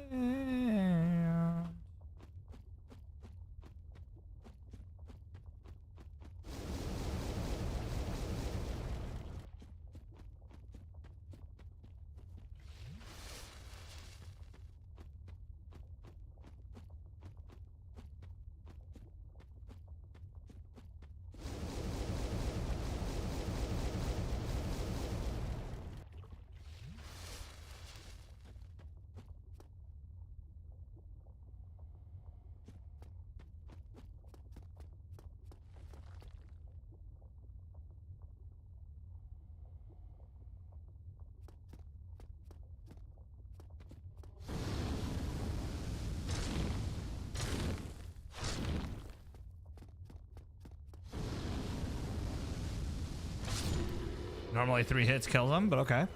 normally 3 hits kills him, but okay.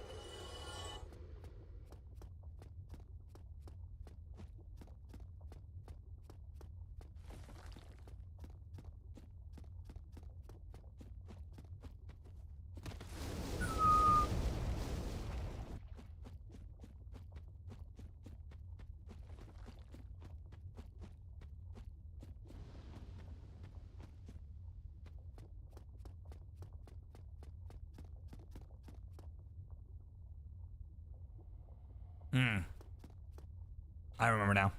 I remember now.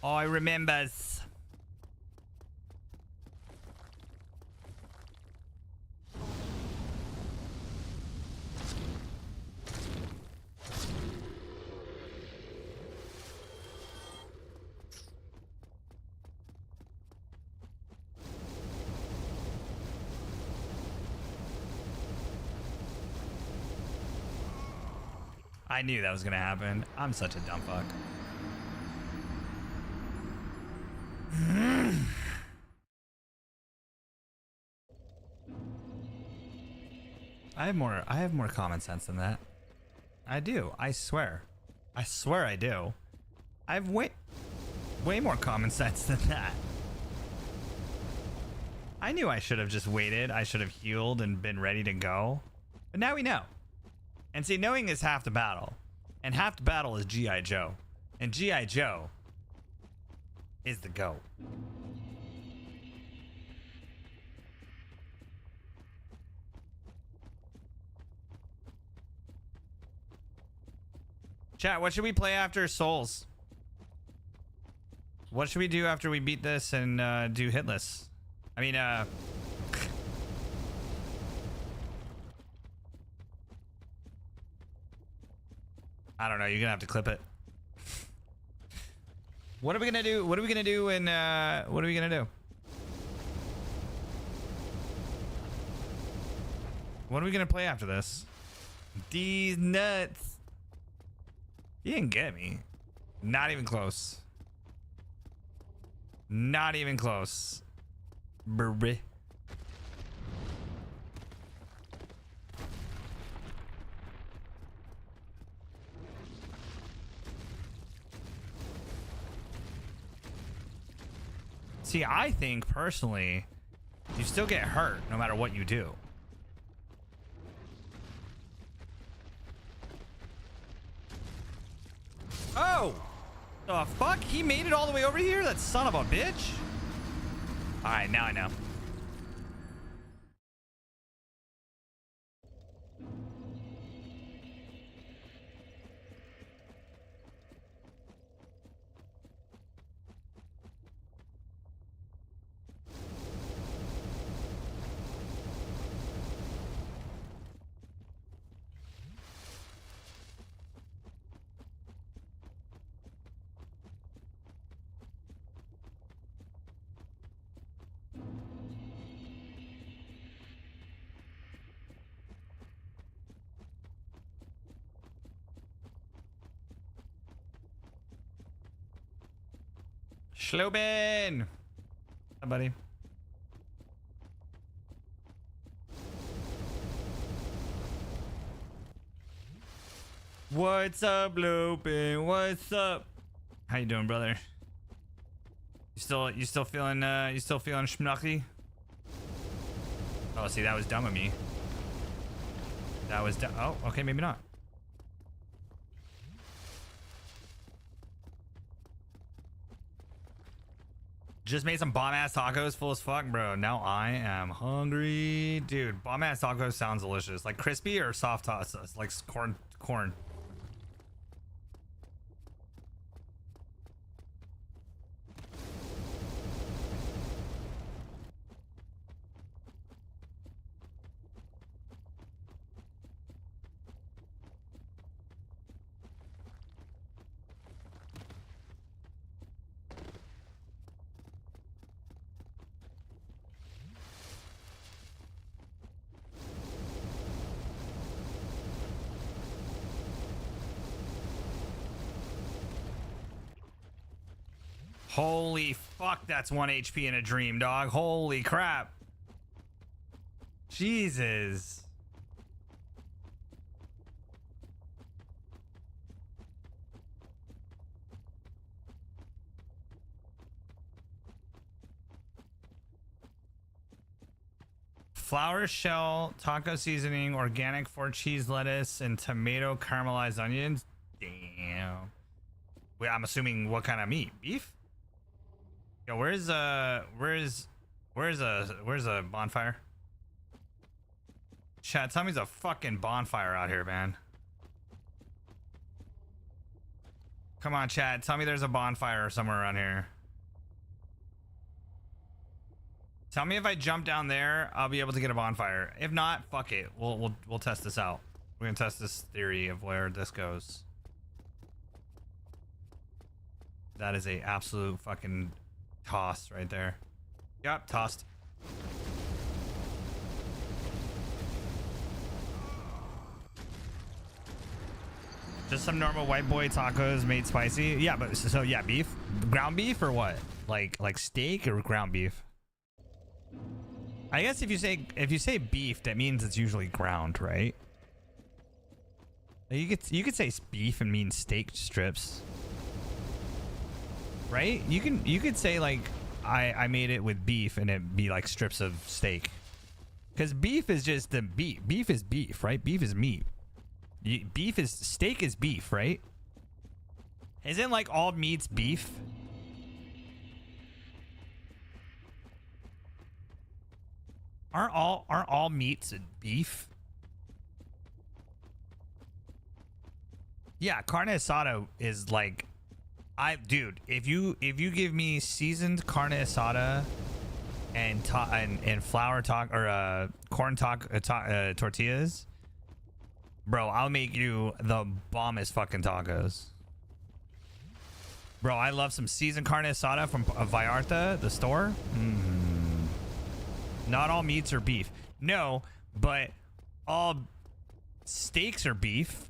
I remembers. I knew that was gonna happen. I'm such a dumb fuck. I have more common sense than that. I do. I swear. I swear I do. I have way more common sense than that. I knew I should have just waited. I should have healed and been ready to go. But now we know. And see, knowing is half the battle. And half the battle is G.I. Joe. And G.I. Joe is the GOAT. Chat, what should we play after Souls? What should we do after we beat this and do hitless? I mean, I don't know. You're gonna have to clip it. What are we gonna do? What are we gonna do? And what are we gonna do? What are we gonna play after this? These nuts. You didn't get me. Not even close. Not even close. Brr. See, I think personally, you still get hurt no matter what you do. Oh! The fuck? He made it all the way over here? That son of a bitch? Alright, now I know. Schlobin! Hi, buddy. What's up, Lupin? What's up? How you doing, brother? You still feeling schmucky? Oh, see, that was dumb of me. That was dumb. Oh, okay, maybe not. Just made some bomb-ass tacos full as fuck, bro. Now I am hungry. Dude, bomb-ass tacos sounds delicious. Like crispy or soft toss? Like corn. Holy fuck, that's 1 HP in a dream, dog. Holy crap. Jesus. Flour shell, taco seasoning, organic 4-cheese lettuce, and tomato caramelized onions. Damn. Wait, I'm assuming what kind of meat? Beef? Yo, where's a bonfire? Chat, tell me there's a fucking bonfire out here, man. Come on, chat, tell me there's a bonfire somewhere around here. Tell me if I jump down there, I'll be able to get a bonfire. If not, fuck it. We'll test this out. We're gonna test this theory of where this goes. That is a absolute fucking toss right there. Yep, tossed. Just some normal white boy tacos made spicy. Yeah, but so yeah, beef, ground beef or what? Like steak or ground beef? I guess if you say beef, that means it's usually ground, right? You could say beef and mean steak strips, right? You could say like I made it with beef and it be like strips of steak, because beef is just the beef. Beef is beef, right? Beef is meat. Beef is steak is beef, right? Isn't like all meats beef? Aren't all meats beef? Yeah, carne asada is like, dude, if you give me seasoned carne asada and flour corn tortillas, bro, I'll make you the bombest fucking tacos. Bro, I love some seasoned carne asada from Vallarta, the store. Not all meats are beef. No, but all steaks are beef.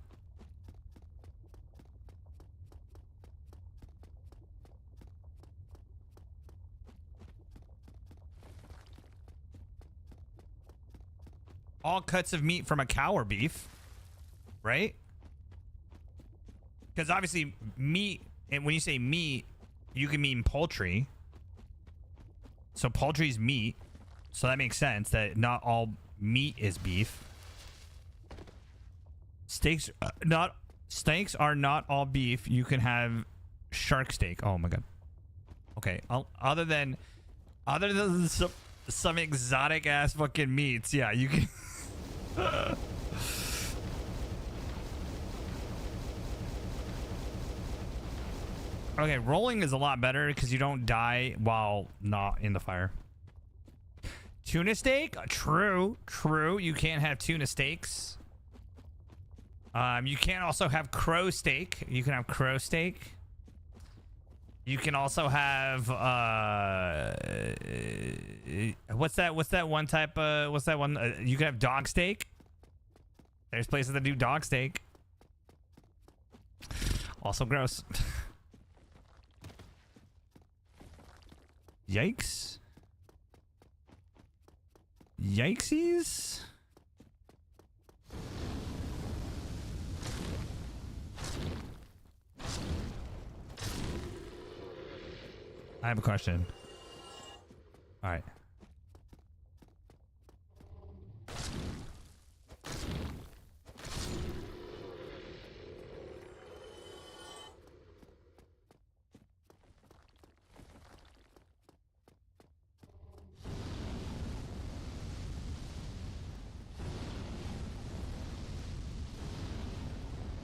All cuts of meat from a cow are beef, right? Because obviously meat, and when you say meat, you can mean poultry. So poultry's meat. So that makes sense that not all meat is beef. Steaks are not all beef. You can have shark steak. Oh my god. Okay. Other than some exotic ass fucking meats, yeah, you can. Okay, rolling is a lot better because you don't die while not in the fire. Tuna steak? True. You can't have tuna steaks. You can't also have crow steak. You can have crow steak. You can also have what's that one type you can have dog steak. There's places that do dog steak. Also gross. Yikes. Yikesies. I have a question. All right.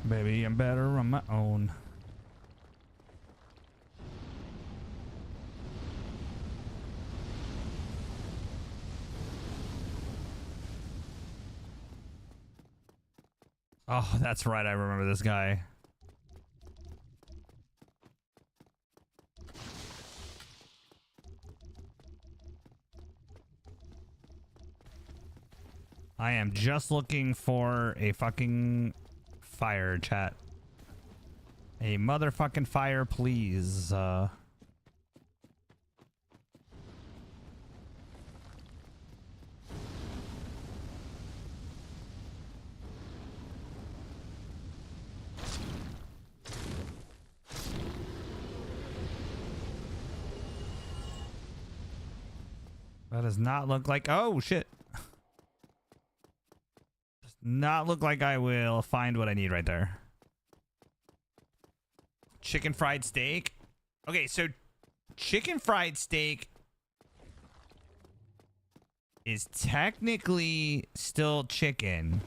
Baby, I'm better on my own. Oh, that's right. I remember this guy. I am just looking for a fucking fire, chat. A motherfucking fire, please. That does not look like... Oh, shit. Does not look like I will find what I need right there. Chicken fried steak. Okay, so chicken fried steak is technically still chicken.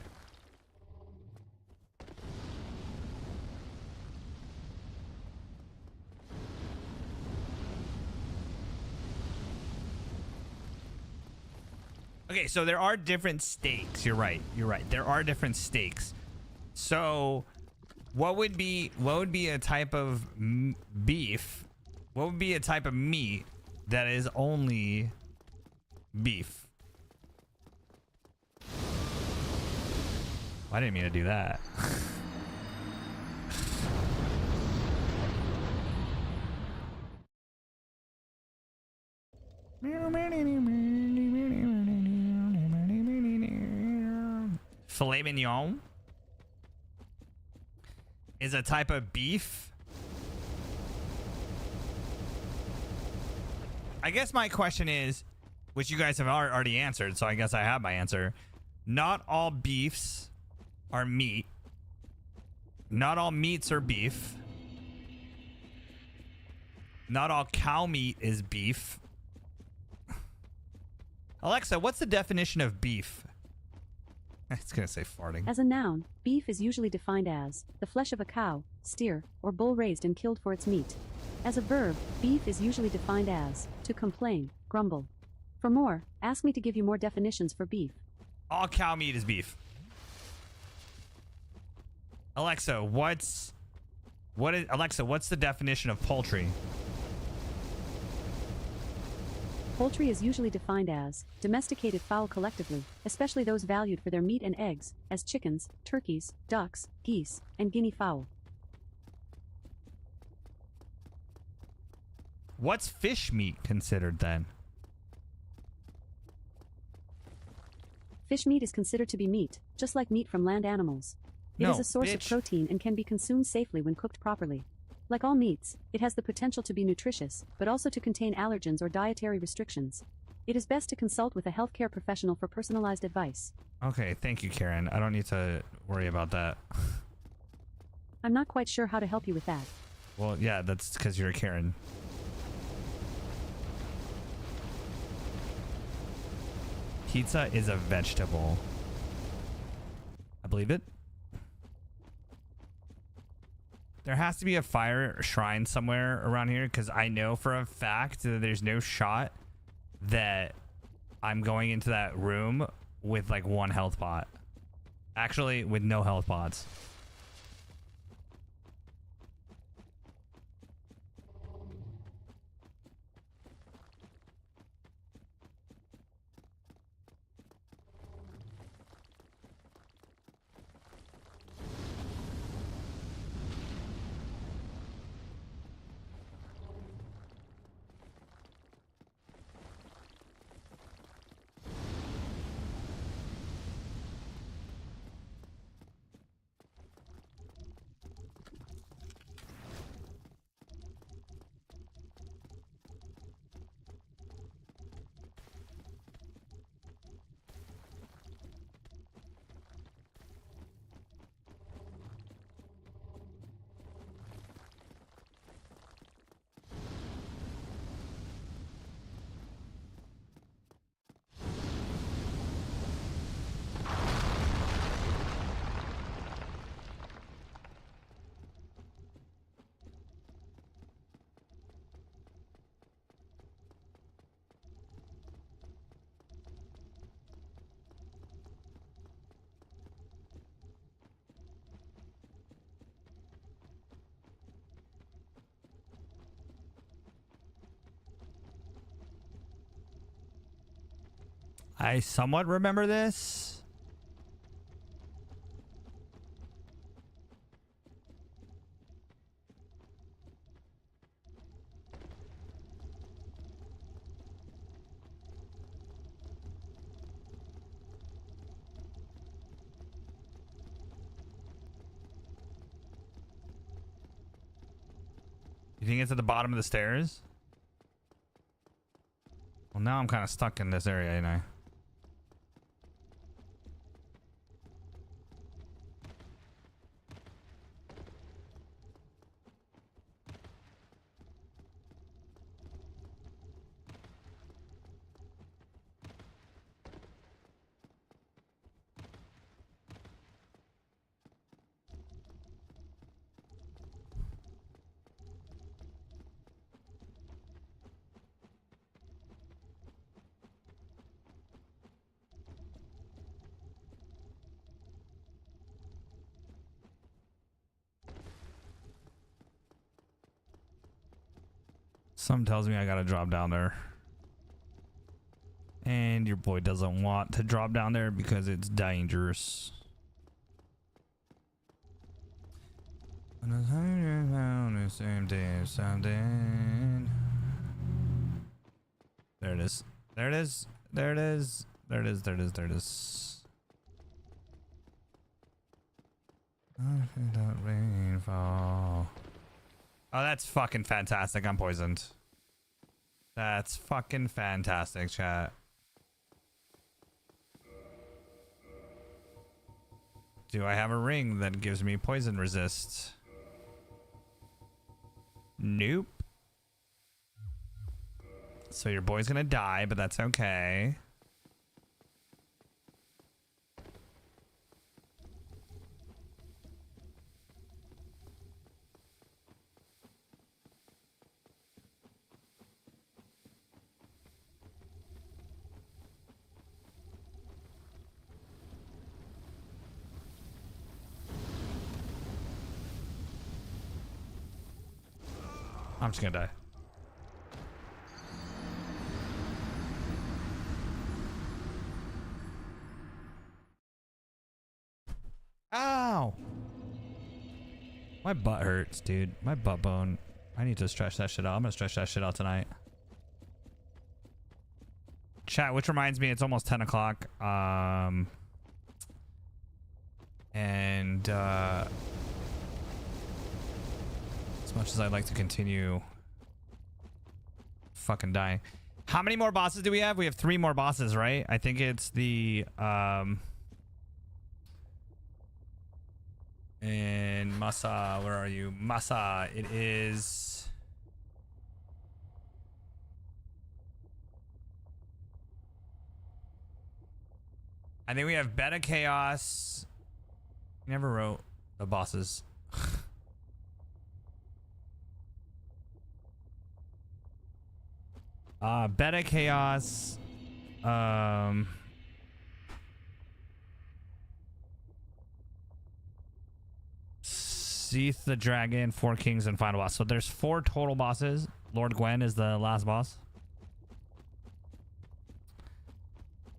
Okay, so there are different steaks. You're right. There are different steaks. So what would be a type of beef? What would be a type of meat that is only beef? I didn't mean to do that. Filet mignon is a type of beef. I guess my question is, which you guys have already answered, so I guess I have my answer. Not all beefs are meat. Not all meats are beef. Not all cow meat is beef. Alexa, what's the definition of beef? It's gonna say farting. As a noun, beef is usually defined as the flesh of a cow, steer, or bull raised and killed for its meat. As a verb, beef is usually defined as to complain, grumble. For more, ask me to give you more definitions for beef. All cow meat is beef. Alexa, what's the definition of poultry? Poultry is usually defined as domesticated fowl collectively, especially those valued for their meat and eggs, as chickens, turkeys, ducks, geese, and guinea fowl. What's fish meat considered then? Fish meat is considered to be meat, just like meat from land animals. It is a source of protein and can be consumed safely when cooked properly. Like all meats, it has the potential to be nutritious, but also to contain allergens or dietary restrictions. It is best to consult with a healthcare professional for personalized advice. Okay, thank you, Karen. I don't need to worry about that. I'm not quite sure how to help you with that. Well, yeah, that's because you're a Karen. Pizza is a vegetable. I believe it. There has to be a fire shrine somewhere around here because I know for a fact that there's no shot that I'm going into that room with like one health pot. Actually, with no health pots. I somewhat remember this. You think it's at the bottom of the stairs? Well, now I'm kind of stuck in this area, ain't I? Something tells me I gotta drop down there. And your boy doesn't want to drop down there because it's dangerous. On the same day as something. There it is. There it is. There it is. There it is. There it is. There it is. Rainfall. Oh, that's fucking fantastic. I'm poisoned. That's fucking fantastic, chat. Do I have a ring that gives me poison resist? Nope. So your boy's gonna die, but that's okay. I'm just gonna die. Ow! My butt hurts, dude. My butt bone. I need to stretch that shit out. I'm gonna stretch that shit out tonight. Chat, which reminds me, it's almost 10 o'clock. And as much as I'd like to continue fucking dying. How many more bosses do we have? We have 3 more bosses, right? I think it's the and Masa, where are you? Masa, it is I think we have Beta Chaos. Never wrote the bosses. Beta Chaos. Seath the Dragon, 4 Kings, and Final Boss. So there's 4 total bosses. Lord Gwen is the last boss.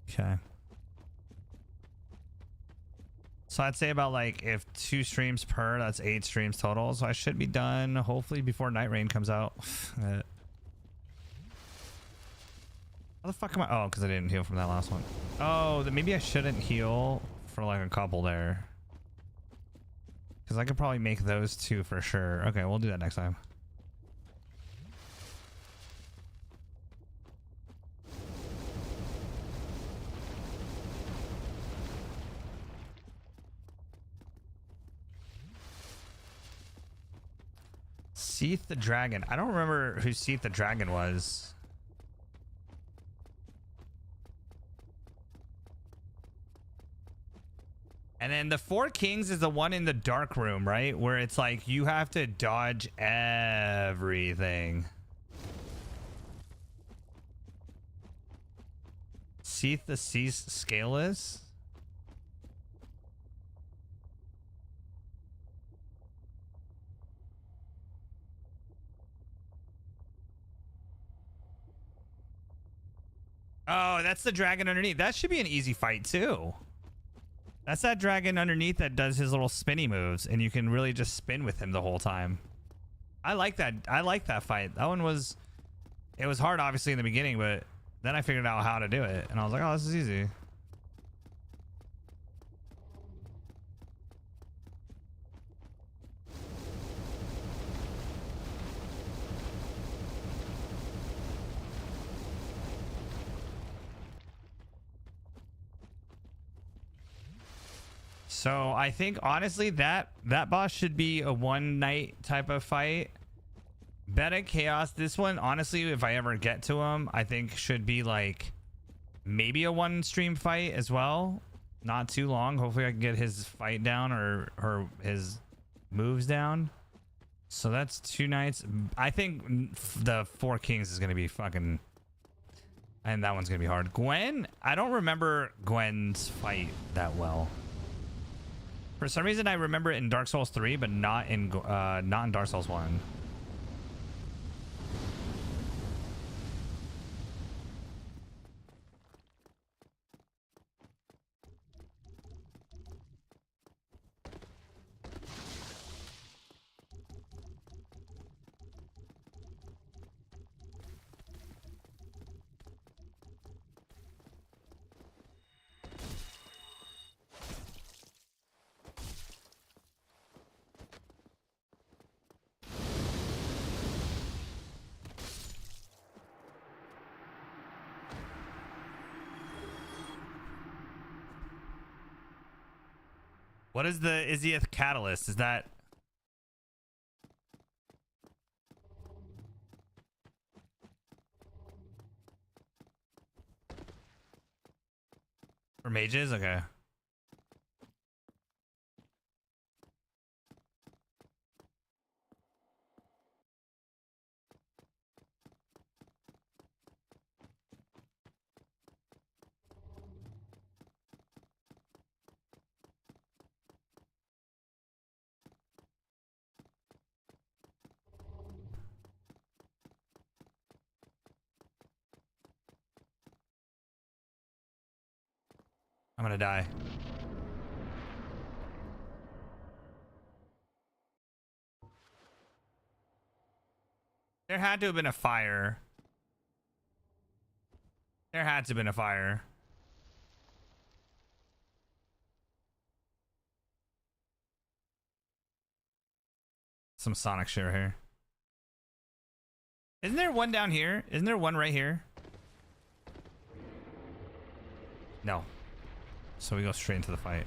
Okay. So I'd say about like if 2 streams per, that's 8 streams total. So I should be done hopefully before Night Rain comes out. How the fuck am I? Oh, because I didn't heal from that last one. Oh, then maybe I shouldn't heal for like a couple there. Because I could probably make those 2 for sure. Okay, we'll do that next time. Seath the Dragon. I don't remember who Seath the Dragon was. And then the 4 Kings is the one in the dark room, right? Where it's like you have to dodge everything. Seath the Sea's Scaleless. Oh, that's the dragon underneath. That should be an easy fight too. That's that dragon underneath that does his little spinny moves, and you can really just spin with him the whole time. I like that. I like that fight. That one was, it was hard obviously in the beginning, but then I figured out how to do it, and I was like, oh, this is easy. So I think honestly that boss should be a 1 night type of fight. Beta Chaos, this one honestly, if I ever get to him, I think should be like maybe a 1 stream fight as well. Not too long. Hopefully I can get his fight down or his moves down. So that's 2 nights. I think the 4 Kings is gonna be fucking, and that one's gonna be hard. Gwen, I don't remember Gwen's fight that well. For some reason, I remember it in Dark Souls 3, but not in Dark Souls 1. What is the Izzyth catalyst? Is that... for mages? Okay. I'm gonna die. There had to have been a fire. There had to have been a fire. Some Sonic shit here. Isn't there one down here? Isn't there one right here? No. So we go straight into the fight.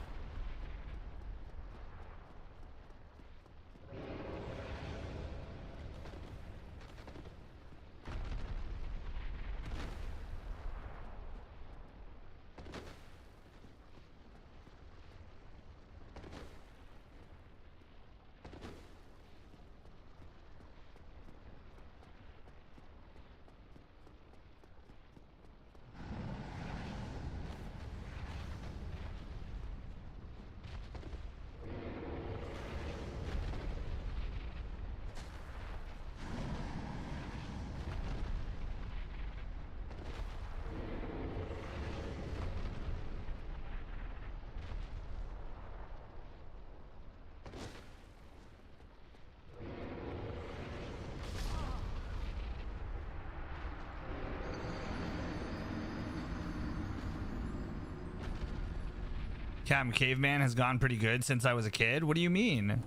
Captain Caveman has gone pretty good since I was a kid. What do you mean?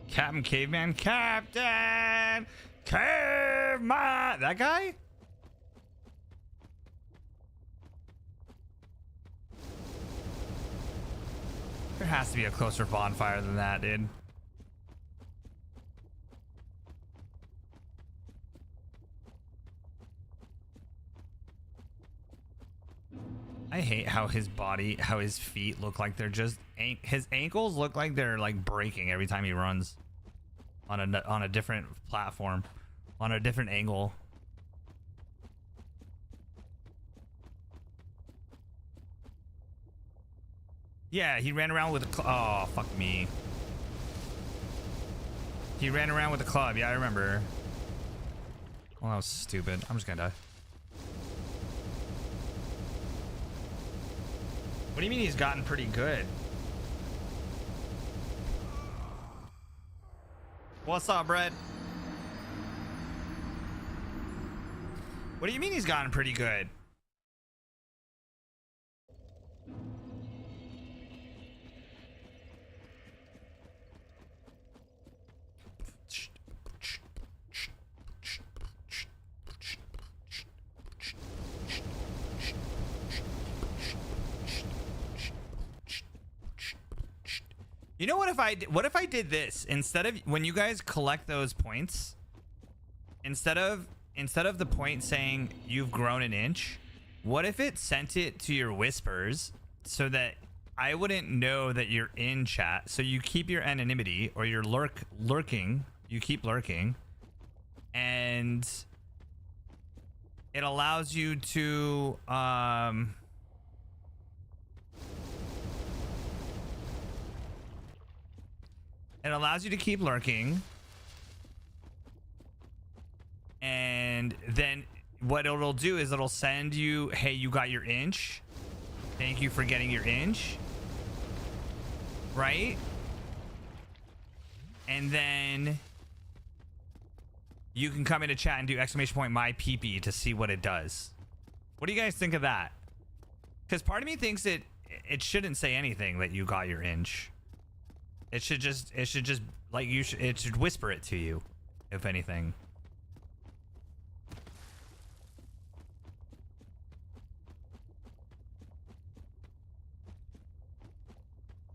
Captain Caveman? Captain Caveman! That guy? There has to be a closer bonfire than that, dude. I hate how his body, how his feet look like they're just, his ankles look like they're like breaking every time he runs on a different platform, on a different angle. Yeah, he ran around with a oh, fuck me. He ran around with a club. Yeah, I remember. Well, that was stupid. I'm just gonna die. What do you mean he's gotten pretty good? What's up, Brett? What do you mean he's gotten pretty good? You know what if I did this instead of when you guys collect those points, instead of the point saying you've grown an inch, what if it sent it to your whispers so that I wouldn't know that you're in chat, so you keep your anonymity or you're lurking, you keep lurking, and it allows you to it allows you to keep lurking, and then what it'll do is it'll send you, hey, you got your inch, thank you for getting your inch, right? And then you can come into chat and do exclamation point my peepee to see what it does. What do you guys think of that? Because part of me thinks it shouldn't say anything that you got your inch. It should just like it should whisper it to you, if anything.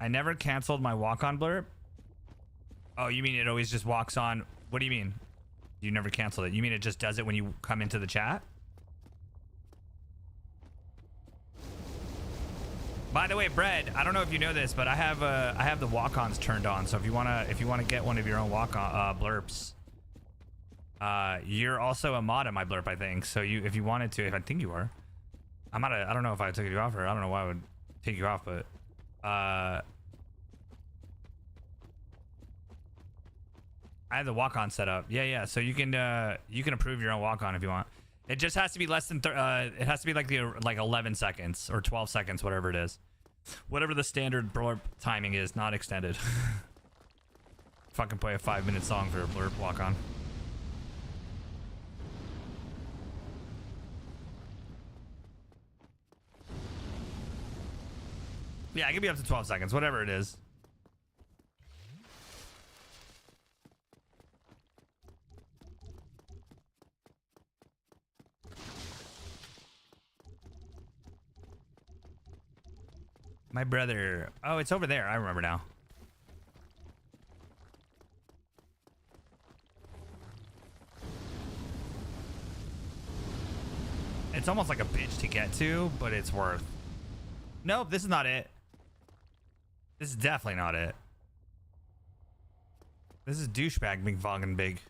I never canceled my walk-on blurb. Oh, you mean it always just walks on? What do you mean? You never canceled it. You mean it just does it when you come into the chat? By the way, Bread, I don't know if you know this, but I have the walk-ons turned on. So if you wanna get one of your own walk-on blurps, you're also a mod in my blurp, I think. So if you wanted to, I think you are. I don't know if I took you off, or I don't know why I would take you off, but I have the walk-on set up. Yeah. So you can approve your own walk-on if you want. It just has to be less than it has to be like 11 seconds or 12 seconds, whatever it is. Whatever the standard blurb timing is, not extended. Fucking play a 5-minute song for a blurb walk-on. Yeah, it can be up to 12 seconds, whatever it is. My brother. Oh, it's over there. I remember now. It's almost like a bitch to get to, but it's worth. Nope, this is not it. This is definitely not it. This is douchebag big fucking big.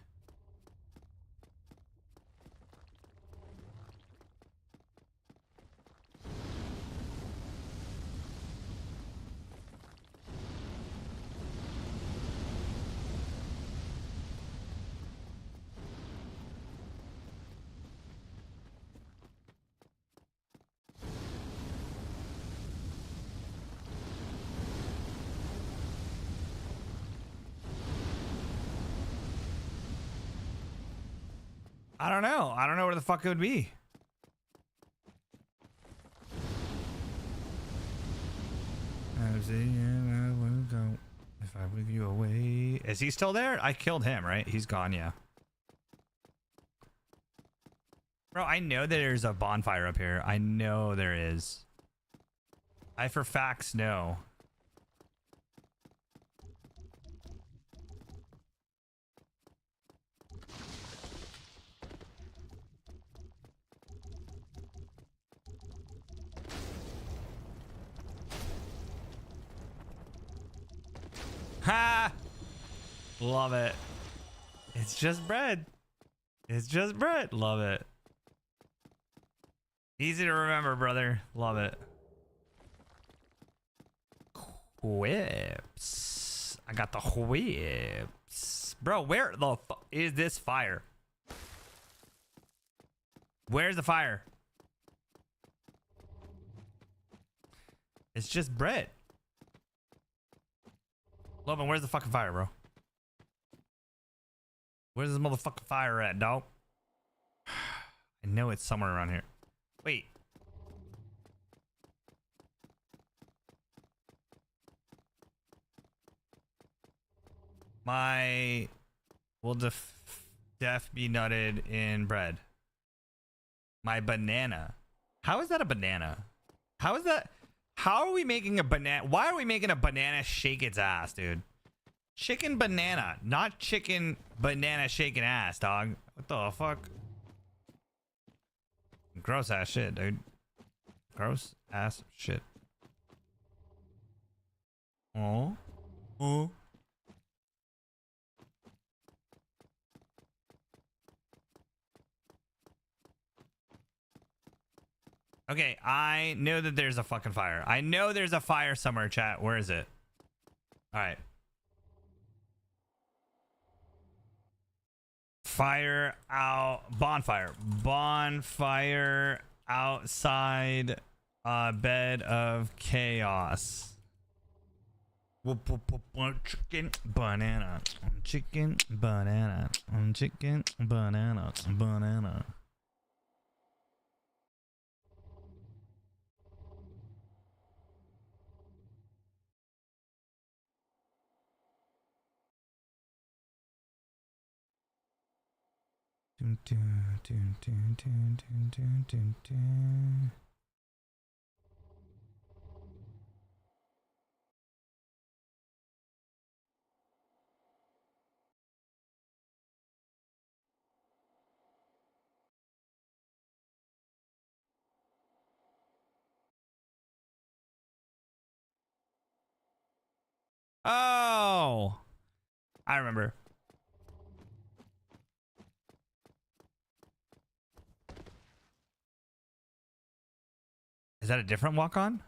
I don't know. I don't know where the fuck it would be. If I move you away. Is he still there? I killed him, right? He's gone, yeah. Bro, I know there's a bonfire up here. I know there is. I for facts know. Ha! Love it. It's just bread. It's just bread. Love it. Easy to remember, brother. Love it. Whips. I got the whips. Bro, where the fuck is this fire? Where's the fire? It's just bread. Logan, where's the fucking fire, bro? Where's this motherfucking fire at, dog? I know it's somewhere around here. Wait. My will def be nutted in bread. My banana. How is that a banana? How is that? How are we making a banana? Why are we making a banana shake its ass, dude? Chicken banana, not chicken banana shaking ass, dog. What the fuck? Gross ass shit, dude. Gross ass shit. Oh. Oh. Okay, I know that there's a fucking fire. I know there's a fire somewhere, chat. Where is it? All right. Fire out. Bonfire. Bonfire outside bed of chaos. Chicken banana. Chicken banana. Chicken banana. Banana. Dun, dun, dun, dun, dun, dun, dun, dun, dun. I remember. Is that a different walk-on?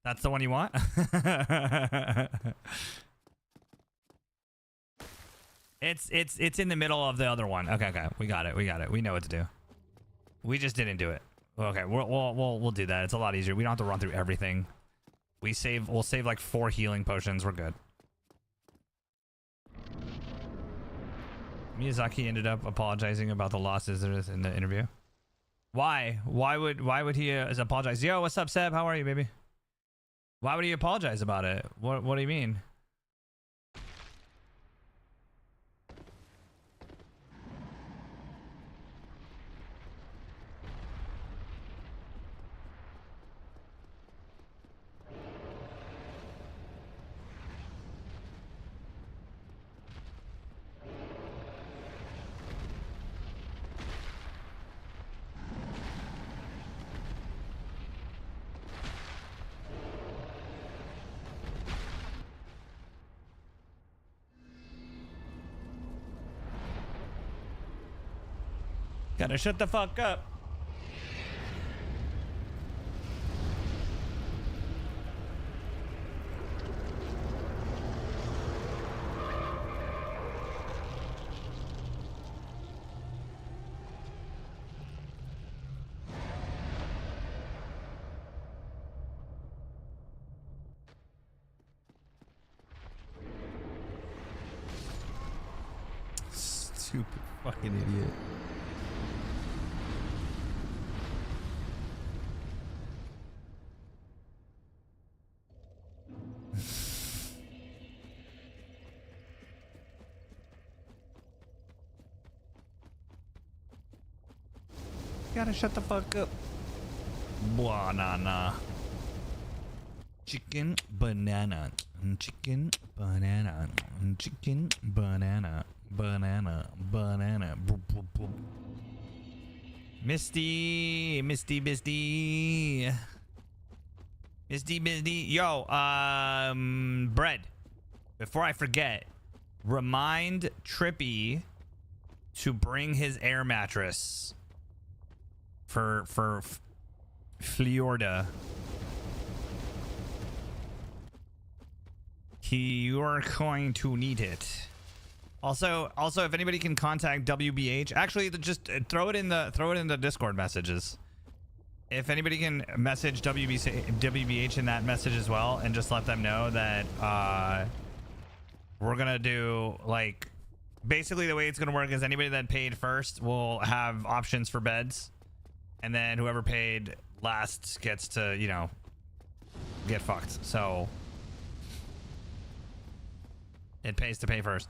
That's the one you want? It's in the middle of the other one. Okay. We got it. We know what to do. We just didn't do it. Okay, we'll do that. It's a lot easier. We don't have to run through everything. We'll save like 4 healing potions. We're good. Miyazaki ended up apologizing about the losses in the interview. Why? Why would he apologize? Yo, what's up, Seb? How are you, baby? Why would he apologize about it? What do you mean? Gotta shut the fuck up. Stupid fucking idiot. Gotta shut the fuck up. Banana. Chicken banana. Chicken banana. Chicken banana. Banana. Banana. Misty. Yo, Bread. Before I forget, remind Trippy to bring his air mattress for Florida. You're going to need it. Also, if anybody can contact WBH, actually, just throw it in the Discord messages. If anybody can message WBH in that message as well, and just let them know that we're gonna do, like, basically the way it's gonna work is anybody that paid first will have options for beds, and then whoever paid last gets to, you know, get fucked. So it pays to pay first.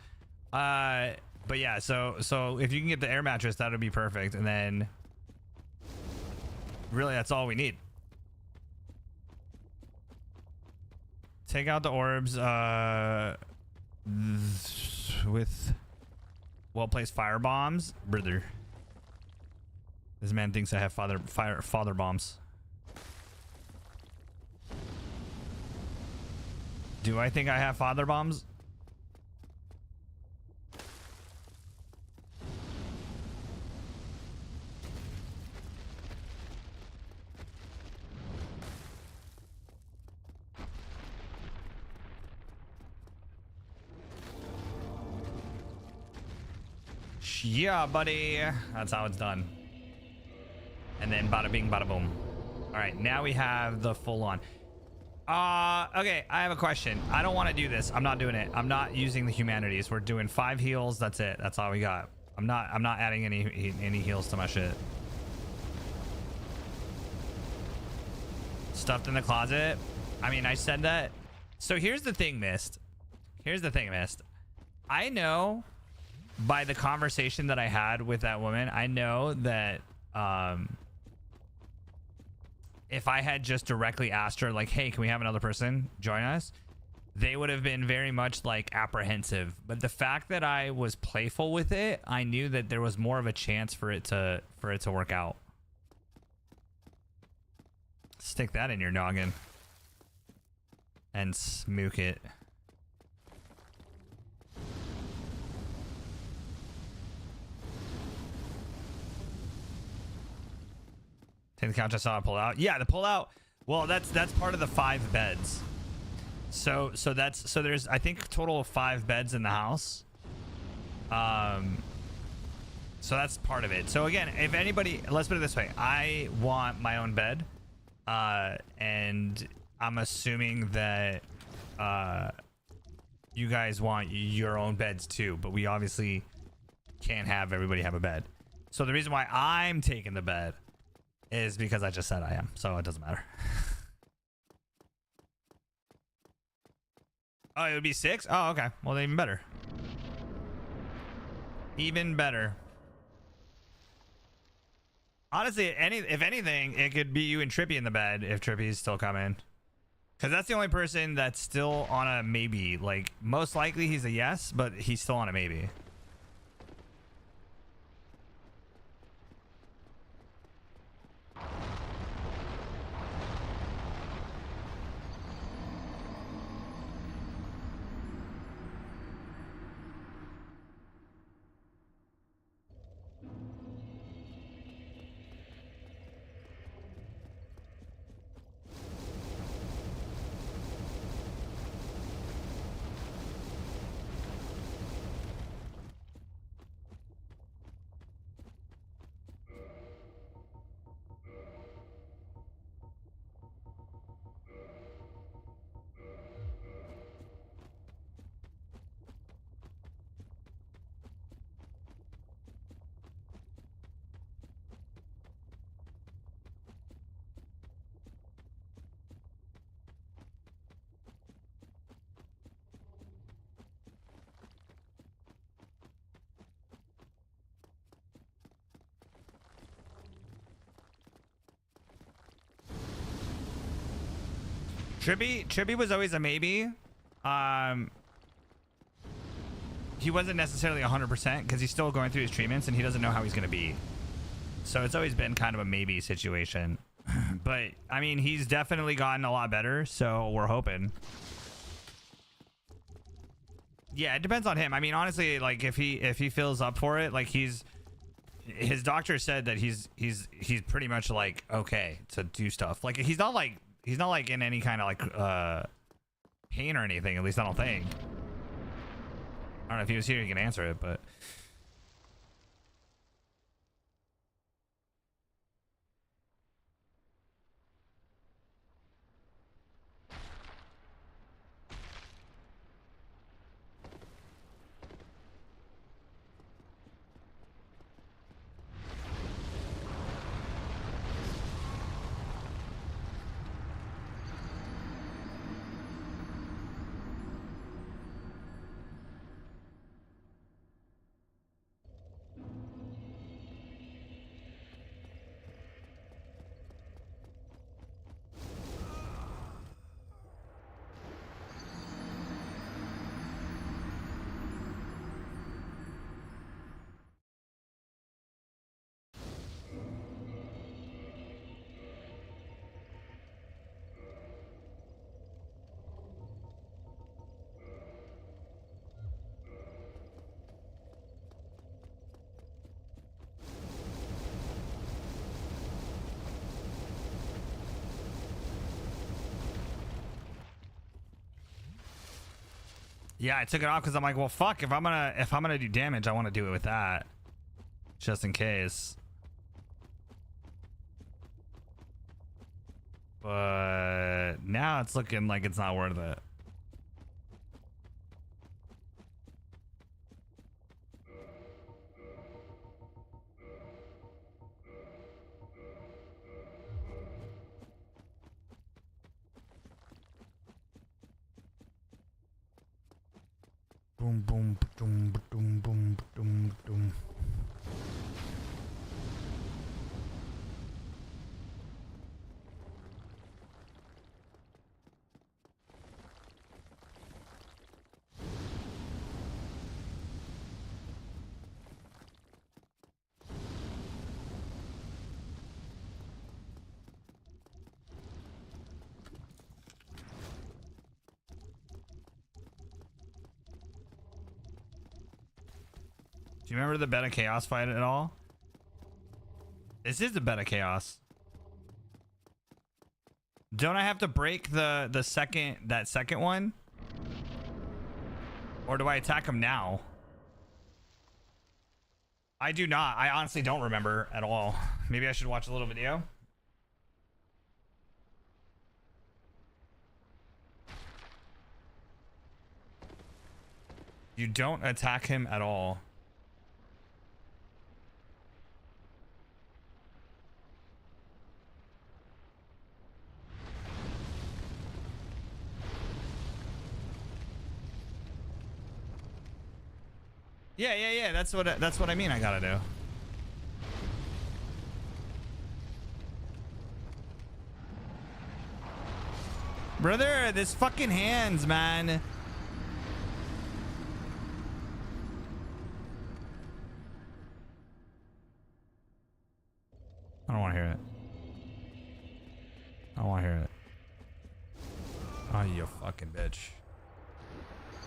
But yeah, so if you can get the air mattress, that would be perfect, and then really that's all we need. Take out the orbs with well-placed fire bombs. Brother, this man thinks I have father bombs. Do I think I have father bombs? Yeah, buddy. That's how it's done. And then bada bing, bada boom. All right, now we have the full on. Okay, I have a question. I don't want to do this. I'm not doing it. I'm not using the humanities. We're doing 5 heals. That's it. That's all we got. I'm not adding any heals to my shit. Stuffed in the closet. I mean, I said that. So here's the thing, Mist. I know by the conversation that I had with that woman, I know that if I had just directly asked her, like, hey, can we have another person join us, they would have been very much like apprehensive. But the fact that I was playful with it, I knew that there was more of a chance for it to work out. Stick that in your noggin and smoke it. Take the couch I saw pull out. Yeah, the pull out. Well, that's part of the 5 beds. So there's I think a total of 5 beds in the house. So that's part of it. So again, if anybody, let's put it this way, I want my own bed, and I'm assuming that you guys want your own beds too, but we obviously can't have everybody have a bed. So the reason why I'm taking the bed is because I just said I am, so it doesn't matter. Oh, it would be 6? Oh, okay. Well, even better. Even better. Honestly, if anything, it could be you and Trippy in the bed if Trippy's still coming. Because that's the only person that's still on a maybe. Like, most likely he's a yes, but he's still on a maybe. Trippy was always a maybe. He wasn't necessarily 100% because he's still going through his treatments and he doesn't know how he's going to be. So it's always been kind of a maybe situation. But I mean, he's definitely gotten a lot better, so we're hoping. Yeah, it depends on him. I mean, honestly, like if he feels up for it, like his doctor said that he's pretty much like okay to do stuff. Like he's not like in any kind of like pain or anything, at least I don't think. I don't know if he was here he can answer it, but yeah, I took it off because I'm like, well, fuck. If I'm gonna do damage, I want to do it with that, just in case. But now it's looking like it's not worth it. Boom, boom, boom, boom, boom, boom, boom. Do you remember the Beta Chaos fight at all? This is the Beta Chaos. Don't I have to break that second one? Or do I attack him now? I do not. I honestly don't remember at all. Maybe I should watch a little video. You don't attack him at all. Yeah. That's what I mean. I gotta do. Brother, this fucking hands, man. I don't want to hear it. I don't want to hear it. Oh, you fucking bitch.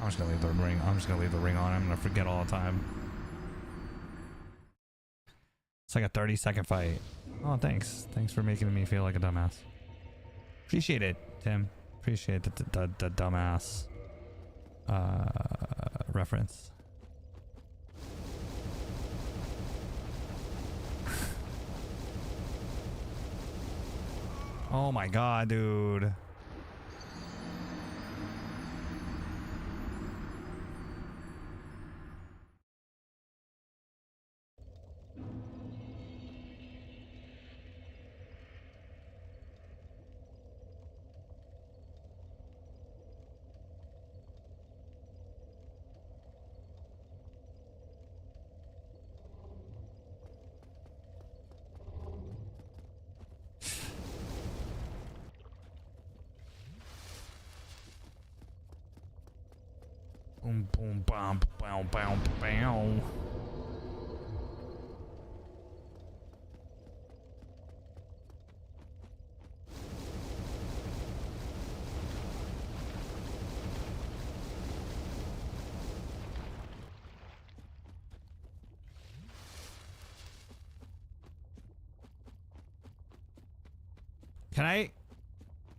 I'm just gonna leave the ring. I'm just gonna leave the ring on. I'm gonna forget all the time. It's like a 30-second fight. Oh, thanks. Thanks for making me feel like a dumbass. Appreciate it, Tim. Appreciate the dumbass reference. Oh my god, dude. Boom, boom, bam, bam, bam, bam.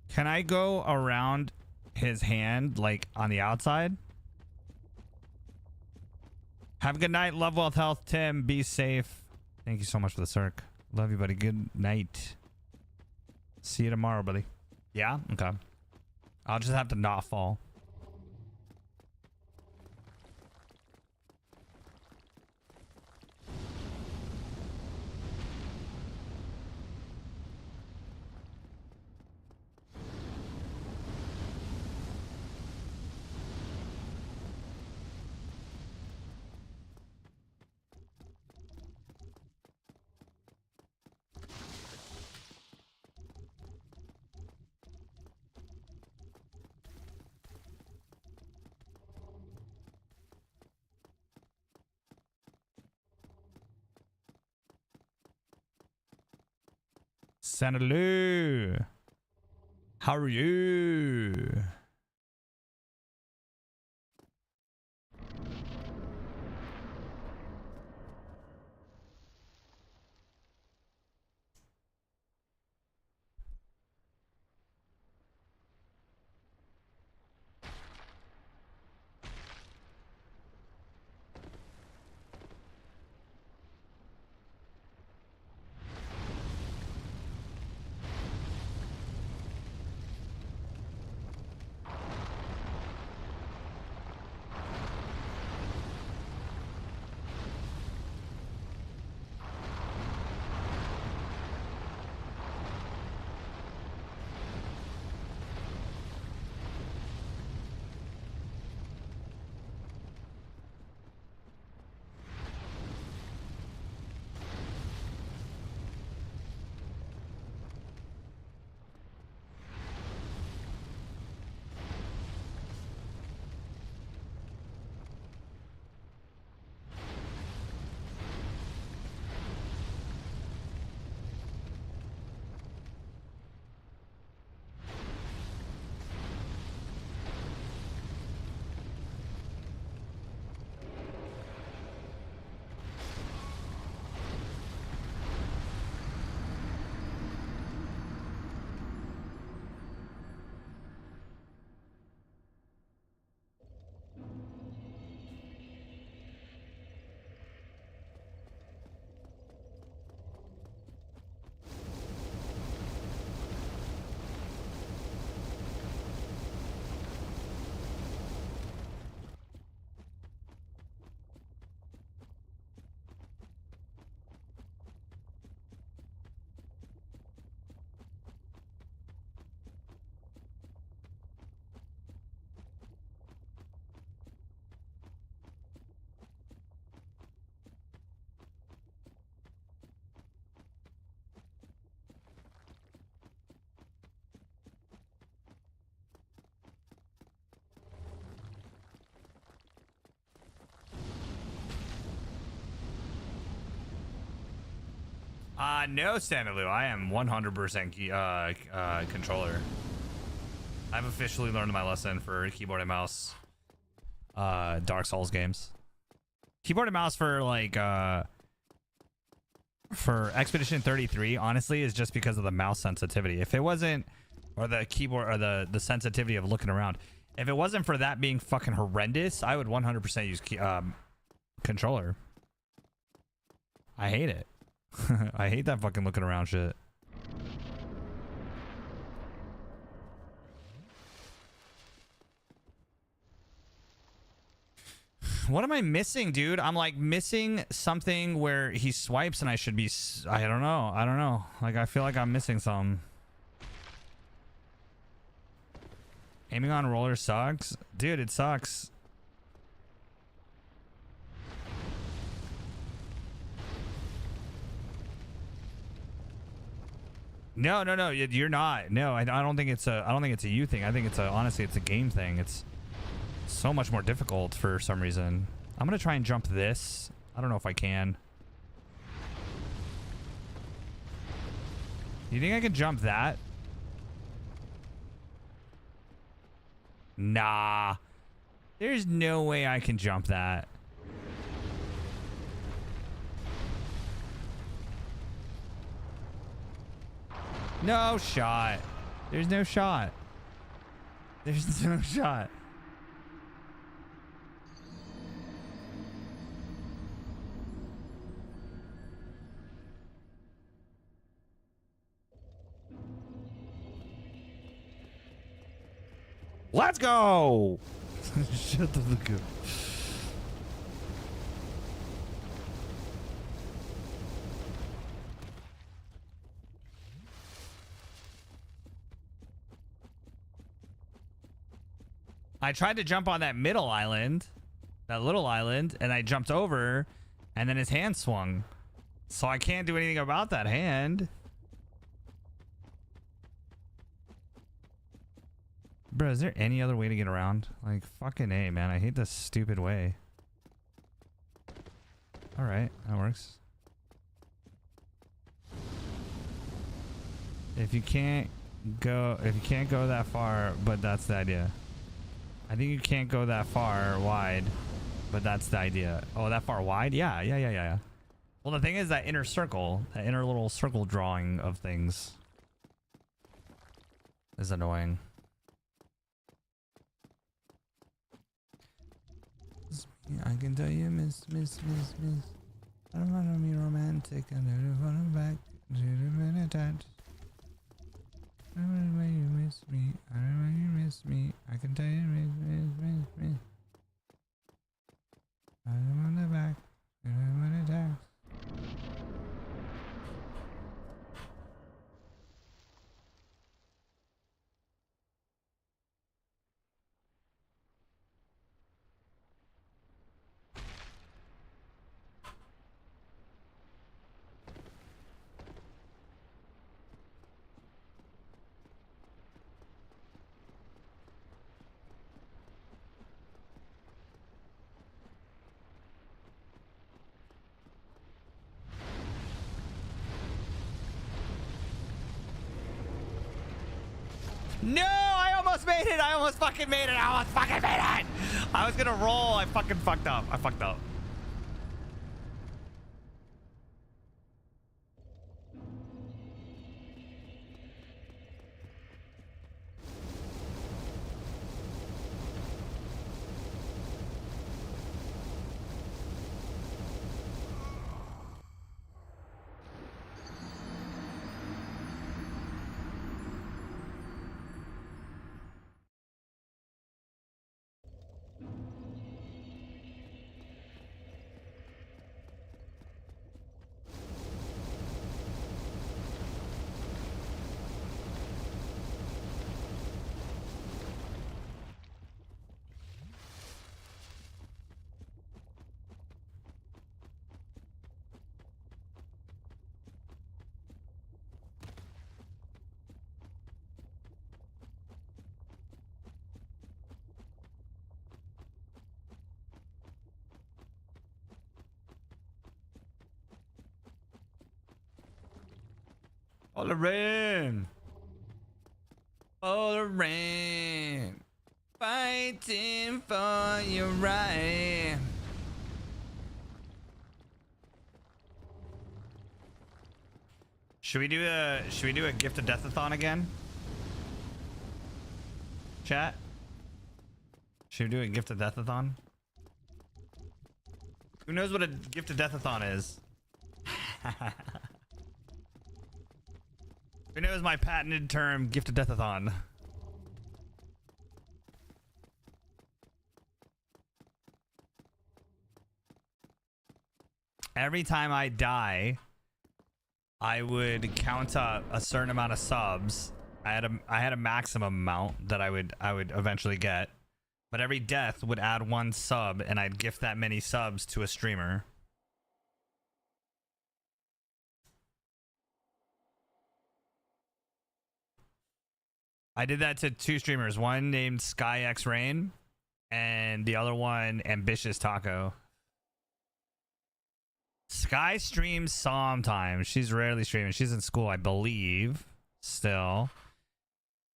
Can I go around his hand like on the outside? Have a good night. Love, wealth, health, Tim. Be safe. Thank you so much for the circ. Love you, buddy. Good night. See you tomorrow, buddy. Yeah? Okay. I'll just have to not fall. Senator, how are you? No, Sanaloo. I am 100% controller. I've officially learned my lesson for keyboard and mouse. Dark Souls games. Keyboard and mouse for like for Expedition 33, honestly, is just because of the mouse sensitivity. If it wasn't, or the keyboard, or the sensitivity of looking around, if it wasn't for that being fucking horrendous, I would 100% use controller. I hate it. I hate that fucking looking around shit. What am I missing, dude? I'm like missing something where he swipes and I should be... I don't know. I don't know. Like, I feel like I'm missing something. Aiming on roller sucks? Dude, it sucks. No, you're not. No, I don't think it's a you thing. I think it's honestly, it's a game thing. It's so much more difficult for some reason. I'm gonna try and jump this. I don't know if I can. You think I can jump that? Nah. There's no way I can jump that. No shot. There's no shot. There's no shot. Let's go. Shut the fuck up. I tried to jump on that middle island, that little island, and I jumped over, and then his hand swung. So I can't do anything about that hand. Bro, is there any other way to get around? Like, fucking A, man. I hate this stupid way. Alright, that works. If you can't go that far, but that's the idea. I think you can't go that far wide, but that's the idea. Oh, that far wide? Yeah. Well, the thing is that inner circle, that inner little circle drawing of things is annoying. I can tell you, miss. I don't want to be romantic. I don't want to back to the minute touch. I don't know why you miss me. I don't know why you miss me. I can tell you, miss. I don't want to back to the minute touch. No, I almost made it. I almost fucking made it. I was gonna roll. I fucking fucked up. All the rain. All the rain. Fighting for your right. Should we do a gift of deathathon again? Chat? Should we do a gift of deathathon? Who knows what a gift of deathathon is? Who knows my patented term, gift of deathathon? Every time I die, I would count up a certain amount of subs. I had a maximum amount that I would eventually get, but every death would add 1 sub, and I'd gift that many subs to a streamer. I did that to 2 streamers, one named SkyX Rain, and the other one Ambitious Taco. Sky streams sometimes. She's rarely streaming. She's in school, I believe, still.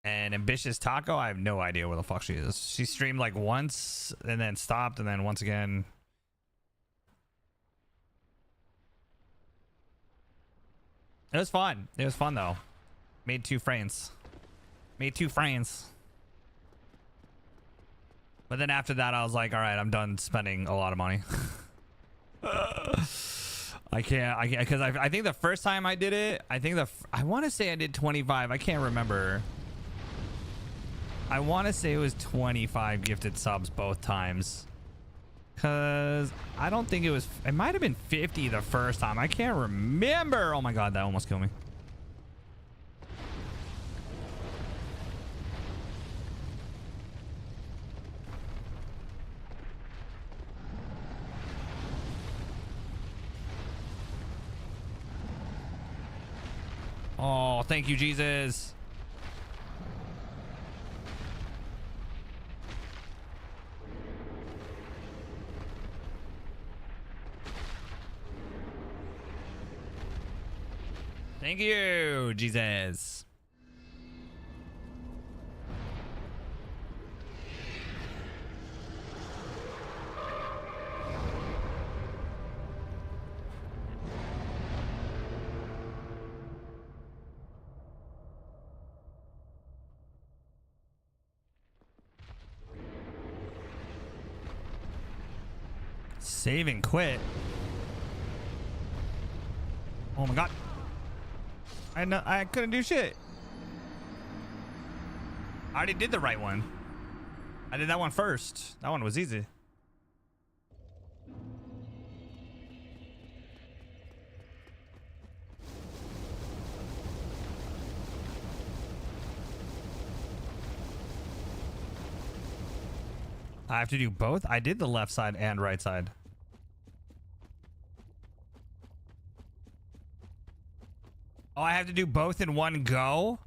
And Ambitious Taco, I have no idea where the fuck she is. She streamed like once and then stopped and then once again. It was fun. It was fun though. Made 2 friends. Made 2 friends. But then after that, I was like, all right, I'm done spending a lot of money. I can't, because I think the first time I did it, I want to say I did 25. I can't remember. I want to say it was 25 gifted subs both times. Because I don't think it might have been 50 the first time. I can't remember. Oh my God, that almost killed me. Oh, thank you, Jesus. Thank you, Jesus. Save and quit. Oh my God. I couldn't do shit. I already did the right one. I did that one first. That one was easy. I have to do both? I did the left side and right side. Oh, I have to do both in one go?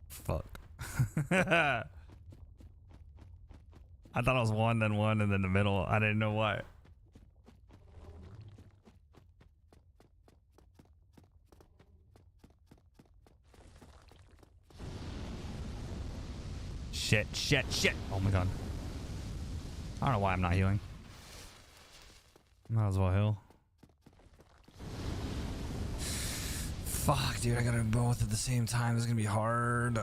Fuck. I thought it was one, then one, and then the middle. I didn't know why. Shit, shit, shit. Oh my God. I don't know why I'm not healing. Might as well heal. Fuck, dude, I gotta do both at the same time. This is gonna be hard.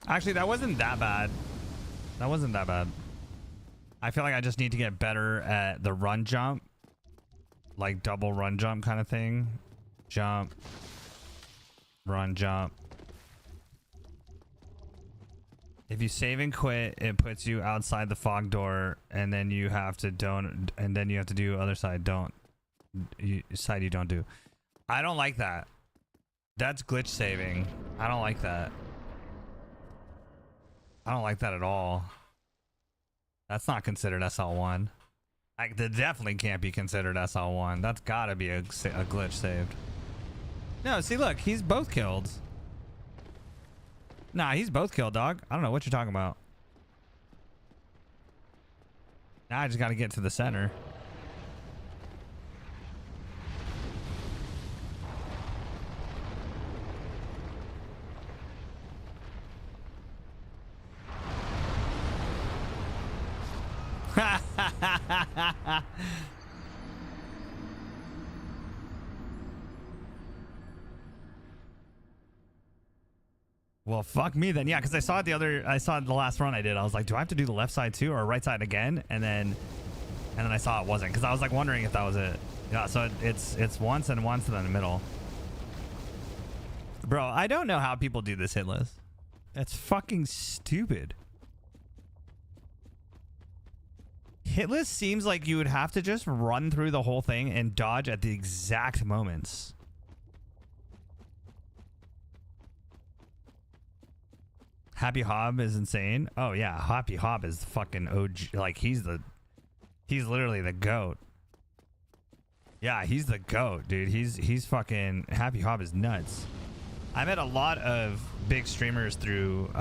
Actually, that wasn't that bad. That wasn't that bad. I feel like I just need to get better at the run jump. Like double run jump kind of thing. Jump. Run jump. If you save and quit, it puts you outside the fog door, and then you have to do other side don't. Side you don't do. I don't like that. That's glitch saving. I don't like that. I don't like that at all. That's not considered SL1. That definitely can't be considered SL1. That's gotta be a glitch saved. No, see, look, he's both killed. Nah, he's both killed, dog. I don't know what you're talking about. Now I just gotta get to the center. Well, fuck me then. Yeah, because I saw it I saw it the last run I did. I was like, do I have to do the left side too or right side again? And then I saw it wasn't, because I was like wondering if that was it. Yeah, so it's once and then the middle. Bro, I don't know how people do this hitless. That's fucking stupid. Hitless seems like you would have to just run through the whole thing and dodge at the exact moments. Happy Hob is insane. Oh yeah, Happy Hob is fucking OG. Like he's literally the GOAT. Yeah, he's the GOAT, dude. He's fucking Happy Hob is nuts. I met a lot of big streamers through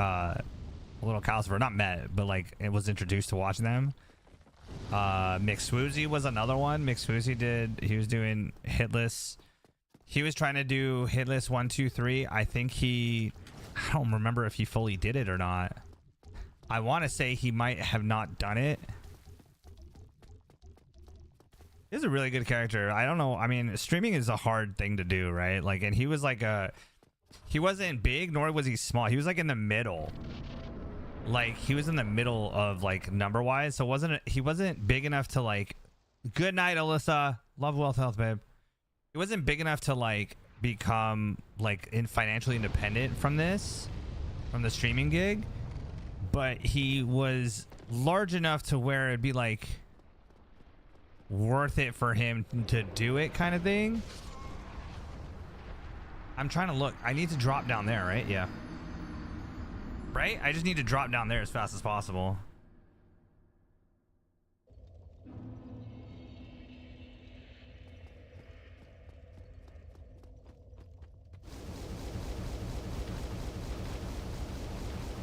Little Calcifer. Not met, but like it was introduced to watching them. McSwoozy was another one. McSwoozy he was doing hitless. He was trying to do hitless 1, 2, 3. I don't remember if he fully did it or not. I want to say he might have not done it. He's a really good character. I don't know. I mean, streaming is a hard thing to do, right? Like, and he was like he wasn't big, nor was he small. He was like in the middle. Like, he was in the middle of like number wise. So he wasn't big enough to like, good night, Alyssa. Love, wealth, health, babe. He wasn't big enough to like become like financially independent from the streaming gig, but he was large enough to where it'd be like worth it for him to do it, kind of thing. I'm trying to look. I need to drop down there, right? Yeah, right. I just need to drop down there as fast as possible.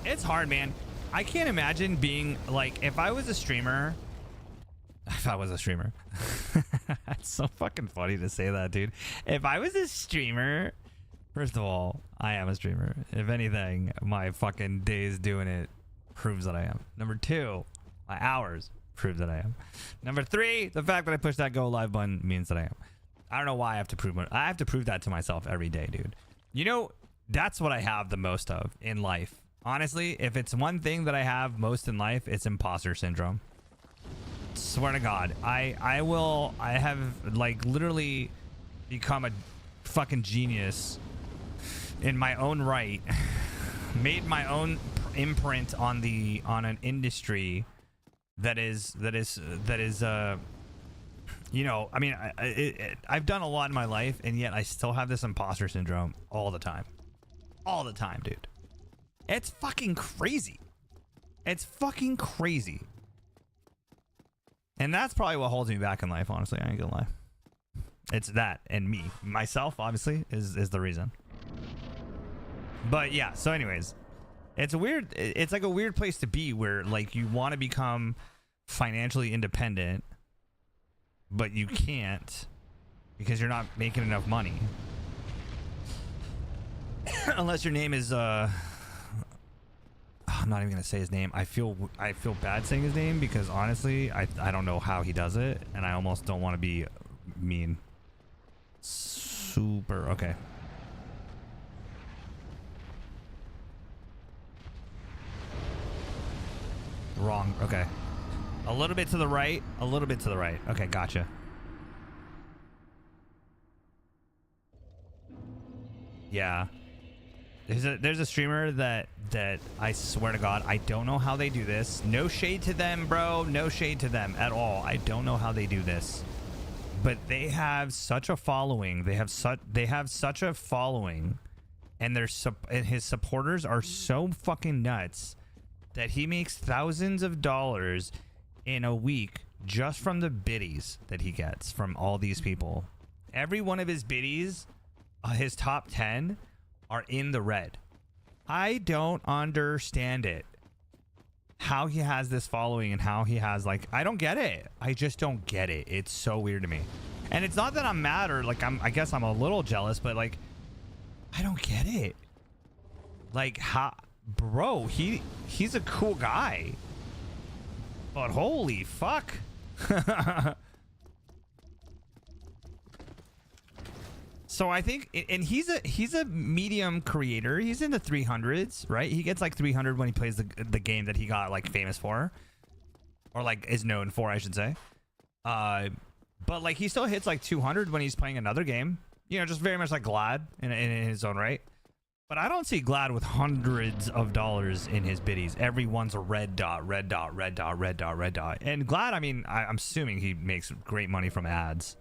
It's hard, man. I can't imagine being like, if I was a streamer. That's so fucking funny to say that, dude. If I was a streamer, first of all, I am a streamer. If anything, my fucking days doing it proves that I am. Number 2, my hours prove that I am. Number 3, the fact that I push that go live button means that I am. I don't know why I have to prove it. I have to prove that to myself every day, dude. You know, that's what I have the most of in life. Honestly, if it's one thing that I have most in life, it's imposter syndrome. Swear to God, I have like literally become a fucking genius in my own right, made my own imprint on an industry that is you know, I mean, I've done a lot in my life, and yet I still have this imposter syndrome all the time, dude. It's fucking crazy. It's fucking crazy. And that's probably what holds me back in life, honestly. I ain't gonna lie. It's that, and me. Myself, obviously, is the reason. But yeah, so anyways, it's like a weird place to be where like you want to become financially independent, but you can't because you're not making enough money. Unless your name is I'm not even gonna say his name. I feel bad saying his name because honestly, I don't know how he does it, and I almost don't want to be mean. Super okay. Wrong. Okay. A little bit to the right. A little bit to the right. Okay, gotcha. Yeah. There's a streamer that I swear to God, I don't know how they do this. No shade to them, bro. No shade to them at all. I don't know how they do this. But they have such a following. They have such a following, and his supporters are so fucking nuts that he makes thousands of dollars in a week just from the biddies that he gets from all these people. Every one of his biddies, his top 10 are in the red. I don't understand it. How he has this following and how he has like, I don't get it. I just don't get it. It's so weird to me. And it's not that I'm mad or like I guess I'm a little jealous, but like I don't get it. Like how, bro, he's a cool guy. But holy fuck. So I think, and he's a medium creator. He's in the 300s, right? He gets like 300 when he plays the game that he got like famous for, or like is known for, I should say. But like he still hits like 200 when he's playing another game. You know, just very much like Glad in his own right. But I don't see Glad with hundreds of dollars in his biddies. Everyone's a red dot, red dot, red dot, red dot, red dot. And Glad, I mean, I'm assuming he makes great money from ads.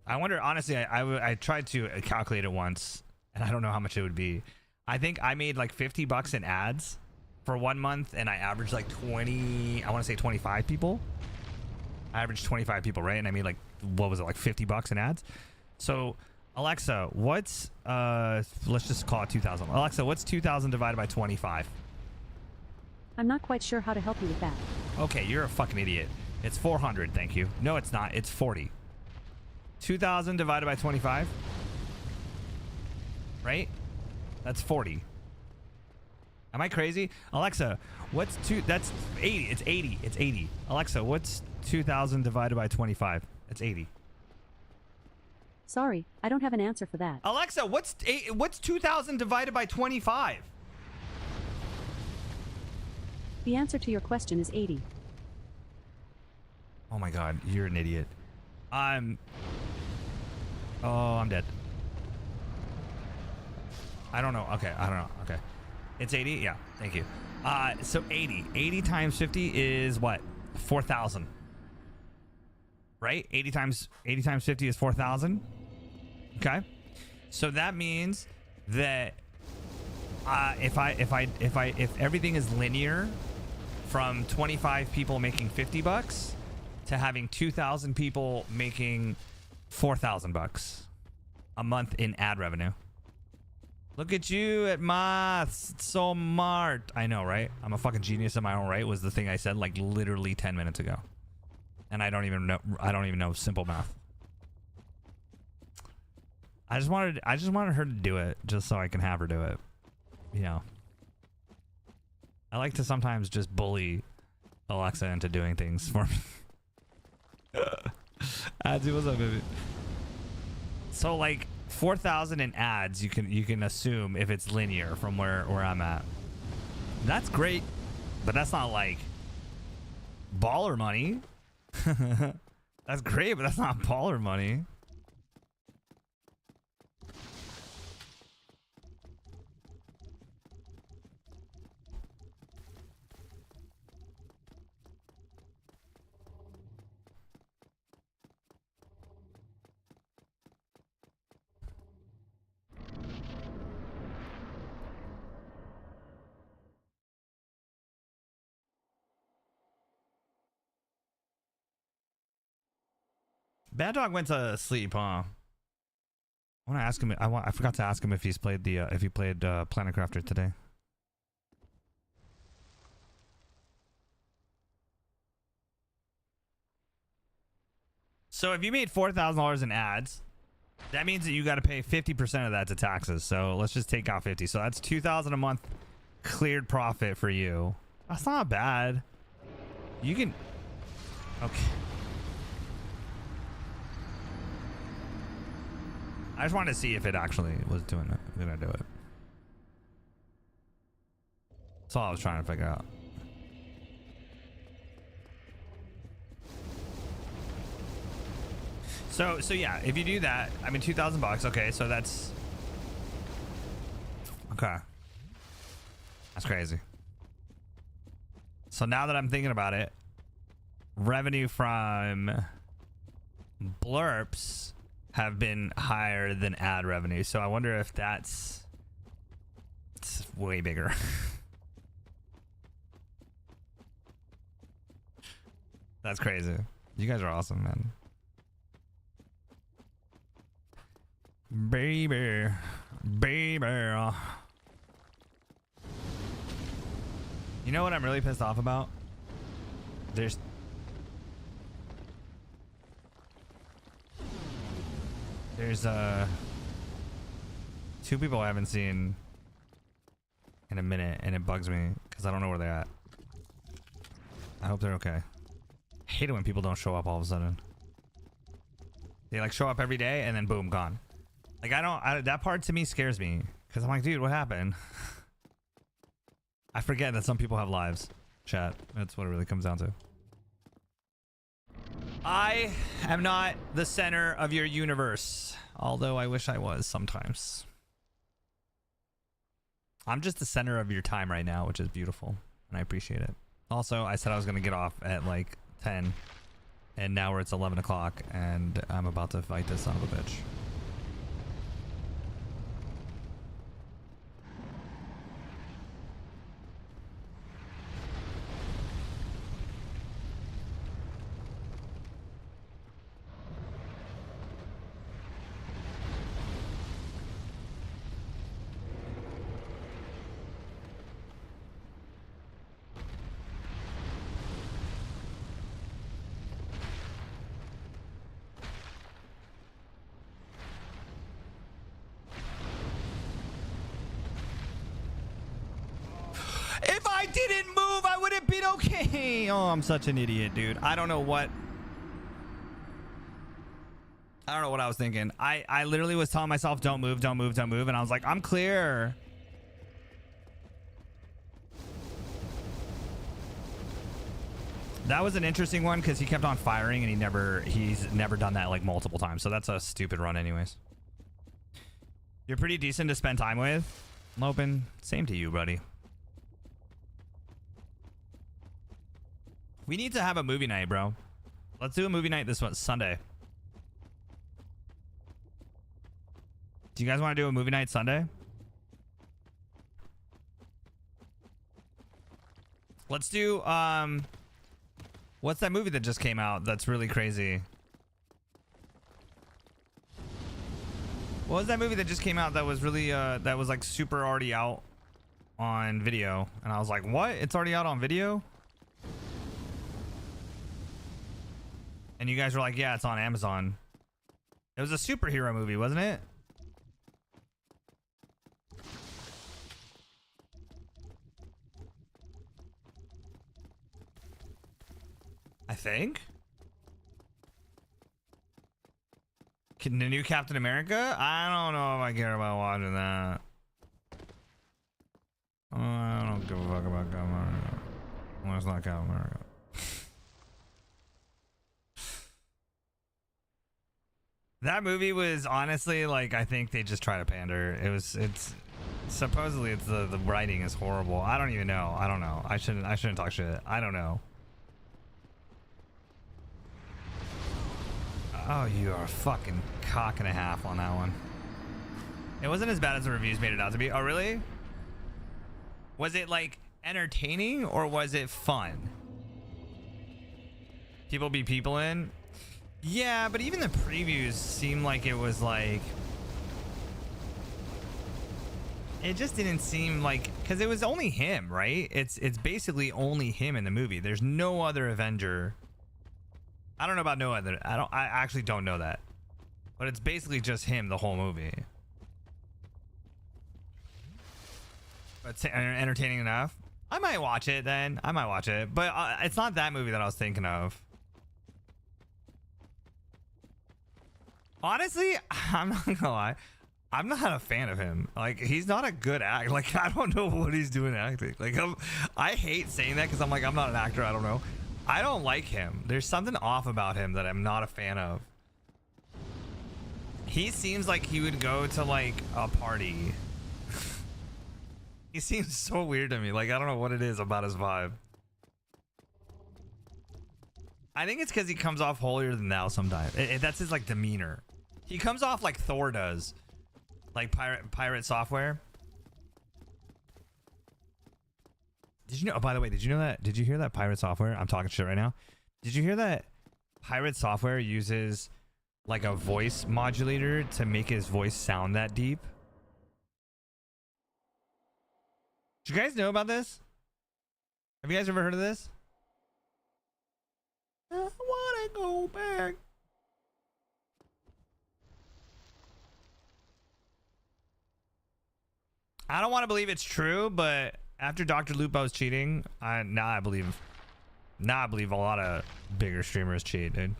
I wonder, honestly, I tried to calculate it once, and I don't know how much it would be. I think I made like $50 in ads for 1 month, and I averaged like 20, I want to say 25 people. I averaged 25 people, right? And I made like, what was it, like $50 in ads? So, Alexa, what's, let's just call it 2,000. Alexa, what's 2,000 divided by 25? I'm not quite sure how to help you with that. Okay, you're a fucking idiot. It's 400, thank you. No, it's not. It's 40. 2,000 divided by 25, right? That's 40. Am I crazy? Alexa, what's that's 80. It's 80. It's 80. Alexa, what's 2,000 divided by 25? It's 80. Sorry, I don't have an answer for that. Alexa, what's 2,000 divided by 25? The answer to your question is 80. Oh my god, you're an idiot. Oh, I'm dead. I don't know. Okay, I don't know. Okay. It's 80? Yeah, thank you. So 80. 80 times 50 is what? 4,000. Right? 80 times 50 is 4,000. Okay. So that means that if everything is linear from 25 people making $50 to having 2,000 people making $4,000 a month in ad revenue. Look at you at maths. It's so smart. I know, right? I'm a fucking genius in my own right was the thing I said like literally 10 minutes ago. And I don't even know simple math. I just wanted her to do it just so I can have her do it. You know. I like to sometimes just bully Alexa into doing things for me. Adsy, what's up, baby? So like 4,000 in ads, you can assume if it's linear from where I'm at. That's great, but that's not like baller money. That's great, but that's not baller money. Bad Dog went to sleep, huh? I want to ask him. I forgot to ask him if he's played the if he played Planet Crafter today. So if you made $4,000 in ads, that means that you got to pay 50% of that to taxes. So let's just take out 50. So that's $2,000 a month cleared profit for you. That's not bad. You can. Okay. I just wanted to see if it actually was doing it. I'm gonna do it. That's all I was trying to figure out. So yeah, if you do that, I mean $2,000. Okay, so that's okay. That's crazy. So now that I'm thinking about it, revenue from blurps have been higher than ad revenue. So I wonder if it's way bigger. That's crazy. You guys are awesome, man. Baby. You know what I'm really pissed off about? There's two people I haven't seen in a minute, and it bugs me because I don't know where they're at. I hope they're okay. I hate it when people don't show up all of a sudden. They like show up every day and then boom, gone. Like that part to me scares me because I'm like, dude, what happened? I forget that some people have lives. Chat. That's what it really comes down to. I am not the center of your universe, although I wish I was sometimes. I'm just the center of your time right now, which is beautiful, and I appreciate it. Also, I said I was going to get off at like 10, and now it's 11 o'clock, and I'm about to fight this son of a bitch. If I didn't move, I would have been okay. Oh, I'm such an idiot, dude. I don't know what I was thinking. I literally was telling myself, don't move, don't move, don't move. And I was like, I'm clear. That was an interesting one because he kept on firing and he's never done that like multiple times. So that's a stupid run anyways. You're pretty decent to spend time with. Lopen, same to you, buddy. We need to have a movie night, bro. Let's do a movie night this one Sunday. Do you guys want to do a movie night Sunday? Let's do what's that movie that just came out that's really crazy? What was that movie that just came out that was really that was like super already out on video? And I was like, what? It's already out on video? And you guys were like, yeah, it's on Amazon. It was a superhero movie, wasn't it? I think. The new Captain America? I don't know if I care about watching that. I don't give a fuck about Captain America. Well, it's not Captain America. That movie was honestly like, I think they just try to pander. It's supposedly the writing is horrible. I don't even know. I don't know. I shouldn't talk shit. I don't know. Oh, you are a fucking cock and a half on that one. It wasn't as bad as the reviews made it out to be. Oh, really? Was it like entertaining or was it fun? People be people in? Yeah, but even the previews seemed like it was like... It just didn't seem like... Because it was only him, right? It's basically only him in the movie. There's no other Avenger. I don't know about no other. I actually don't know that. But it's basically just him the whole movie. But it's entertaining enough. I might watch it then. I might watch it. But it's not that movie that I was thinking of. Honestly, I'm not gonna lie. I'm not a fan of him. Like, he's not a good actor. Like, I don't know what he's doing acting. Like, I hate saying that because I'm like, I'm not an actor. I don't know. I don't like him. There's something off about him that I'm not a fan of. He seems like he would go to like a party. He seems so weird to me. Like, I don't know what it is about his vibe. I think it's because he comes off holier than thou sometimes. That's his like demeanor. He comes off like Thor does. Like pirate software. Did you know? Oh, by the way, did you know that? Did you hear that pirate software? I'm talking shit right now. Did you hear that pirate software uses like a voice modulator to make his voice sound that deep? Did you guys know about this? Have you guys ever heard of this? I wanna go back. I don't want to believe it's true, but after Dr. Lupo's cheating, now I believe a lot of bigger streamers cheat, dude.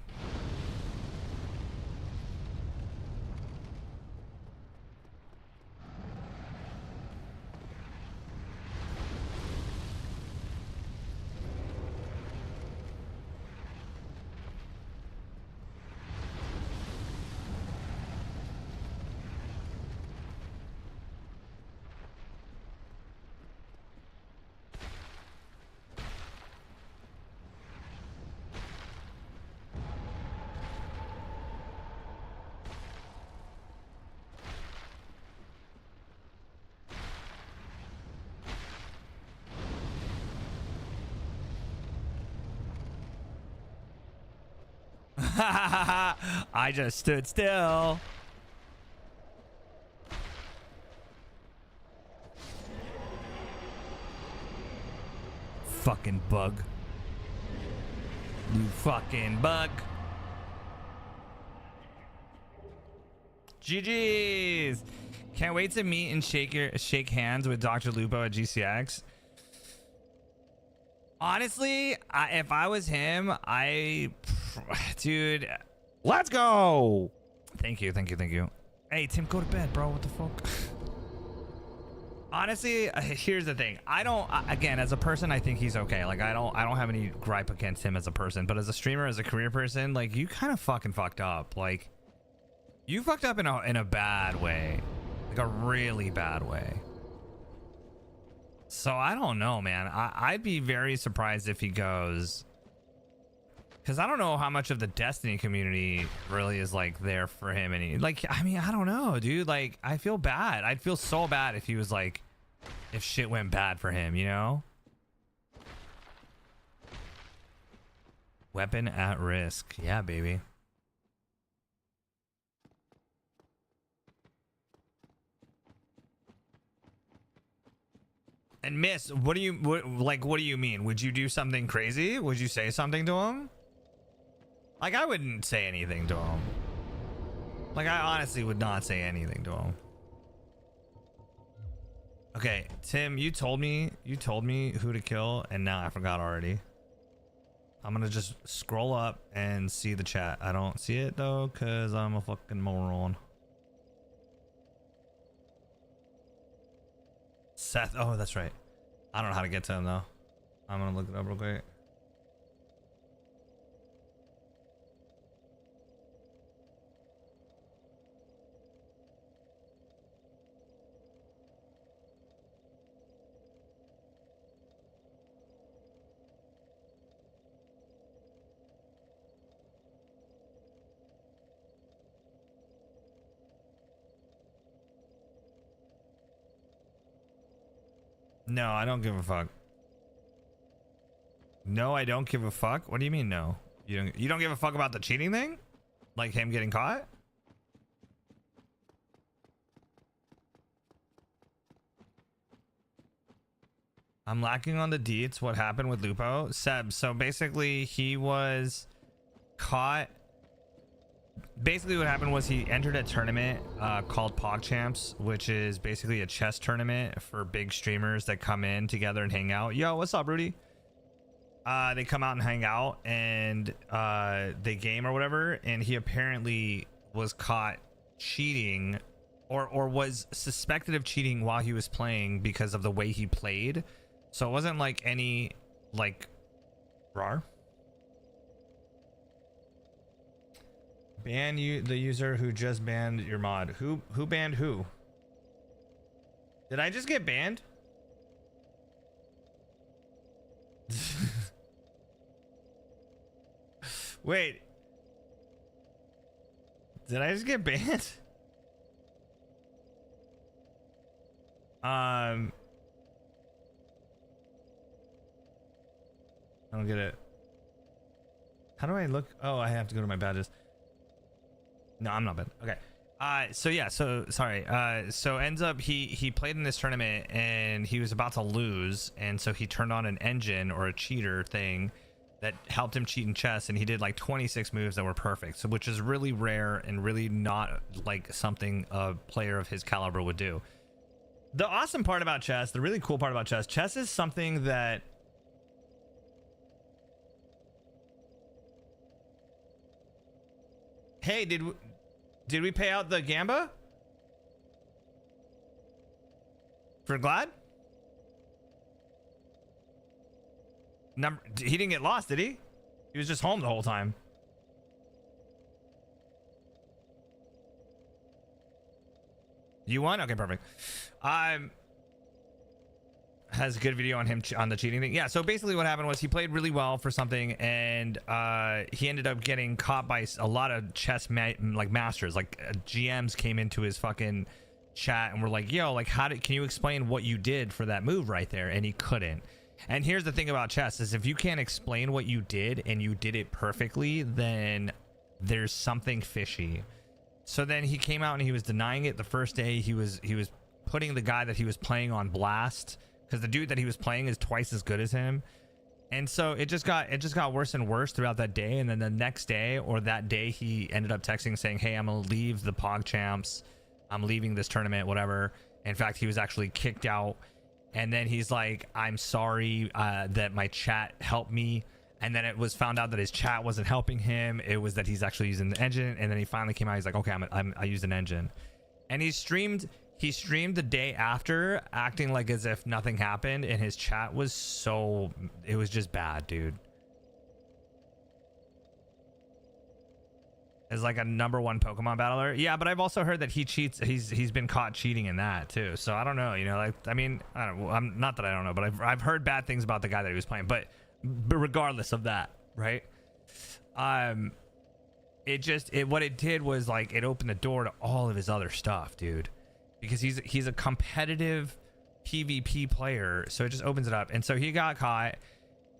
I just stood still. Fucking bug. You fucking bug. GG's. Can't wait to meet and shake hands with Dr. Lupo at GCX. Honestly, if I was him, dude, let's go. Thank you. Hey, Tim, go to bed, bro. What the fuck? Honestly, here's the thing. Again, as a person, I think he's okay. Like, I don't have any gripe against him as a person, but as a streamer, as a career person, like, you kind of fucking fucked up. Like, you fucked up in a bad way, like a really bad way. So I don't know, man. I'd be very surprised if he goes, because I don't know how much of the Destiny community really is like there for him. And he, like, I mean, I don't know, dude. Like, I feel bad. I'd feel so bad if he was like, if shit went bad for him, you know? Weapon at risk. Yeah, baby. And Miss, what do you mean? Would you do something crazy? Would you say something to him? Like, I wouldn't say anything to him. Like, I honestly would not say anything to him. Okay, Tim, you told me who to kill, and now I forgot already. I'm gonna just scroll up and see the chat. I don't see it though, cause I'm a fucking moron. Seth, oh, that's right. I don't know how to get to him though. I'm gonna look it up real quick. No, I don't give a fuck. No, I don't give a fuck. What do you mean no? You don't give a fuck about the cheating thing? Like him getting caught? I'm lacking on the deets. What happened with Lupo? Seb, so basically he was caught. Basically what happened was he entered a tournament called PogChamps, which is basically a chess tournament for big streamers that come in together and hang out. Yo, what's up, Rudy? They come out and hang out and they game or whatever, and he apparently was caught cheating or was suspected of cheating while he was playing because of the way he played. So it wasn't like any like RAR. Ban you the user who just banned your mod. Who banned who? Did I just get banned? Wait. Did I just get banned? I don't get it. How do I look? Oh, I have to go to my badges. No, I'm not bad. Okay. So yeah, so sorry. So ends up he played in this tournament and he was about to lose, and so he turned on an engine or a cheater thing that helped him cheat in chess, and he did like 26 moves that were perfect, so which is really rare and really not like something a player of his caliber would do. The awesome part about chess, the really cool part about chess is something that hey, did we pay out the Gamba? For Glad? He didn't get lost, did he? He was just home the whole time. You won? Okay, perfect. Has a good video on him on the cheating thing. Yeah, so basically what happened was he played really well for something, and he ended up getting caught by a lot of chess masters. Like GMs came into his fucking chat and were like, yo, like can you explain what you did for that move right there? And he couldn't. And here's the thing about chess is if you can't explain what you did and you did it perfectly, then there's something fishy. So then he came out and he was denying it the first day. He was putting the guy that he was playing on blast because the dude that he was playing is twice as good as him. And so it just got worse and worse throughout that day. And then the next day or that day, he ended up texting saying, hey, I'm going to leave the Pog Champs. I'm leaving this tournament, whatever. In fact, he was actually kicked out. And then he's like, I'm sorry that my chat helped me. And then it was found out that his chat wasn't helping him. It was that he's actually using the engine. And then he finally came out. He's like, okay, I used an engine. And he streamed the day after, acting like as if nothing happened, and his chat was it was just bad, dude. As like a #1 Pokemon battler. Yeah, but I've also heard that he cheats. He's been caught cheating in that too. So I don't know, you know, like, I mean, I don't know. I'm not that I don't know, but I've heard bad things about the guy that he was playing, but regardless of that, right? What it did was like, it opened the door to all of his other stuff, dude. Because he's a competitive PvP player, so it just opens it up. And so he got caught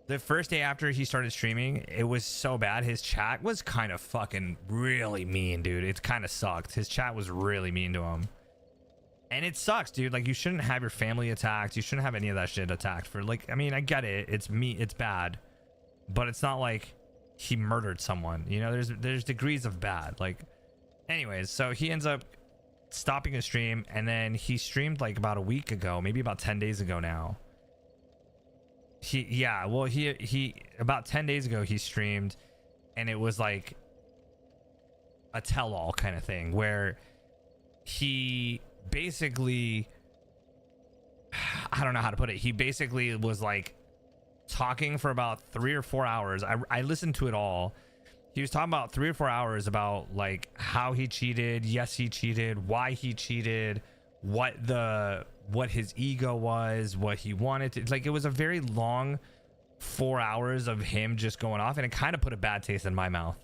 the first day after he started streaming. It was so bad. His chat was kind of fucking really mean, dude. It kind of sucked. His chat was really mean to him, and it sucks, dude. Like, you shouldn't have your family attacked. You shouldn't have any of that shit attacked for, like, I mean, I get it. It's bad, but it's not like he murdered someone, you know. There's degrees of bad. Like, anyways, so he ends up stopping his stream, and then he streamed like about a week ago, maybe about 10 days ago now. He about 10 days ago he streamed, and it was like a tell-all kind of thing where he basically, I don't know how to put it, he basically was like talking for about 3 or 4 hours. I listened to it all. He was talking about 3 or 4 hours about like how he cheated. Yes, he cheated. Why he cheated. What his ego was. What he wanted to. Like, it was a very long 4 hours of him just going off, and it kind of put a bad taste in my mouth.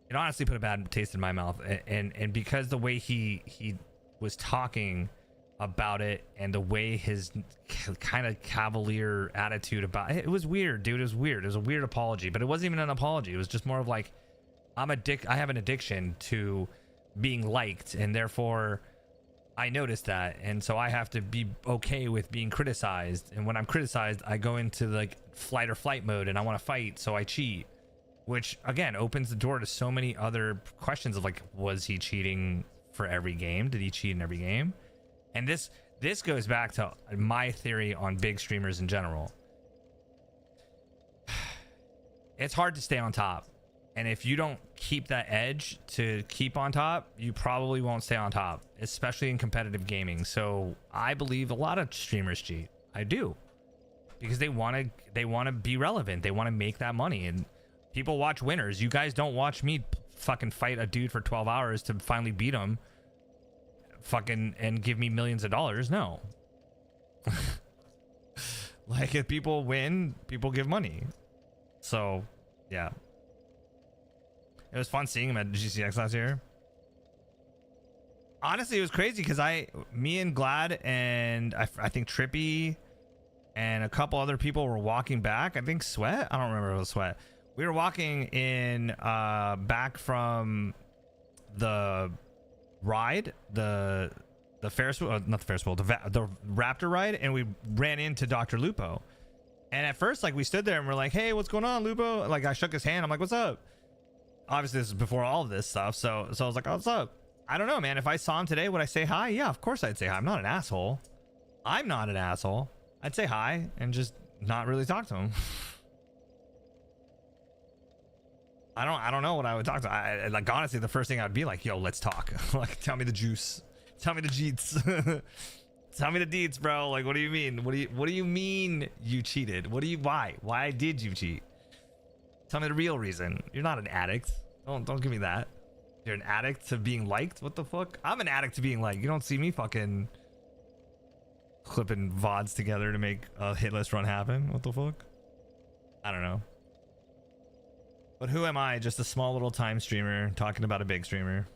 It honestly put a bad taste in my mouth, and because the way he was talking about it, and the way his kind of cavalier attitude about it, it was weird, dude. It was weird. It was a weird apology, but it wasn't even an apology. It was just more of like, I have an addiction to being liked, and therefore I noticed that, and so I have to be okay with being criticized. And when I'm criticized, I go into like flight or flight mode, and I want to fight, so I cheat, which again opens the door to so many other questions of like, was he cheating for every game? Did he cheat in every game? And this goes back to my theory on big streamers in general. It's hard to stay on top. And if you don't keep that edge to keep on top, you probably won't stay on top, especially in competitive gaming. So I believe a lot of streamers cheat. I do. Because they want to be relevant. They want to make that money. And people watch winners. You guys don't watch me fucking fight a dude for 12 hours to finally beat him. Fucking and give me millions of dollars. No. Like, if people win, people give money. So, yeah. It was fun seeing him at GCX last year. Honestly, it was crazy because me and Glad and I think Trippy and a couple other people were walking back. I think Sweat. I don't remember if it was Sweat. We were walking in back from the ride, the Ferris wheel, not the Ferris wheel, the Raptor ride, and we ran into Dr. Lupo. And at first, like, we stood there and we're like, "Hey, what's going on, Lupo?" Like, I shook his hand. I'm like, "What's up?" Obviously, this is before all of this stuff, so I was like, "Oh, what's up?" I don't know, man. If I saw him today, would I say hi? Yeah, of course I'd say hi. I'm not an asshole. I'd say hi and just not really talk to him. I don't know what I would talk to. Like, honestly, the first thing I'd be like, "Yo, let's talk." Like, tell me the juice. Tell me the jeets. Tell me the deets, bro. Like, what do you mean? What do you mean you cheated? Why did you cheat? Tell me the real reason. You're not an addict. Don't give me that. You're an addict to being liked? What the fuck? I'm an addict to being liked. You don't see me fucking clipping VODs together to make a hit list run happen. What the fuck? I don't know. But who am I? Just a small little time streamer talking about a big streamer.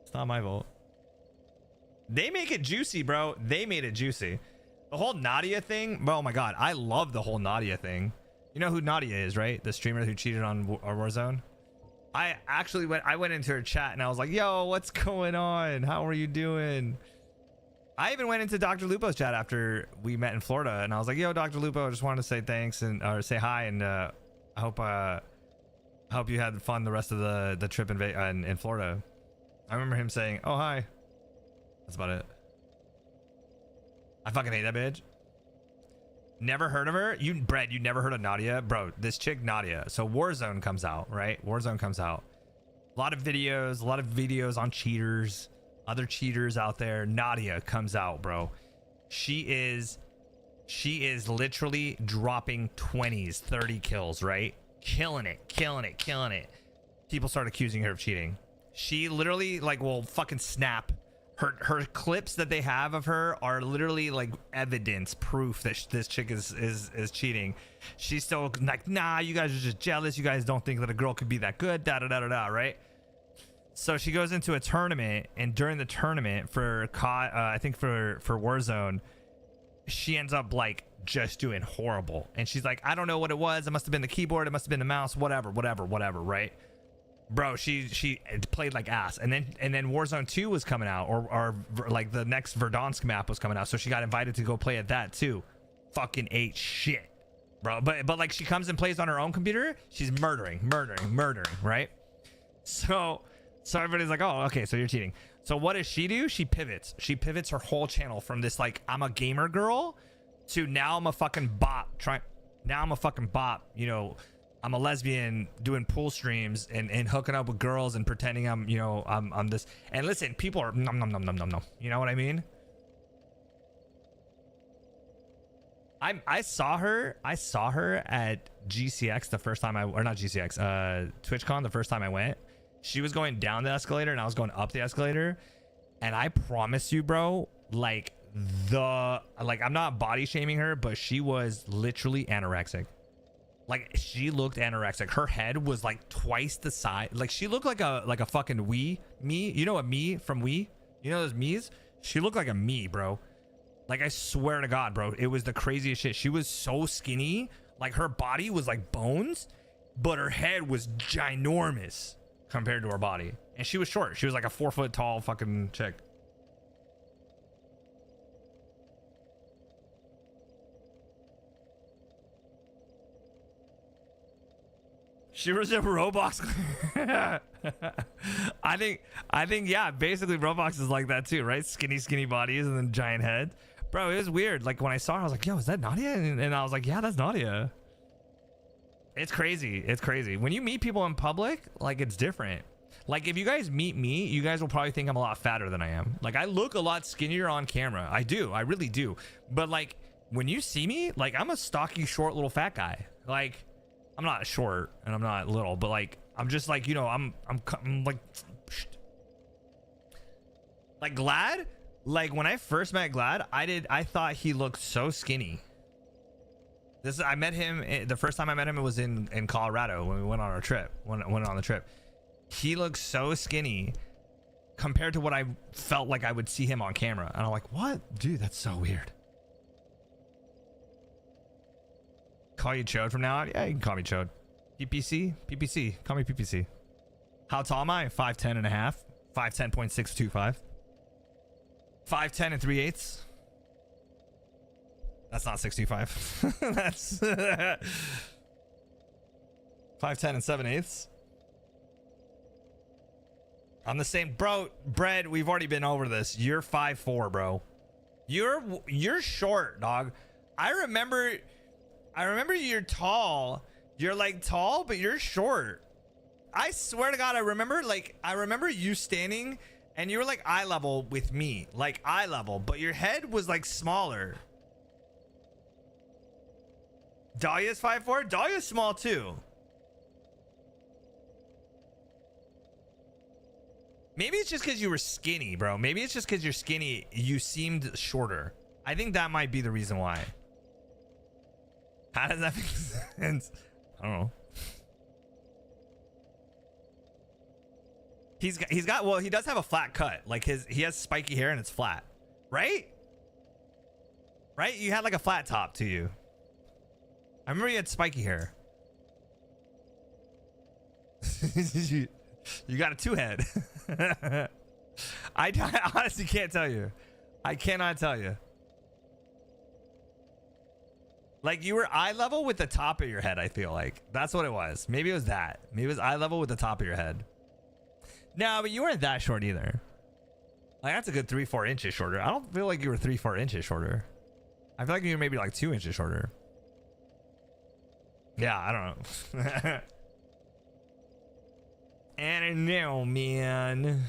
It's not my fault. They make it juicy, bro. They made it juicy. The whole Nadia thing. Oh my god, I love the whole Nadia thing. You know who Nadia is, right? The streamer who cheated on Warzone. I went into her chat and I was like, yo, what's going on? How are you doing? I even went into Dr. Lupo's chat after we met in Florida, and I was like, yo, Dr. Lupo, I just wanted to say thanks and or say hi, and I hope you had fun the rest of the trip in Florida. I remember him saying, oh, hi. That's about it. I fucking hate that bitch. Never heard of her? Brad, you never heard of Nadia? Bro, this chick Nadia. So Warzone comes out, right? Warzone comes out. A lot of videos on cheaters, other cheaters out there. Nadia comes out, bro. She is literally dropping 20s, 30 kills, right? Killing it. People start accusing her of cheating. She literally like will fucking snap. Her clips that they have of her are literally like evidence, proof that this chick is cheating. She's still like, nah, you guys are just jealous. You guys don't think that a girl could be that good, right? So she goes into a tournament, and during the tournament for I think for Warzone, she ends up like just doing horrible. And she's like, I don't know what it was. It must have been the keyboard. It must have been the mouse. Whatever. Right? Bro, she played like ass. And then Warzone 2 was coming out, or like the next Verdansk map was coming out. So she got invited to go play at that too. Fucking ate shit, bro. But like she comes and plays on her own computer. She's murdering, right? So everybody's like, oh, okay, so you're cheating. So what does she do? She pivots her whole channel from this like I'm a gamer girl to now I'm a fucking bot. You know, I'm a lesbian doing pool streams and hooking up with girls and pretending I'm, you know, I'm this. And listen, people are nom. You know what I mean? I saw her at GCX the first time not GCX, TwitchCon the first time I went. She was going down the escalator and I was going up the escalator. And I promise you, bro, like I'm not body shaming her, but she was literally anorexic. Like she looked anorexic. Her head was like twice the size. Like she looked like a fucking me. You know a me from Wii? You know those me's? She looked like a me, bro. Like I swear to God, bro. It was the craziest shit. She was so skinny. Like her body was like bones, but her head was ginormous compared to her body. And she was short. She was like a 4 foot tall fucking chick. She was in Roblox. I think yeah, basically Roblox is like that too, right? Skinny bodies and then giant heads. Bro, it was weird. Like when I saw her, I was like, yo, is that Nadia? And I was like, yeah, that's Nadia. It's crazy. When you meet people in public, like it's different. Like if you guys meet me, you guys will probably think I'm a lot fatter than I am. Like I look a lot skinnier on camera. I really do. But like when you see me, like I'm a stocky, short little fat guy. Like I'm not short and I'm not little, but like I'm just like, you know, I'm like Glad. Like when I first met Glad, I thought he looked so skinny. I met him the first time I met him. It was in Colorado when we went on our trip. Went on the trip. He looked so skinny compared to what I felt like I would see him on camera, and I'm like, what, dude? That's so weird. Call you Chode from now on? Yeah, you can call me Chode. PPC. Call me PPC. How tall am I? 5'10 and a half. 5'10.625. 5'10 and 3/8. That's not 65. That's 5'10 and 7/8. I'm the same, bro. Bread, we've already been over this. You're 5'4", bro. You're short, dog. I remember you're tall. You're like tall, but you're short. I swear to God, I remember you standing and you were like eye level with me, like eye level, but your head was like smaller. Dahlia's 5'4". Dahlia's small too. Maybe it's just because you were skinny, bro. Maybe it's just because you're skinny, you seemed shorter. I think that might be the reason why. How does that make sense? I don't know. He does have a flat cut. Like he has spiky hair and it's flat. Right? You had like a flat top to you. I remember you had spiky hair. You got a 2-head. I honestly can't tell you. I cannot tell you. Like, you were eye level with the top of your head, I feel like. That's what it was. Maybe it was that. Maybe it was eye level with the top of your head. No, but you weren't that short either. Like, that's a good 3-4 inches shorter. I don't feel like you were 3-4 inches shorter. I feel like you were maybe like 2 inches shorter. Yeah, I don't know. I don't know, man.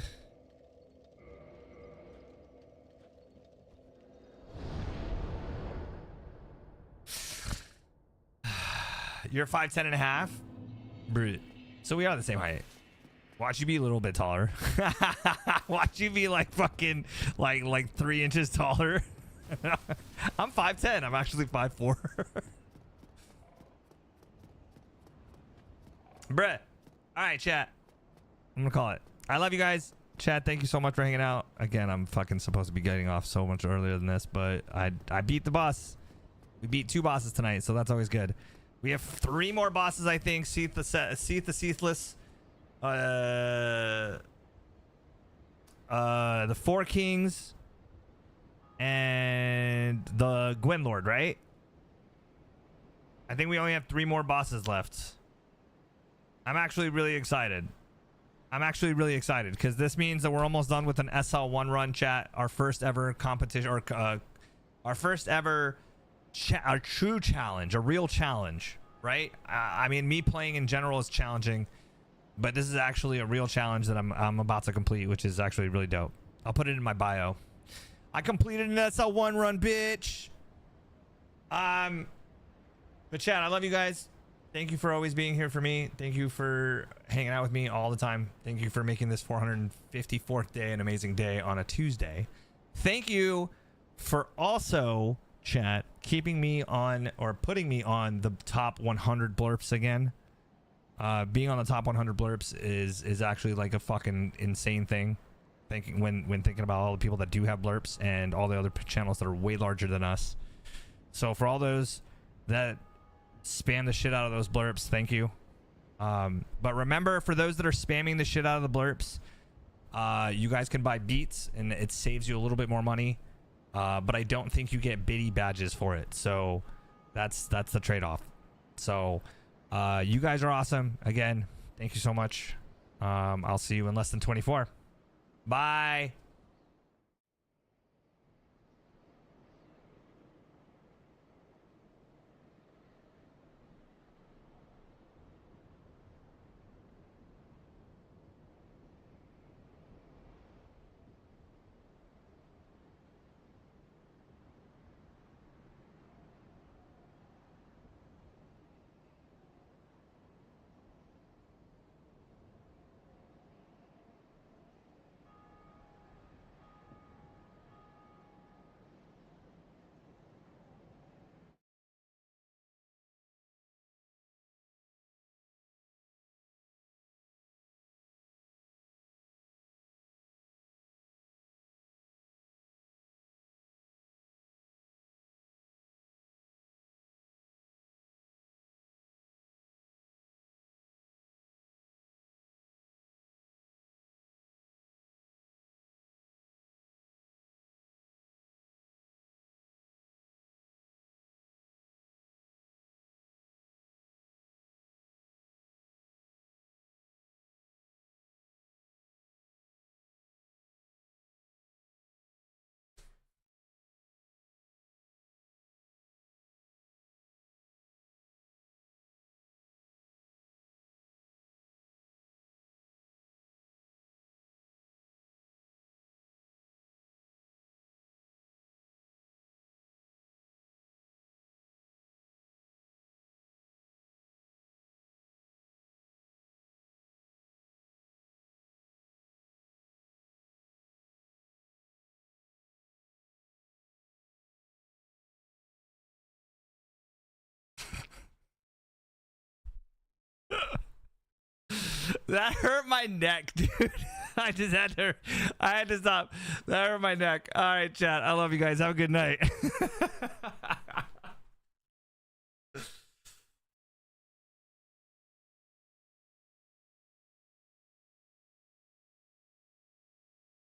You're 5'10" and a half? Brute. So we are the same height. Watch you be a little bit taller. Watch you be like fucking like 3 inches taller. I'm 5'10". I'm actually 5'4". Bruh. All right, chat. I'm gonna call it. I love you guys. Chat, thank you so much for hanging out. Again, I'm fucking supposed to be getting off so much earlier than this, but I beat the boss. We beat 2 bosses tonight, so that's always good. We have 3 more bosses, I think. Seath the Seathless. The 4 Kings. And the Gwyn Lord, right? I think we only have 3 more bosses left. I'm actually really excited. Because this means that we're almost done with an SL1 run, chat. Our first ever competition, or our first ever a true challenge, a real challenge, right? I mean, me playing in general is challenging, but this is actually a real challenge that I'm about to complete, which is actually really dope. I'll put it in my bio. I completed an SL1 run, bitch. But chat, I love you guys. Thank you for always being here for me. Thank you for hanging out with me all the time. Thank you for making this 454th day an amazing day on a Tuesday. Thank you for also, chat, keeping me on, or putting me on the top 100 blurps again. Being on the top 100 blurps is actually like a fucking insane thing. When thinking about all the people that do have blurps and all the other channels that are way larger than us. So for all those that spam the shit out of those blurps, thank you. But remember, for those that are spamming the shit out of the blurps, you guys can buy beats and it saves you a little bit more money. But I don't think you get biddy badges for it. So that's the trade-off. So you guys are awesome. Again, thank you so much. I'll see you in less than 24. Bye. That hurt my neck, dude. I had to stop. That hurt my neck. All right, chat. I love you guys. Have a good night.